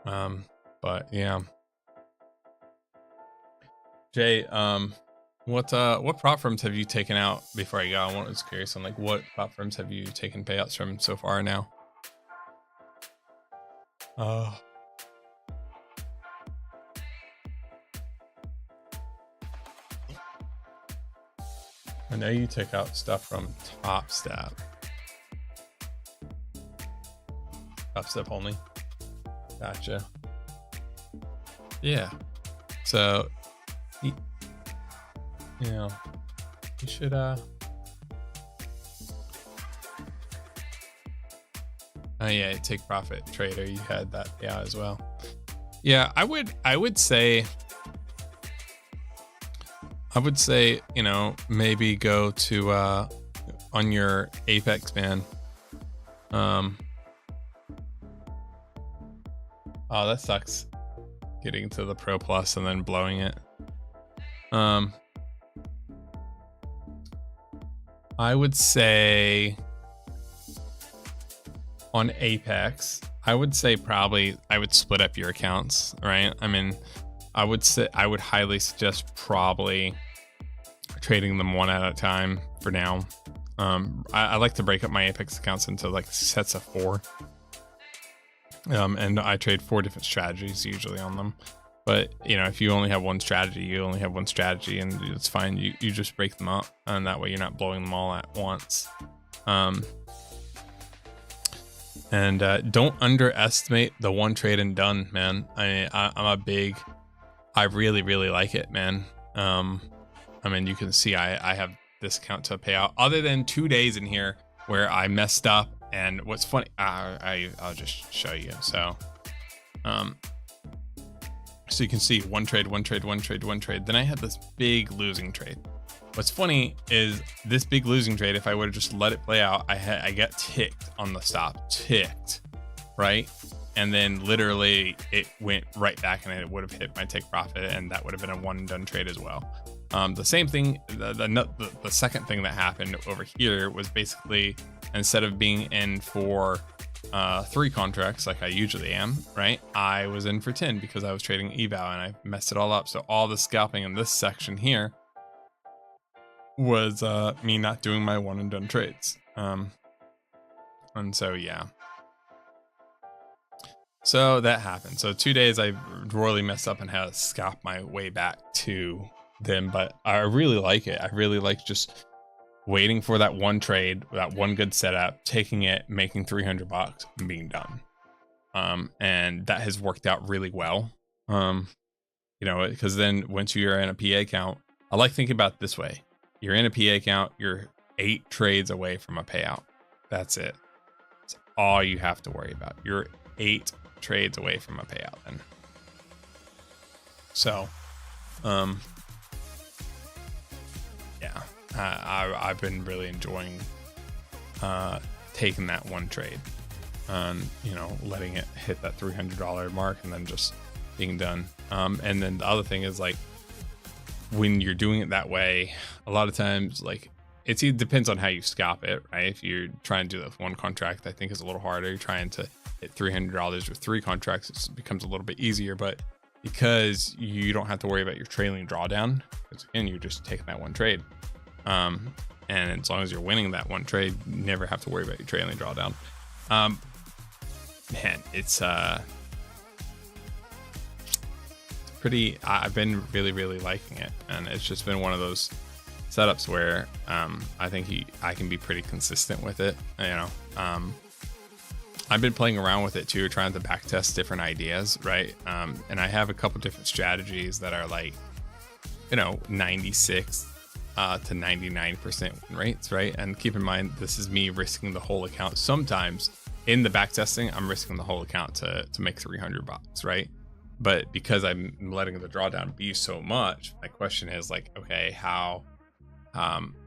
But yeah. Jay, what prop firms have you taken out before I go? I was curious on like what prop firms have you taken payouts from so far now? I know you took out stuff from Top Step. Top Step only. Gotcha. Yeah. So, you should oh yeah, take profit trader. You had that as well. Yeah, I would say maybe go to on your Apex ban. Oh, that sucks. Getting to the Pro Plus and then blowing it. I would say on Apex, I would say probably I would split up your accounts, right? I mean, I would highly suggest probably trading them one at a time for now. I like to break up my Apex accounts into like sets of 4. And I trade 4 different strategies usually on them. But if you only have one strategy, you only have one strategy, and it's fine. You just break them up, and that way you're not blowing them all at once. And don't underestimate the one trade and done, man. I really like it, man. I mean, you can see I have this account to pay out, other than 2 days in here where I messed up. And what's funny, I'll just show you. So you can see one trade. Then I had this big losing trade. What's funny is this big losing trade, if I would have just let it play out, I got ticked on the stop, right? And then literally it went right back, and it would have hit my take profit, and that would have been a one and done trade as well. The same thing, the second thing that happened over here was basically, instead of being in for 3 contracts like I usually am, right? I was in for 10 because I was trading eval, and I messed it all up. So all the scalping in this section here was me not doing my one and done trades. And so yeah. So that happened. So 2 days I royally messed up and had to scalp my way back to them, but I really like it. I really like just waiting for that one trade, that one good setup, taking it, making $300 and being done. And that has worked out really well. Because then once you're in a PA account, I like thinking about it this way. You're in a PA account, you're 8 trades away from a payout. That's it. That's all you have to worry about. You're 8 trades away from a payout then. So, yeah, I've been really enjoying taking that one trade and letting it hit that $300 mark and then just being done. And then the other thing is, like, when you're doing it that way, a lot of times, like, it depends on how you scalp it, right? If you're trying to do that with one contract, I think it's a little harder. You're trying to hit $300 with 3 contracts, it becomes a little bit easier. But because you don't have to worry about your trailing drawdown, because again, you're just taking that one trade. And as long as you're winning that one trade, you never have to worry about your trailing drawdown. Man, it's pretty, I've been really liking it, and it's just been one of those setups where I think I can be pretty consistent with it. I've been playing around with it too, trying to back test different ideas, right? And I have a couple different strategies that are like 96 to 99% win rates, right? And keep in mind, this is me risking the whole account. Sometimes in the back testing, I'm risking the whole account to make $300, right? But because I'm letting the drawdown be so much, my question is like, okay, how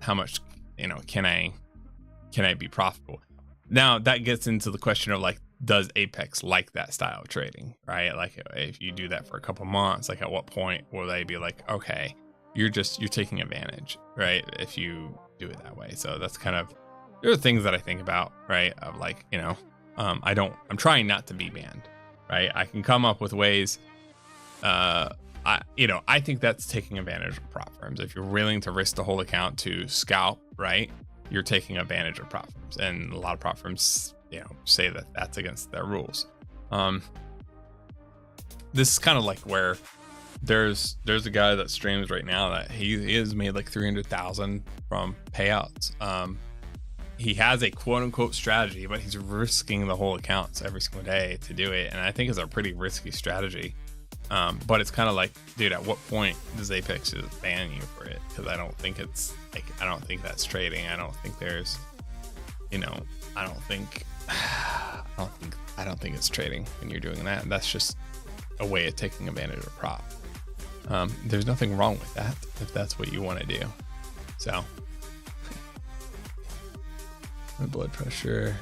much can I be profitable? Now that gets into the question of, like, does Apex like that style of trading, right? Like, if you do that for a couple months, like, at what point will they be like, okay, you're taking advantage, right? If you do it that way. So that's kind of, there are things that I think about, right? Of like, I'm trying not to be banned, right? I can come up with ways I think that's taking advantage of prop firms. If you're willing to risk the whole account to scalp, right, you're taking advantage of prop firms, and a lot of prop firms, say that that's against their rules. This is kind of like where there's a guy that streams right now that he has made like 300,000 from payouts. He has a quote unquote strategy, but he's risking the whole accounts every single day to do it, and I think it's a pretty risky strategy. But it's kind of like, dude, at what point does Apex just ban you for it? Because I don't think it's like, I don't think that's trading. I don't think there's, I don't think it's trading when you're doing that. That's just a way of taking advantage of prop. There's nothing wrong with that if that's what you want to do. So, my blood pressure.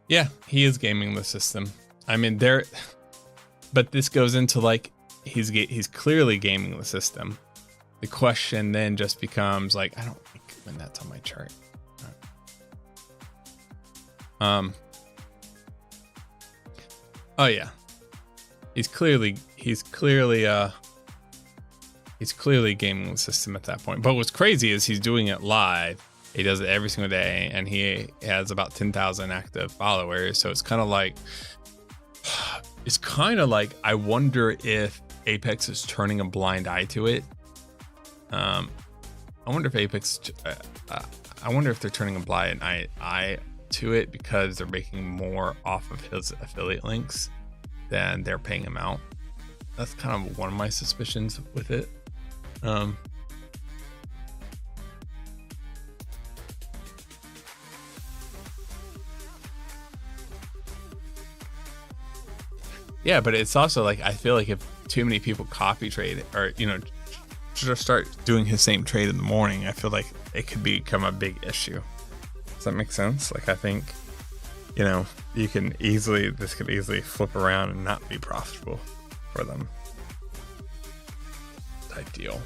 Yeah, he is gaming the system. I mean, but this goes into like, he's clearly gaming the system. The question then just becomes like, I don't think when that's on my chart. Oh yeah, he's clearly gaming the system at that point. But what's crazy is he's doing it live. He does it every single day, and he has about 10,000 active followers. So it's kind of like, I wonder if Apex is turning a blind eye to it. I wonder if they're turning a blind eye to it because they're making more off of his affiliate links than they're paying him out. That's kind of one of my suspicions with it. Yeah, but it's also like, I feel like if too many people copy trade or, just start doing his same trade in the morning, I feel like it could become a big issue. Does that make sense? Like, I think, this could easily flip around and not be profitable for them type deal.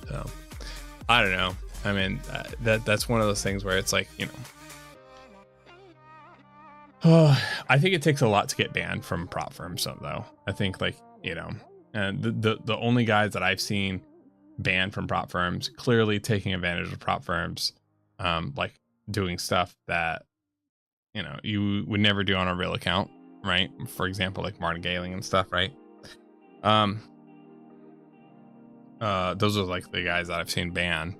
So, I don't know. I mean, that's one of those things where it's like, I think it takes a lot to get banned from prop firms, though. I think and the only guys that I've seen banned from prop firms clearly taking advantage of prop firms, like doing stuff that you would never do on a real account, right? For example, like martingaling and stuff, right? Those are like the guys that I've seen banned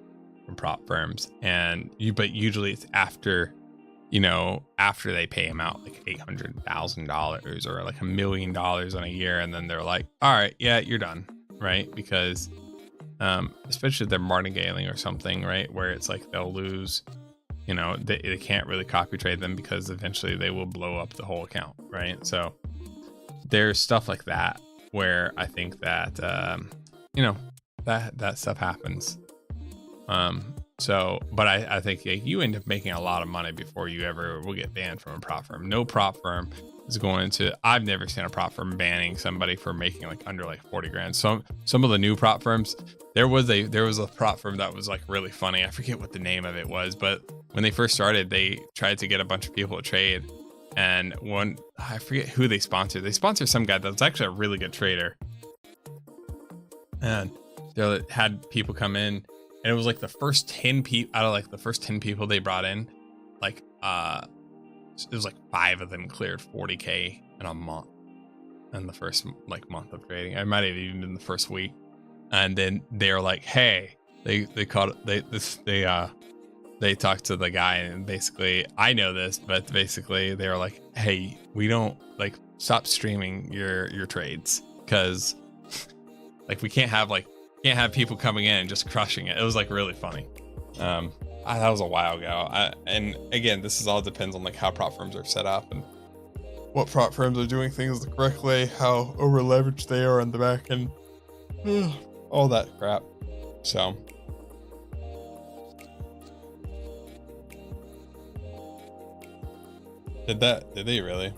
from prop firms, but usually it's after they pay him out like $800,000 or like $1 million in a year, and then they're like, all right, yeah, you're done, right? Because especially if they're martingaling or something, right, where it's like they'll lose, they can't really copy trade them because eventually they will blow up the whole account, right? So there's stuff like that where I think that that stuff happens. But I think you end up making a lot of money before you ever will get banned from a prop firm. No prop firm is going to, I've never seen a prop firm banning somebody for making like under like 40 grand. Some of the new prop firms, there was a prop firm that was like really funny. I forget what the name of it was, but when they first started, they tried to get a bunch of people to trade. And I forget who they sponsored. They sponsored some guy that's actually a really good trader. And they had people come in, and it was like the first 10 people out of like the first 10 people they brought in, like it was like 5 of them cleared 40K in a month in the first like month of trading. I might have even been the first week. And then they're like, hey, they talked to the guy, and basically, I know this, but basically they were like, hey, we don't like, stop streaming your trades, because like we can't have people coming in and just crushing it. It was like really funny. That was a while ago. And again, this is all depends on like how prop firms are set up and what prop firms are doing things the correct way, how over leveraged they are on the back end, all that crap. So did they really?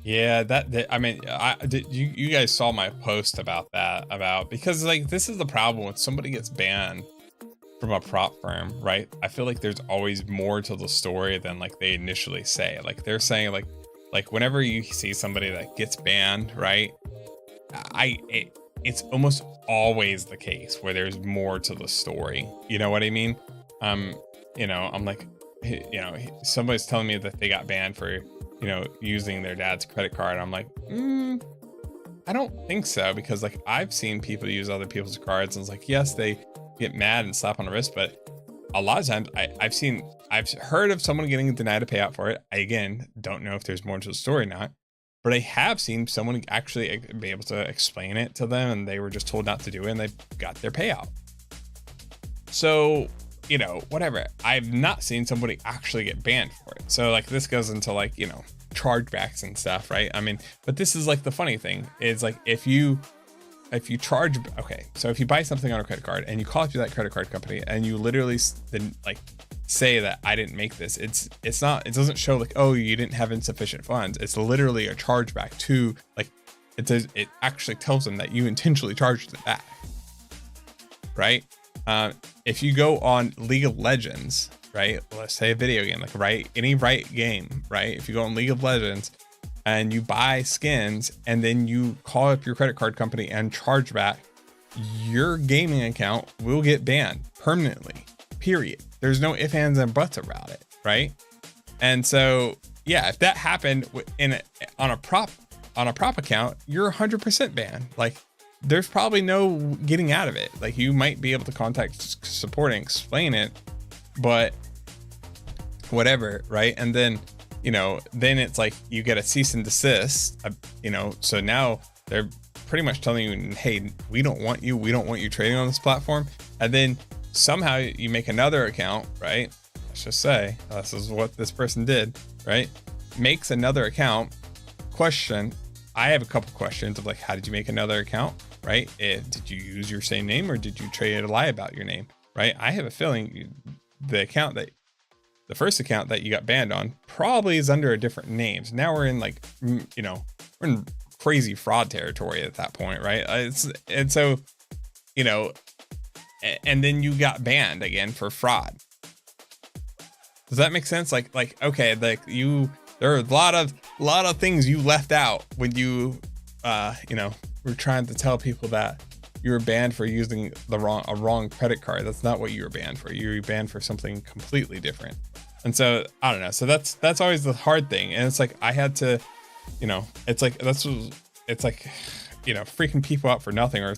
Yeah, I mean, you guys saw my post about that, because like this is the problem when somebody gets banned from a prop firm, right? I feel like there's always more to the story than like they initially say. Like they're saying like whenever you see somebody that gets banned, right? It's almost always the case where there's more to the story. You know what I mean? You know, I'm like, you know, somebody's telling me that they got banned for, you know, using their dad's credit card. I'm like, I don't think so, because like I've seen people use other people's cards, and it's like, yes, they get mad and slap on the wrist, but a lot of times I've heard of someone getting denied a payout for it. I, again, don't know if there's more to the story or not, but I have seen someone actually be able to explain it to them, and they were just told not to do it, and they got their payout. So, you know, whatever. I've not seen somebody actually get banned for it. So like this goes into like, you know, chargebacks and stuff, right? I mean, but this is like the funny thing is like if you charge, okay, so if you buy something on a credit card and you call up to that credit card company and you literally like say that I didn't make this, it's not, it doesn't show like, oh, you didn't have insufficient funds. It's literally a chargeback to like, it actually tells them that you intentionally charged it back, right? If you go on League of Legends, right? Let's say a video game, like any game, right? If you go on League of Legends and you buy skins and then you call up your credit card company and charge back, your gaming account will get banned permanently, period. There's no ifs, ands, and buts about it, right? And so, yeah, if that happened on a prop account, you're 100% banned. Like, there's probably no getting out of it. Like, you might be able to contact support and explain it, but whatever, right? And then, you know, then it's like you get a cease and desist, you know, so now they're pretty much telling you, hey, we don't want you trading on this platform. And then somehow you make another account, right? Let's just say this is what this person did, right? Makes another account. Question, I have a couple questions of like, how did you make another account, right? Did you use your same name or did you trade a lie about your name, right? I have a feeling the first account that you got banned on probably is under a different name. So now we're in like, you know, we're in crazy fraud territory at that point, right? And so, you know, and then you got banned again for fraud. Does that make sense? Like, okay, like there are a lot of things you left out when you, you know, were trying to tell people that you were banned for using a wrong credit card. That's not what you were banned for. You were banned for something completely different. And so I don't know. So that's always the hard thing. And it's like I had to, you know, it's like it's like, you know, freaking people out for nothing, or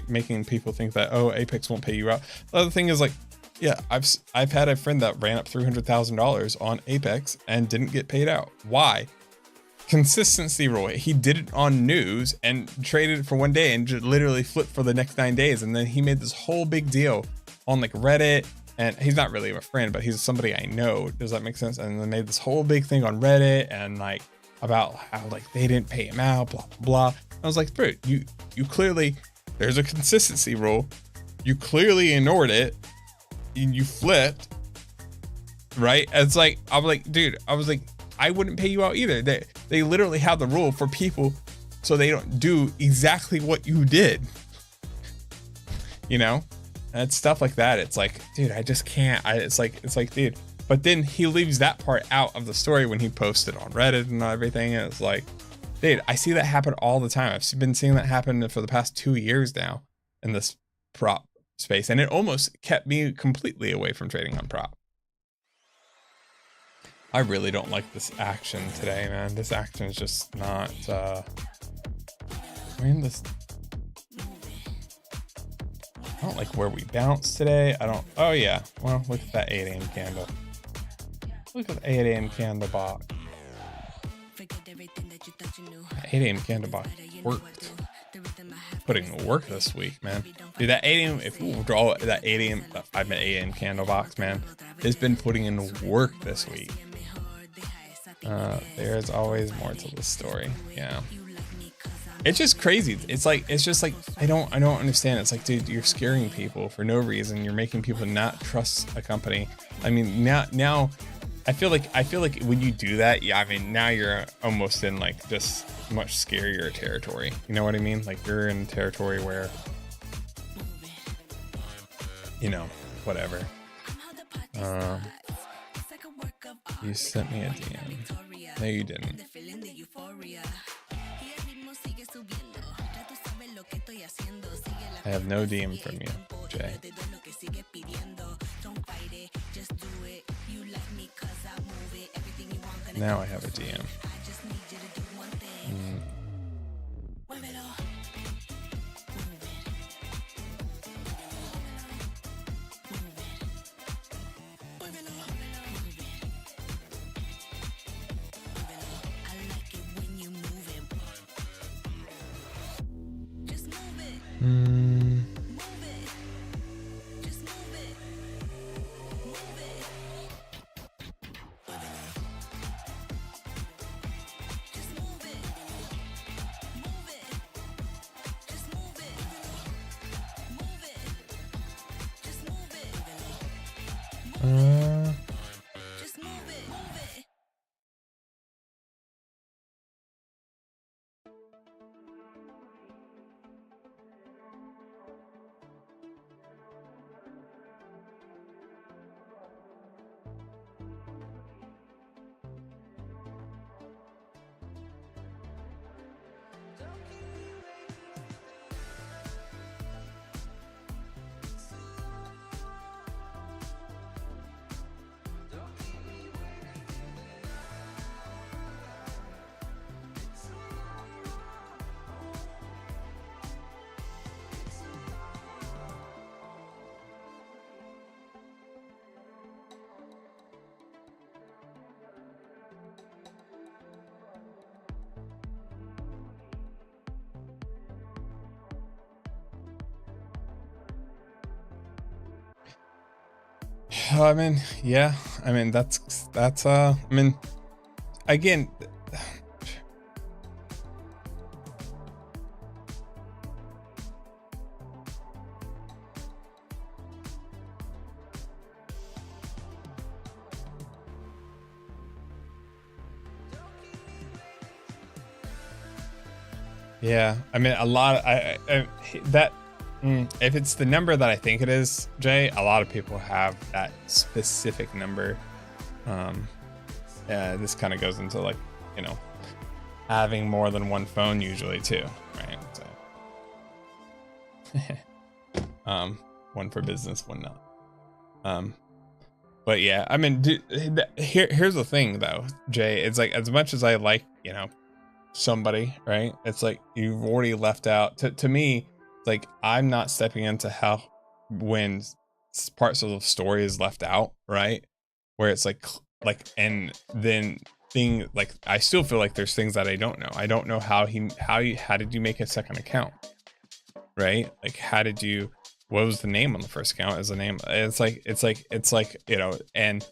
making people think that, oh, Apex won't pay you out. The other thing is like, yeah, I've had a friend that ran up $300,000 on Apex and didn't get paid out. Why? Consistency rule. He did it on news and traded it for one day and just literally flipped for the next 9 days. And then he made this whole big deal on like Reddit, and he's not really a friend, but he's somebody I know. Does that make sense? And they made this whole big thing on Reddit and like about how like they didn't pay him out, blah, blah, blah. I was like, bro, you clearly, there's a consistency rule. You clearly ignored it and you flipped, right? And it's like, I was like, dude, I wouldn't pay you out either. They literally have the rule for people so they don't do exactly what you did, you know? And stuff like that. It's like, dude, I just can't. It's like, dude. But then he leaves that part out of the story when he posted on Reddit and everything. And it's like, dude, I see that happen all the time. I've been seeing that happen for the past 2 years now in this prop space. And it almost kept me completely away from trading on prop. I really don't like this action today, man. This action is just not, I mean, I don't like where we bounced today. Oh yeah, well, look at that 8 a.m. candle. Look at the 8 a.m. candle box. 8 a.m. candle box worked. Putting in work this week, man. Dude, that 8 a.m., if we draw that 8 a.m., that 5 minute 8 a.m. candle box, man, it's been putting in work this week. There's always more to the story. Yeah. It's just crazy. It's just like, I don't understand. It's like, dude, you're scaring people for no reason. You're making people not trust a company. I mean, now I feel like when you do that, yeah, I mean, now you're almost in like just much scarier territory. You know what I mean? Like you're in territory where, you know, whatever. You sent me a DM. No, you didn't. I have no DM from you, Jay. Now I have a DM. I mean, yeah, I mean, that's, I mean, again, yeah, I mean, a lot, if it's the number that I think it is, Jay, a lot of people have that specific number. This kind of goes into like, you know, having more than one phone usually too, right? So, one for business, one not. But yeah, I mean, here's the thing though, Jay. It's like, as much as I like, you know, somebody, right? It's like you've already left out. To me, like I'm not stepping into how when parts of the story is left out, right? Where it's like, and then like I still feel like there's things that I don't know. I don't know how did you make a second account, right? Like what was the name on the first account? Is the name? It's like you know, and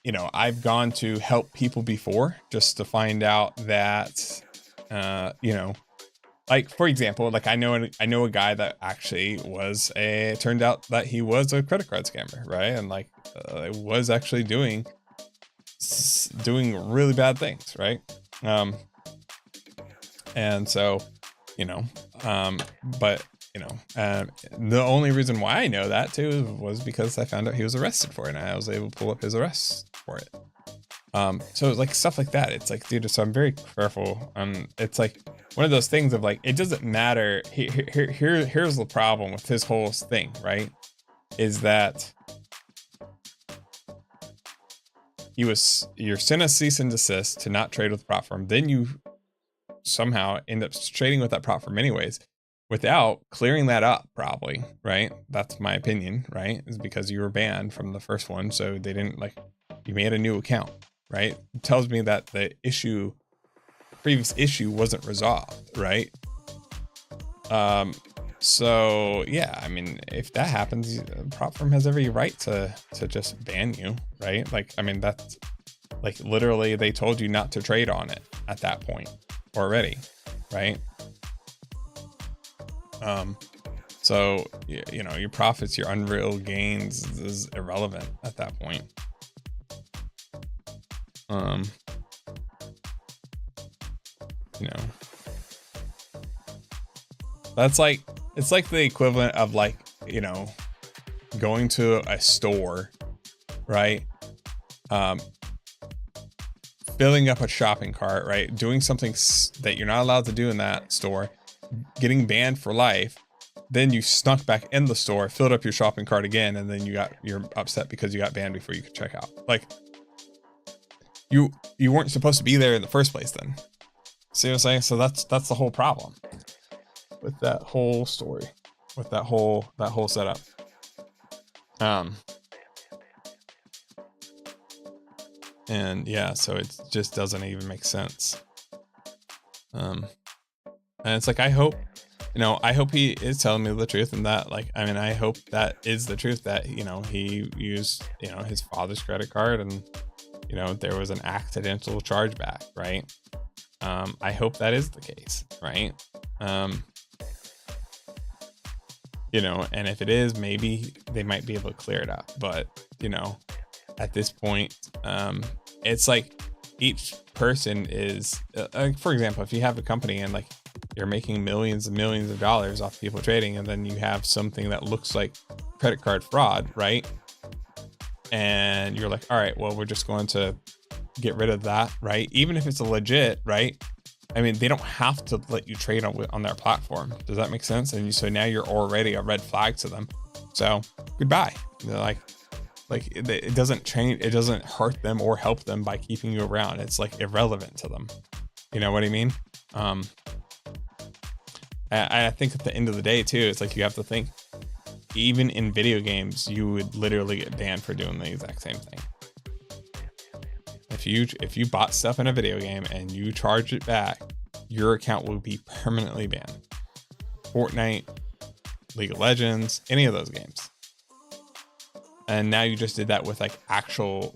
you know, I've gone to help people before just to find out that you know, like for example, like I know a guy that actually turned out that he was a credit card scammer, right? And like was actually doing really bad things, right? And so, you know, but you know, the only reason why I know that too was because I found out he was arrested for it, and I was able to pull up his arrest for it. So like stuff like that, it's like, dude, so I'm very careful. It's like one of those things of like, it doesn't matter. Here's the problem with his whole thing, right? Is that you're sent a cease and desist to not trade with the platform, then you somehow end up trading with that platform anyways, without clearing that up, probably, right? That's my opinion, right? Is because you were banned from the first one, so they didn't like, you made a new account, right? It tells me that the previous issue wasn't resolved, right? So yeah, I mean, if that happens, the platform has every right to just ban you, right? Like, I mean, that's like literally they told you not to trade on it at that point already, right? So you know, your profits, your unreal gains is irrelevant at that point. You know, that's like, it's like the equivalent of like, you know, going to a store, right? Filling up a shopping cart, right? Doing something that you're not allowed to do in that store, getting banned for life. Then you snuck back in the store, filled up your shopping cart again, and then you're upset because you got banned before you could check out. Like, you weren't supposed to be there in the first place then. See what I'm saying? So that's the whole problem with that whole story, with that whole setup. And yeah, so it just doesn't even make sense. And it's like, I hope, you know, I hope he is telling me the truth, and that, like, I mean, I hope that is the truth, that, you know, he used, you know, his father's credit card, and, you know, there was an accidental chargeback, right? I hope that is the case, right? You know, and if it is, maybe they might be able to clear it up. But, you know, at this point, it's like each person is, for example, if you have a company and like you're making millions and millions of dollars off people trading, and then you have something that looks like credit card fraud, right? And you're like, all right, well, we're just going to get rid of that, right? Even if it's a legit, right? I mean, they don't have to let you trade on their platform. Does that make sense? And so now you're already a red flag to them. So goodbye. They're like it doesn't change. It doesn't hurt them or help them by keeping you around. It's like irrelevant to them. You know what I mean? I think at the end of the day too, it's like, you have to think, even in video games, you would literally get banned for doing the exact same thing. If you bought stuff in a video game and you charge it back, your account will be permanently banned. Fortnite, League of Legends, any of those games. And now you just did that with like actual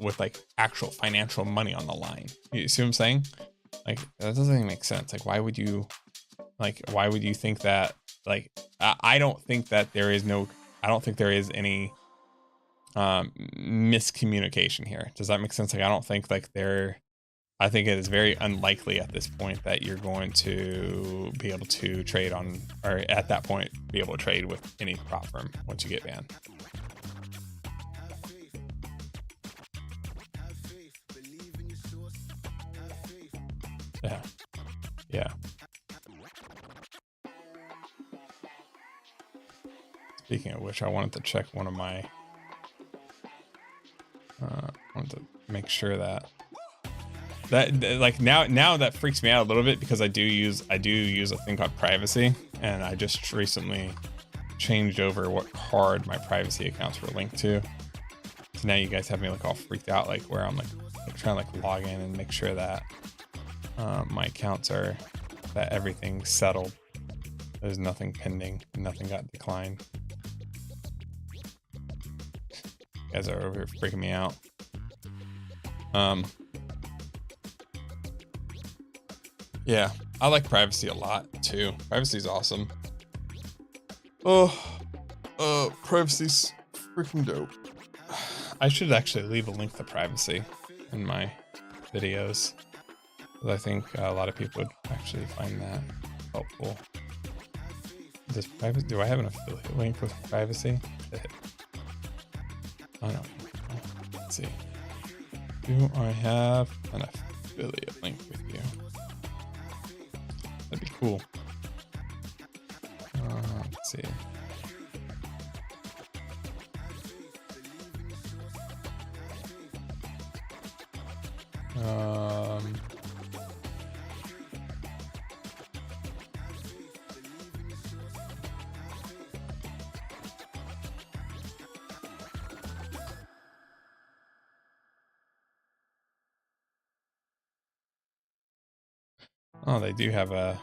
financial money on the line. You see what I'm saying? Like, that doesn't even make sense. Like, why would you think that? Like, I don't think that there is any miscommunication here. Does that make sense? Like, I don't think I think it is very unlikely at this point that you're going to be able to trade on, or at that point be able to trade with any prop firm once you get banned. Yeah. Speaking of which, I wanted to check one of my, I wanted to make sure that like now that freaks me out a little bit, because I do use a thing called privacy, and I just recently changed over what card my privacy accounts were linked to. So now you guys have me like all freaked out, like where I'm like trying to like log in and make sure that my accounts that everything's settled. There's nothing pending, nothing got declined. You guys are over here freaking me out. Yeah, I like privacy a lot too. Privacy is awesome. Privacy's freaking dope. I should actually leave a link to privacy in my videos, because I think a lot of people would actually find that helpful. Do I have an affiliate link with privacy? Oh no. Let's see. Do I have an affiliate link with you? That'd be cool. Let's see. Oh, they do have a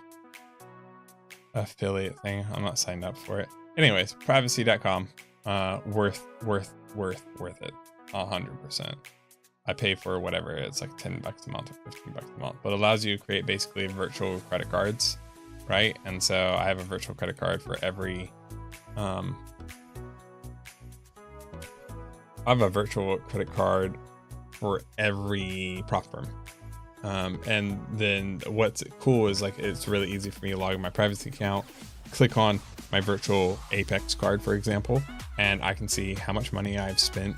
affiliate thing. I'm not signed up for it. Anyways, privacy.com. Worth it. 100%. I pay for whatever. It's like $10 a month or $15 a month, but it allows you to create basically virtual credit cards, right? And so I have a virtual credit card for every, I have a virtual credit card for every prop firm. And then what's cool is like, it's really easy for me to log in my privacy account, click on my virtual Apex card, for example, and I can see how much money I've spent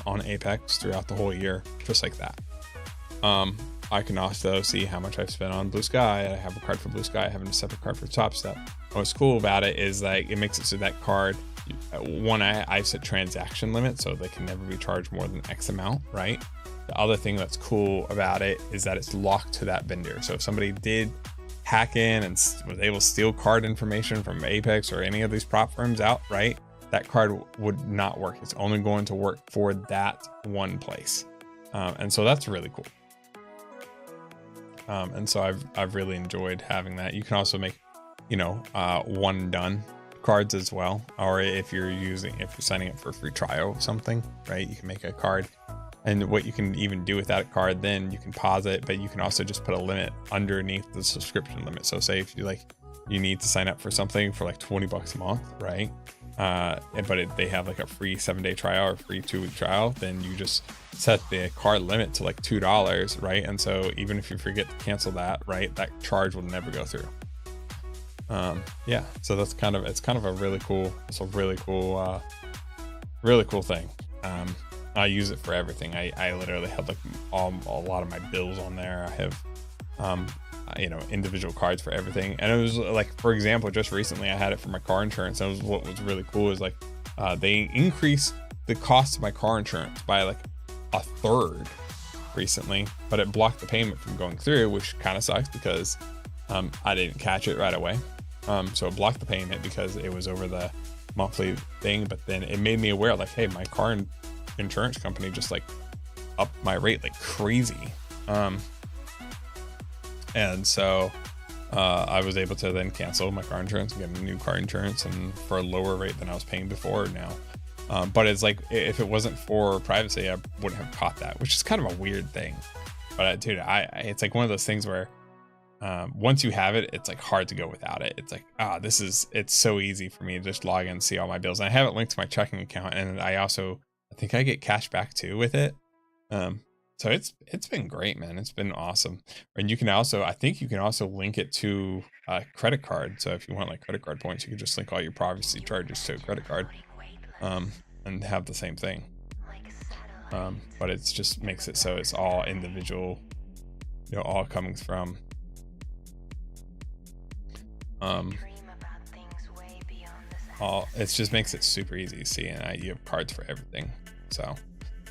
on Apex throughout the whole year, just like that. I can also see how much I've spent on Blue Sky. I have a card for Blue Sky. I have a separate card for Top Step. What's cool about it is like, it makes it so that card, one, I've set transaction limit, so they can never be charged more than X amount, right? The other thing that's cool about it is that it's locked to that vendor. So if somebody did hack in and was able to steal card information from Apex or any of these prop firms out, right, that card would not work. It's only going to work for that one place. And so that's really cool. And so I've really enjoyed having that. You can also make, you know, one done cards as well. Or if you're signing up for a free trial of something, right, you can make a card. And what you can even do with that card, then you can pause it, but you can also just put a limit underneath the subscription limit. So say if you need to sign up for something for like 20 bucks a month, right? But they have like a free 7-day trial or free 2-week trial, then you just set the card limit to like $2, right? And so even if you forget to cancel that, right, that charge will never go through. Yeah, so that's kind of a really cool, really cool thing. I use it for everything. I literally have like a lot of my bills on there. I have, you know, individual cards for everything. And it was like, for example, just recently I had it for my car insurance. And what was really cool is like, they increased the cost of my car insurance by like a third recently, but it blocked the payment from going through, which kind of sucks because I didn't catch it right away. So it blocked the payment because it was over the monthly thing, but then it made me aware like, hey, my car insurance company just like upped my rate like crazy. And so I was able to then cancel my car insurance and get a new car insurance, and for a lower rate than I was paying before now. But it's like, if it wasn't for privacy, I wouldn't have caught that, which is kind of a weird thing. But dude, it's like one of those things where once you have it, it's like hard to go without it. It's like, it's so easy for me to just log in and see all my bills. And I have it linked to my checking account, and I think I get cash back too with it. So it's been great, man. It's been awesome. And you can also, I think you can also link it to a credit card. So if you want like credit card points, you can just link all your privacy charges to a credit card, and have the same thing. But it's just makes it so it's all individual, you know, all coming from, it just makes it super easy to see, and you have cards for everything. So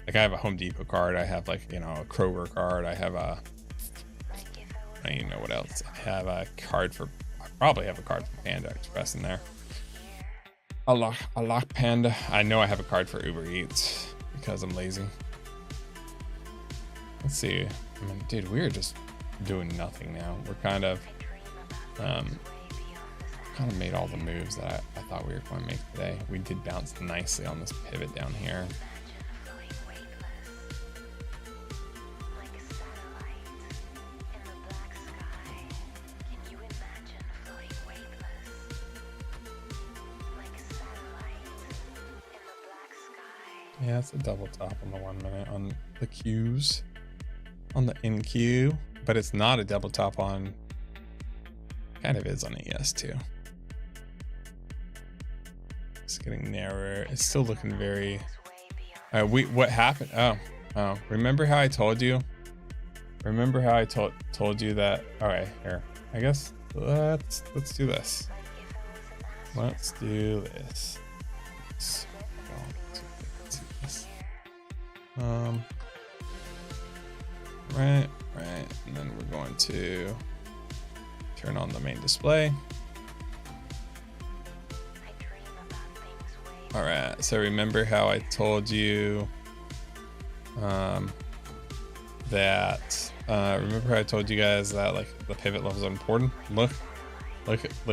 like I have a Home Depot card, I have like, you know, a Kroger card, I have I don't even know what else. I have a card for, I probably have a card for Panda Express in there. A lock Panda. I know I have a card for Uber Eats because I'm lazy. Let's see. I mean, dude, we're just doing nothing now. We're kind of made all the moves that I thought we were going to make today. We did bounce nicely on this pivot down here. Yeah, it's a double top on the 1 minute on the Qs, on the NQ, but it's not a double top on, kind of is on ES2. It's getting narrower. It's still looking very, what happened? Oh, remember how I told you? Remember how I told you that, all right, here, I guess let's do this. Let's do this. Right, and then we're going to turn on the main display. All right, so remember how I told you remember how I told you guys that like the pivot levels are important? Look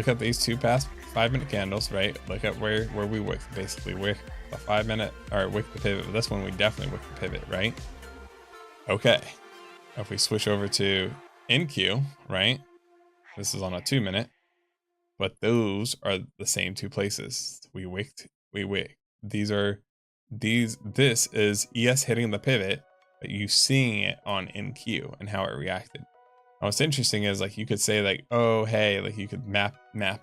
at these two past 5-minute candles, right? Look at where we wick, basically wick the 5-minute, or wick the pivot. This one we definitely wick the pivot, right? Okay, if we switch over to NQ, right? This is on a 2-minute, but those are the same two places. We wick. This is ES hitting the pivot, but you seeing it on NQ and how it reacted. Now, what's interesting is like you could say like, oh hey, like you could map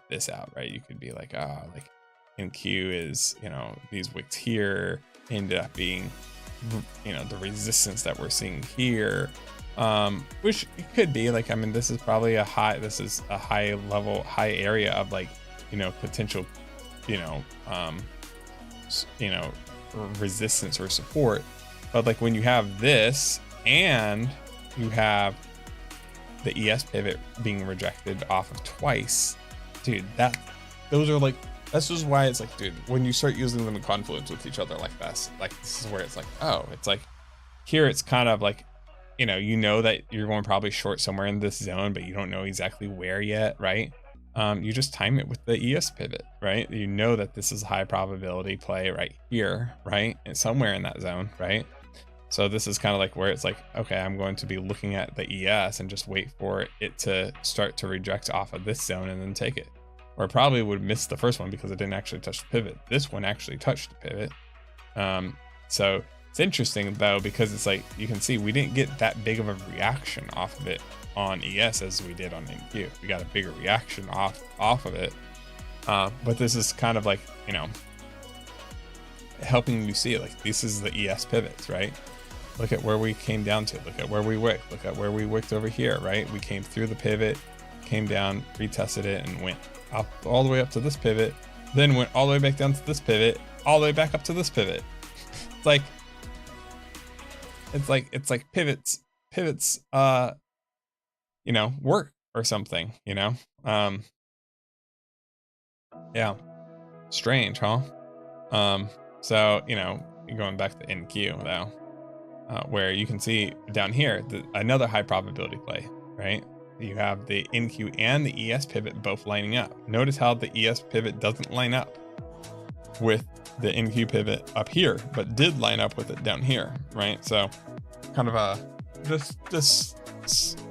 this out, right? You could be like, like NQ is, you know, these wicks here ended up being, you know, the resistance that we're seeing here, which it could be like, I mean, this is probably high level, high area of like, you know, potential, you know, resistance or support. But like when you have this and you have the ES pivot being rejected off of twice, dude, those are like, this is why it's like, dude, when you start using them in confluence with each other like this is where it's like, oh, it's like here it's kind of like, you know that you're going probably short somewhere in this zone, but you don't know exactly where yet, right? You just time it with the ES pivot, right? You know that this is a high probability play right here, right? And somewhere in that zone, right? So this is kind of like where it's like, okay, I'm going to be looking at the ES and just wait for it to start to reject off of this zone and then take it. Or probably would miss the first one because it didn't actually touch the pivot. This one actually touched the pivot. So it's interesting though, because it's like, you can see we didn't get that big of a reaction off of it on ES as we did on NQ. We got a bigger reaction off of it. But this is kind of like, you know, helping you see it. Like this is the ES pivots, right? Look at where we came down to, look at where we wicked, look at where we wicked over here, right? We came through the pivot, came down, retested it, and went up all the way up to this pivot, then went all the way back down to this pivot, all the way back up to this pivot. It's like pivots, you know, work or something, you know? Yeah, strange, huh? So, you know, going back to NQ though, where you can see down here, another high probability play, right? You have the NQ and the ES pivot both lining up. Notice how the ES pivot doesn't line up with the NQ pivot up here, but did line up with it down here, right? So kind of just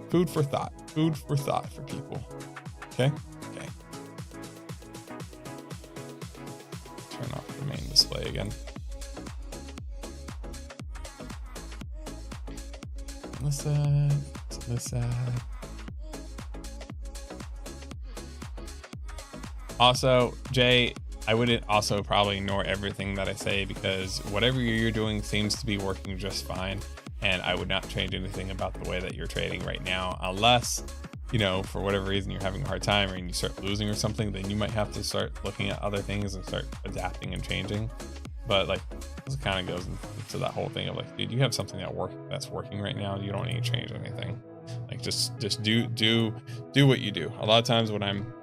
food for thought for people. Okay. Turn off the main display again. Listen. Also, Jay, I wouldn't also probably ignore everything that I say, because whatever you're doing seems to be working just fine. And I would not change anything about the way that you're trading right now, unless, you know, for whatever reason you're having a hard time or you start losing or something, then you might have to start looking at other things and start adapting and changing. But like, this kind of goes into that whole thing of like, dude, you have something that's working right now. You don't need to change anything. Like just do what you do. A lot of times when I'm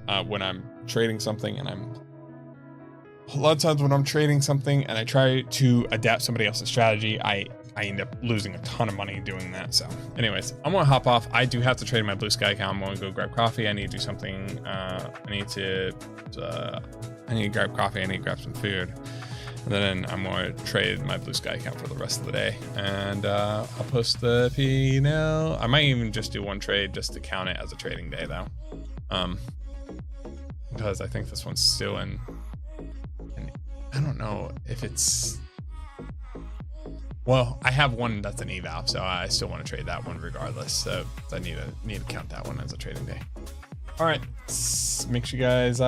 trading something and I try to adapt somebody else's strategy, I end up losing a ton of money doing that. So anyways, I'm gonna hop off. I do have to trade my Blue Sky account. I'm gonna go grab coffee. I need to do something. I need to grab coffee. I need to grab some food. And then I'm going to trade my Blue Sky account for the rest of the day. And I'll post the P&L. I might even just do one trade just to count it as a trading day though. Because I think this one's still in, I don't know if it's, well, I have one that's an eval, so I still want to trade that one regardless. So I need to count that one as a trading day. All right, make sure you guys,